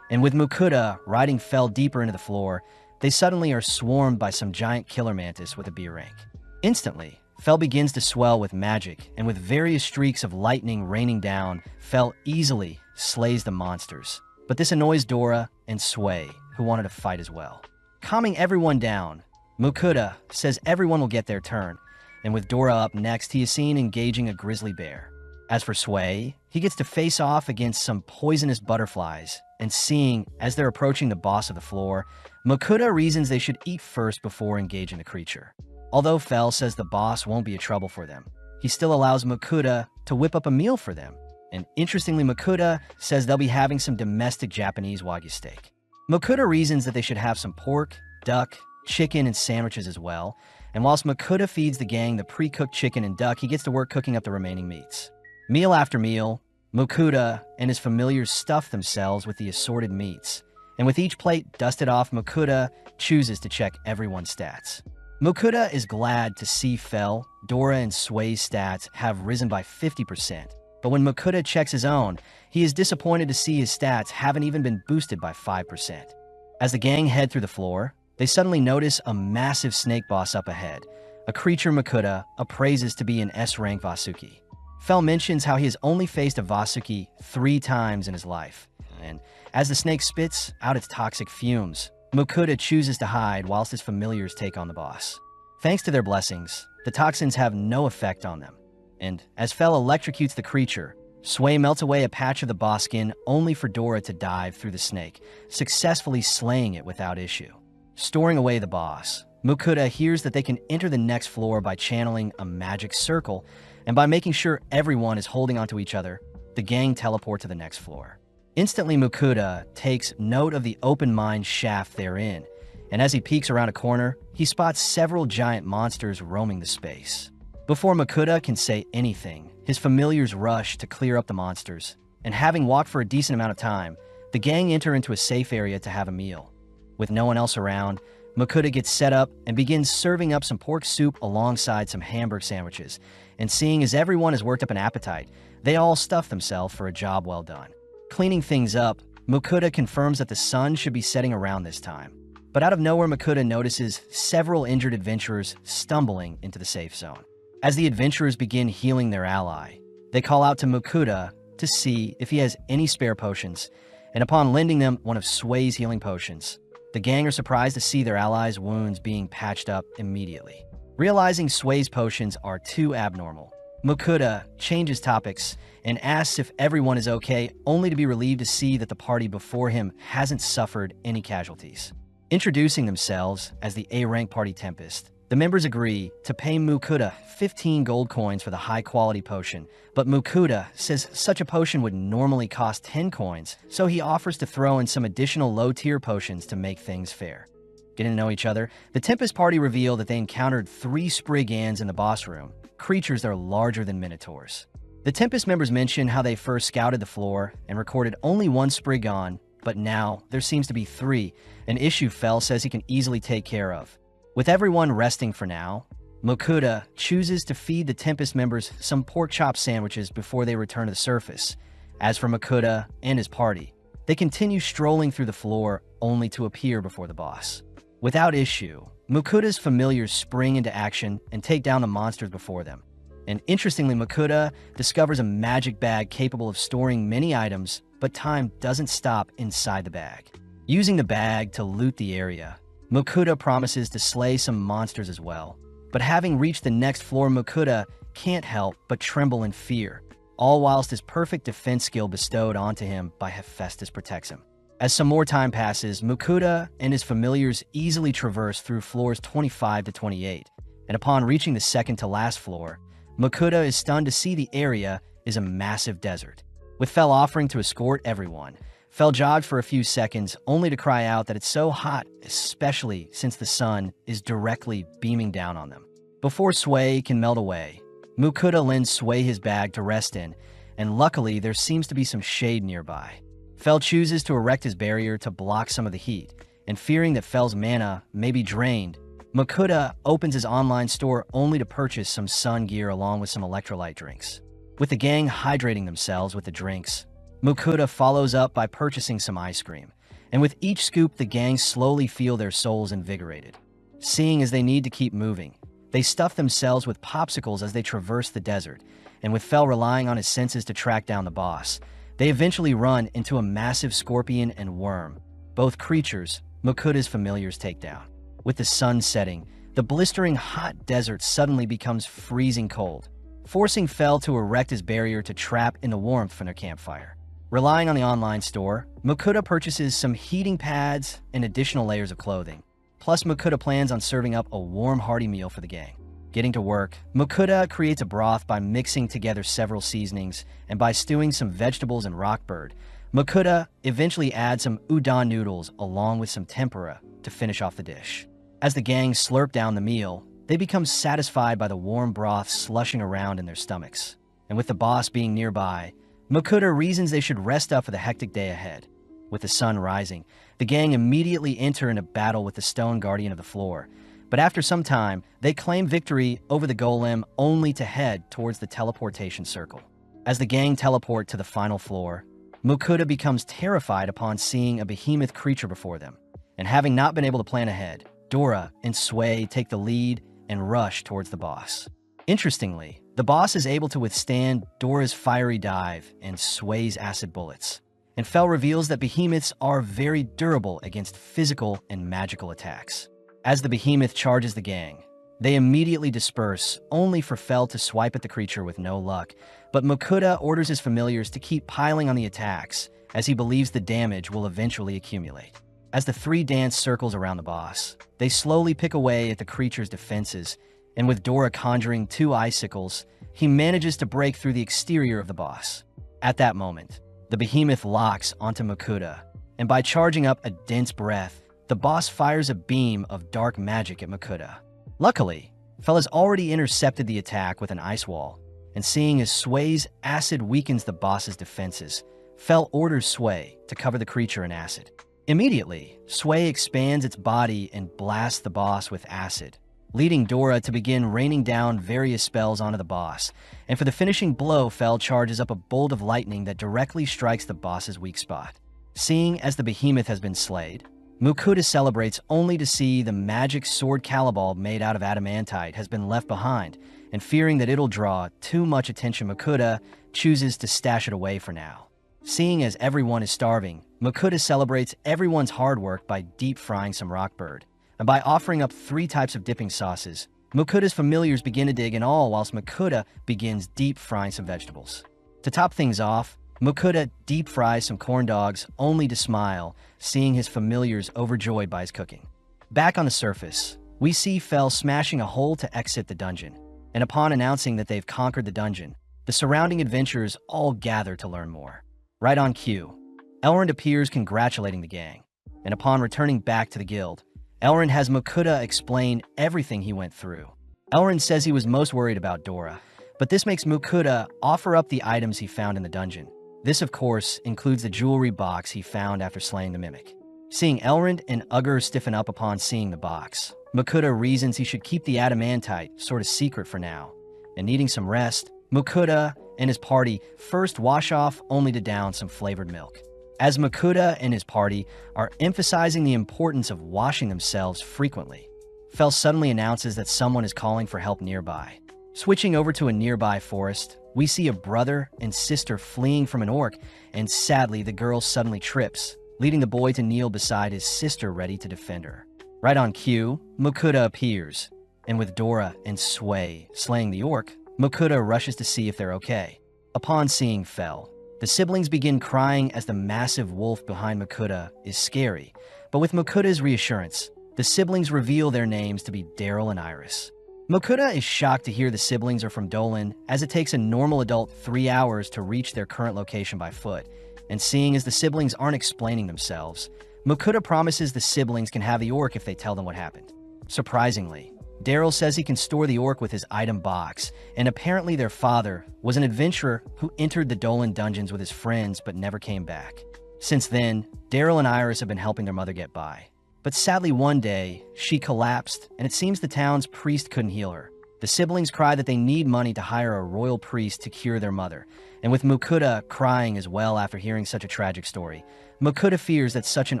and with Makuta riding Fel deeper into the floor, they suddenly are swarmed by some giant killer mantis with a B rank. Instantly, Fel begins to swell with magic, and with various streaks of lightning raining down, Fel easily slays the monsters. But this annoys Dora and Sway, who wanted to fight as well. Calming everyone down, Makuta says everyone will get their turn, and with Dora up next, he is seen engaging a grizzly bear. As for Sway, he gets to face off against some poisonous butterflies, and seeing as they're approaching the boss of the floor, Makuta reasons they should eat first before engaging the creature. Although Fel says the boss won't be a trouble for them, he still allows Makuta to whip up a meal for them. And interestingly, Makuta says they'll be having some domestic Japanese Wagyu steak. Makuta reasons that they should have some pork, duck, chicken, and sandwiches as well. And whilst Makuta feeds the gang the pre-cooked chicken and duck, he gets to work cooking up the remaining meats. Meal after meal, Makuta and his familiars stuff themselves with the assorted meats. And with each plate dusted off, Makuta chooses to check everyone's stats. Makuta is glad to see Fel, Dora, and Sway's stats have risen by 50%. But when Makuta checks his own, he is disappointed to see his stats haven't even been boosted by 5%. As the gang head through the floor, they suddenly notice a massive snake boss up ahead, a creature Makuta appraises to be an S-rank Vasuki. Fel mentions how he has only faced a Vasuki 3 times in his life, and as the snake spits out its toxic fumes, Makuta chooses to hide whilst his familiars take on the boss. Thanks to their blessings, the toxins have no effect on them, and as Fel electrocutes the creature, Sway melts away a patch of the boss skin only for Dora to dive through the snake, successfully slaying it without issue. Storing away the boss, Makuta hears that they can enter the next floor by channeling a magic circle, and by making sure everyone is holding onto each other, the gang teleport to the next floor. Instantly, Makuta takes note of the open mine shaft they're in, and as he peeks around a corner, he spots several giant monsters roaming the space. Before Makuta can say anything, his familiars rush to clear up the monsters, and having walked for a decent amount of time, the gang enter into a safe area to have a meal. With no one else around, Makuta gets set up and begins serving up some pork soup alongside some hamburger sandwiches, and seeing as everyone has worked up an appetite, they all stuff themselves for a job well done. Cleaning things up, Makuta confirms that the sun should be setting around this time. But out of nowhere, Makuta notices several injured adventurers stumbling into the safe zone. As the adventurers begin healing their ally, they call out to Makuta to see if he has any spare potions, and upon lending them one of Sway's healing potions, the gang are surprised to see their allies' wounds being patched up immediately. Realizing Sway's potions are too abnormal, Makuta changes topics and asks if everyone is okay, only to be relieved to see that the party before him hasn't suffered any casualties. Introducing themselves as the A-rank party Tempest, the members agree to pay Makuta 15 gold coins for the high-quality potion, but Makuta says such a potion would normally cost 10 coins, so he offers to throw in some additional low-tier potions to make things fair. Getting to know each other, the Tempest party reveal that they encountered 3 Spriggans in the boss room, creatures that are larger than Minotaurs. The Tempest members mention how they first scouted the floor and recorded only 1 Spriggan, but now there seems to be 3, an issue Fel says he can easily take care of. With everyone resting for now, Makuta chooses to feed the Tempest members some pork chop sandwiches before they return to the surface. As for Makuta and his party, they continue strolling through the floor only to appear before the boss. Without issue, Makuta's familiars spring into action and take down the monsters before them. And interestingly, Makuta discovers a magic bag capable of storing many items, but time doesn't stop inside the bag. Using the bag to loot the area, Makuta promises to slay some monsters as well. But having reached the next floor, Makuta can't help but tremble in fear, all whilst his perfect defense skill bestowed onto him by Hephaestus protects him. As some more time passes, Makuta and his familiars easily traverse through floors 25 to 28, and upon reaching the second to last floor, Makuta is stunned to see the area is a massive desert. With Fel offering to escort everyone, Fel jogged for a few seconds only to cry out that it's so hot, especially since the sun is directly beaming down on them. Before Sway can melt away, Makuta lends Sway his bag to rest in, and luckily there seems to be some shade nearby. Fel chooses to erect his barrier to block some of the heat, and fearing that Fel's mana may be drained, Makuta opens his online store only to purchase some sun gear along with some electrolyte drinks. With the gang hydrating themselves with the drinks, Makuta follows up by purchasing some ice cream, and with each scoop the gang slowly feel their souls invigorated. Seeing as they need to keep moving, they stuff themselves with popsicles as they traverse the desert, and with Fel relying on his senses to track down the boss, they eventually run into a massive scorpion and worm, both creatures Makuta's familiars take down. With the sun setting, the blistering hot desert suddenly becomes freezing cold, forcing Fel to erect his barrier to trap in the warmth from their campfire. Relying on the online store, Makuta purchases some heating pads and additional layers of clothing. Plus, Makuta plans on serving up a warm, hearty meal for the gang. Getting to work, Makuta creates a broth by mixing together several seasonings, and by stewing some vegetables and rockbird, Makuta eventually adds some udon noodles along with some tempura to finish off the dish. As the gang slurp down the meal, they become satisfied by the warm broth slushing around in their stomachs. And with the boss being nearby, Makuta reasons they should rest up for the hectic day ahead. With the sun rising, the gang immediately enter into battle with the stone guardian of the floor. But after some time, they claim victory over the golem only to head towards the teleportation circle. As the gang teleport to the final floor, Makuta becomes terrified upon seeing a behemoth creature before them. And having not been able to plan ahead, Dora and Sway take the lead and rush towards the boss. Interestingly, the boss is able to withstand Dora's fiery dive and Sway's acid bullets. And Fel reveals that behemoths are very durable against physical and magical attacks. As the behemoth charges the gang, they immediately disperse, only for Fel to swipe at the creature with no luck. But Makuta orders his familiars to keep piling on the attacks, as he believes the damage will eventually accumulate. As the three dance circles around the boss, they slowly pick away at the creature's defenses, and with Dora conjuring two icicles, he manages to break through the exterior of the boss. At that moment, the behemoth locks onto Makuta, and by charging up a dense breath, the boss fires a beam of dark magic at Makuta. Luckily, Fel has already intercepted the attack with an ice wall, and seeing as Sway's acid weakens the boss's defenses, Fel orders Sway to cover the creature in acid. Immediately, Sway expands its body and blasts the boss with acid, leading Dora to begin raining down various spells onto the boss, and for the finishing blow, Fel charges up a bolt of lightning that directly strikes the boss's weak spot. Seeing as the behemoth has been slayed, Makuta celebrates only to see the magic sword Calibal made out of adamantite has been left behind, and fearing that it'll draw too much attention, Makuta chooses to stash it away for now. Seeing as everyone is starving, Makuta celebrates everyone's hard work by deep frying some rockbird, and by offering up 3 types of dipping sauces, Makuta's familiars begin to dig in all whilst Makuta begins deep frying some vegetables. To top things off, Makuta deep fries some corn dogs only to smile, seeing his familiars overjoyed by his cooking. Back on the surface, we see Fel smashing a hole to exit the dungeon, and upon announcing that they've conquered the dungeon, the surrounding adventurers all gather to learn more. Right on cue, Elrond appears congratulating the gang, and upon returning back to the guild, Elrond has Makuta explain everything he went through. Elrond says he was most worried about Dora, but this makes Makuta offer up the items he found in the dungeon. This, of course, includes the jewelry box he found after slaying the mimic. Seeing Elrond and Ugger stiffen up upon seeing the box, Makuta reasons he should keep the adamantite sort of secret for now. And needing some rest, Makuta and his party first wash off only to down some flavored milk. As Makuta and his party are emphasizing the importance of washing themselves frequently, Fel suddenly announces that someone is calling for help nearby. Switching over to a nearby forest, we see a brother and sister fleeing from an orc, and sadly the girl suddenly trips, leading the boy to kneel beside his sister ready to defend her. Right on cue, Makuta appears, and with Dora and Sway slaying the orc, Makuta rushes to see if they're okay. Upon seeing Fel, the siblings begin crying as the massive wolf behind Makuta is scary, but with Makuta's reassurance, the siblings reveal their names to be Daryl and Iris. Makuta is shocked to hear the siblings are from Dolan, as it takes a normal adult 3 hours to reach their current location by foot, and seeing as the siblings aren't explaining themselves, Makuta promises the siblings can have the orc if they tell them what happened. Surprisingly, Daryl says he can store the orc with his item box, and apparently their father was an adventurer who entered the Dolan dungeons with his friends but never came back. Since then, Daryl and Iris have been helping their mother get by. But sadly one day, she collapsed, and it seems the town's priest couldn't heal her. The siblings cry that they need money to hire a royal priest to cure their mother, and with Makuta crying as well after hearing such a tragic story, Makuta fears that such an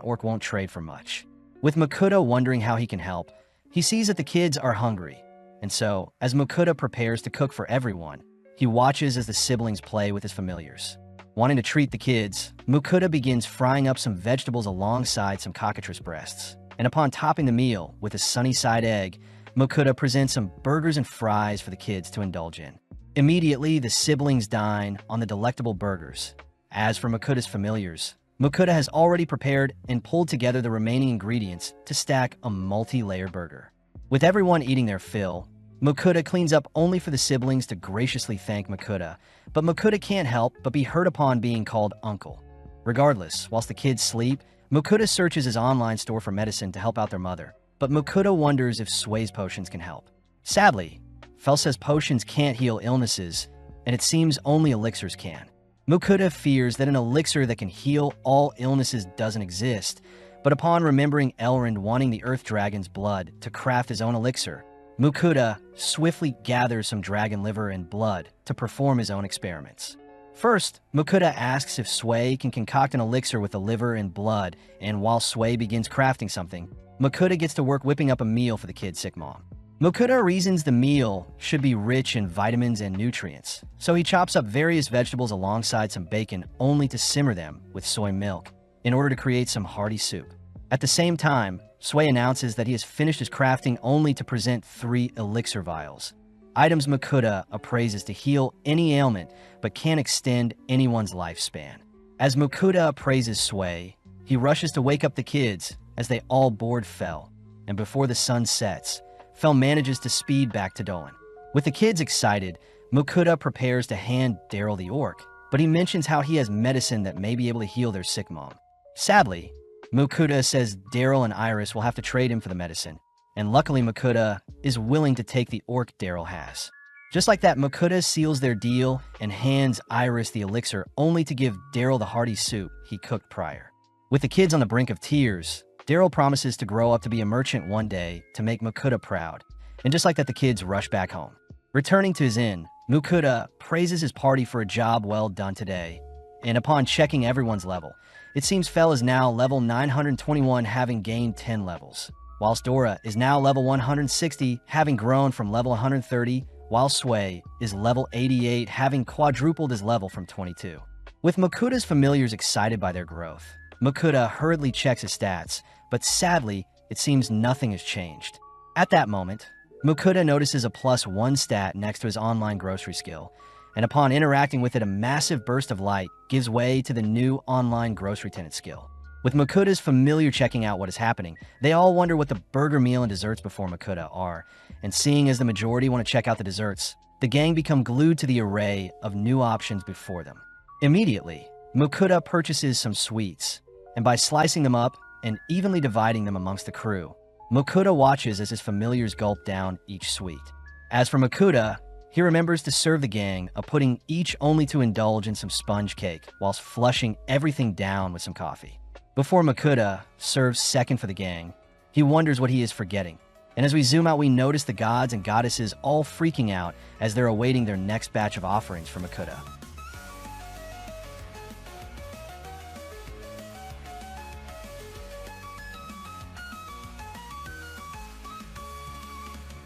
orc won't trade for much. With Makuta wondering how he can help, he sees that the kids are hungry, and so, as Makuta prepares to cook for everyone, he watches as the siblings play with his familiars. Wanting to treat the kids, Makuta begins frying up some vegetables alongside some cockatrice breasts. And upon topping the meal with a sunny side egg, Makuta presents some burgers and fries for the kids to indulge in. Immediately, the siblings dine on the delectable burgers, As for Makota's familiars, Makota has already prepared and pulled together the remaining ingredients to stack a multi-layer burger. With everyone eating their fill, Makota cleans up only for the siblings to graciously thank Makota, but Makota can't help but be hurt upon being called uncle. Regardless, whilst the kids sleep, Makota searches his online store for medicine to help out their mother, but Makota wonders if Sway's potions can help. Sadly, Fel says potions can't heal illnesses, and it seems only elixirs can. Makota fears that an elixir that can heal all illnesses doesn't exist, but upon remembering Elrond wanting the Earth Dragon's blood to craft his own elixir, Makota swiftly gathers some dragon liver and blood to perform his own experiments. First, Makota asks if Sway can concoct an elixir with the liver and blood, and while Sway begins crafting something, Makota gets to work whipping up a meal for the kid's sick mom. Makota reasons the meal should be rich in vitamins and nutrients, so he chops up various vegetables alongside some bacon only to simmer them with soy milk in order to create some hearty soup. At the same time, Sway announces that he has finished his crafting only to present 3 elixir vials, items Makota appraises to heal any ailment but can't extend anyone's lifespan. As Makota appraises Sway, he rushes to wake up the kids as they all board Fel, and before the sun sets, Fel manages to speed back to Dolan. With the kids excited, Makota prepares to hand Daryl the orc, but he mentions how he has medicine that may be able to heal their sick mom. Sadly, Makota says Daryl and Iris will have to trade him for the medicine, and luckily Makota is willing to take the orc Daryl has. Just like that, Makota seals their deal and hands Iris the elixir only to give Daryl the hearty soup he cooked prior. With the kids on the brink of tears, Daryl promises to grow up to be a merchant one day to make Makota proud, and just like that, the kids rush back home. Returning to his inn, Makota praises his party for a job well done today, and upon checking everyone's level, it seems Fel is now level 921, having gained 10 levels, whilst Dora is now level 160, having grown from level 130, while Sway is level 88, having quadrupled his level from 22. With Makota's familiars excited by their growth, Makota hurriedly checks his stats, but sadly, it seems nothing has changed. At that moment, Makota notices a +1 stat next to his online grocery skill, and upon interacting with it, a massive burst of light gives way to the new online grocery tenant skill. With Makota's familiar checking out what is happening, they all wonder what the burger meal and desserts before Makota are, and seeing as the majority want to check out the desserts, the gang become glued to the array of new options before them. Immediately, Makota purchases some sweets, and by slicing them up and evenly dividing them amongst the crew, Makota watches as his familiars gulp down each sweet. As for Makota, he remembers to serve the gang, putting each only to indulge in some sponge cake whilst flushing everything down with some coffee. Before Makota serves second for the gang, he wonders what he is forgetting. And as we zoom out, we notice the gods and goddesses all freaking out as they're awaiting their next batch of offerings for Makota.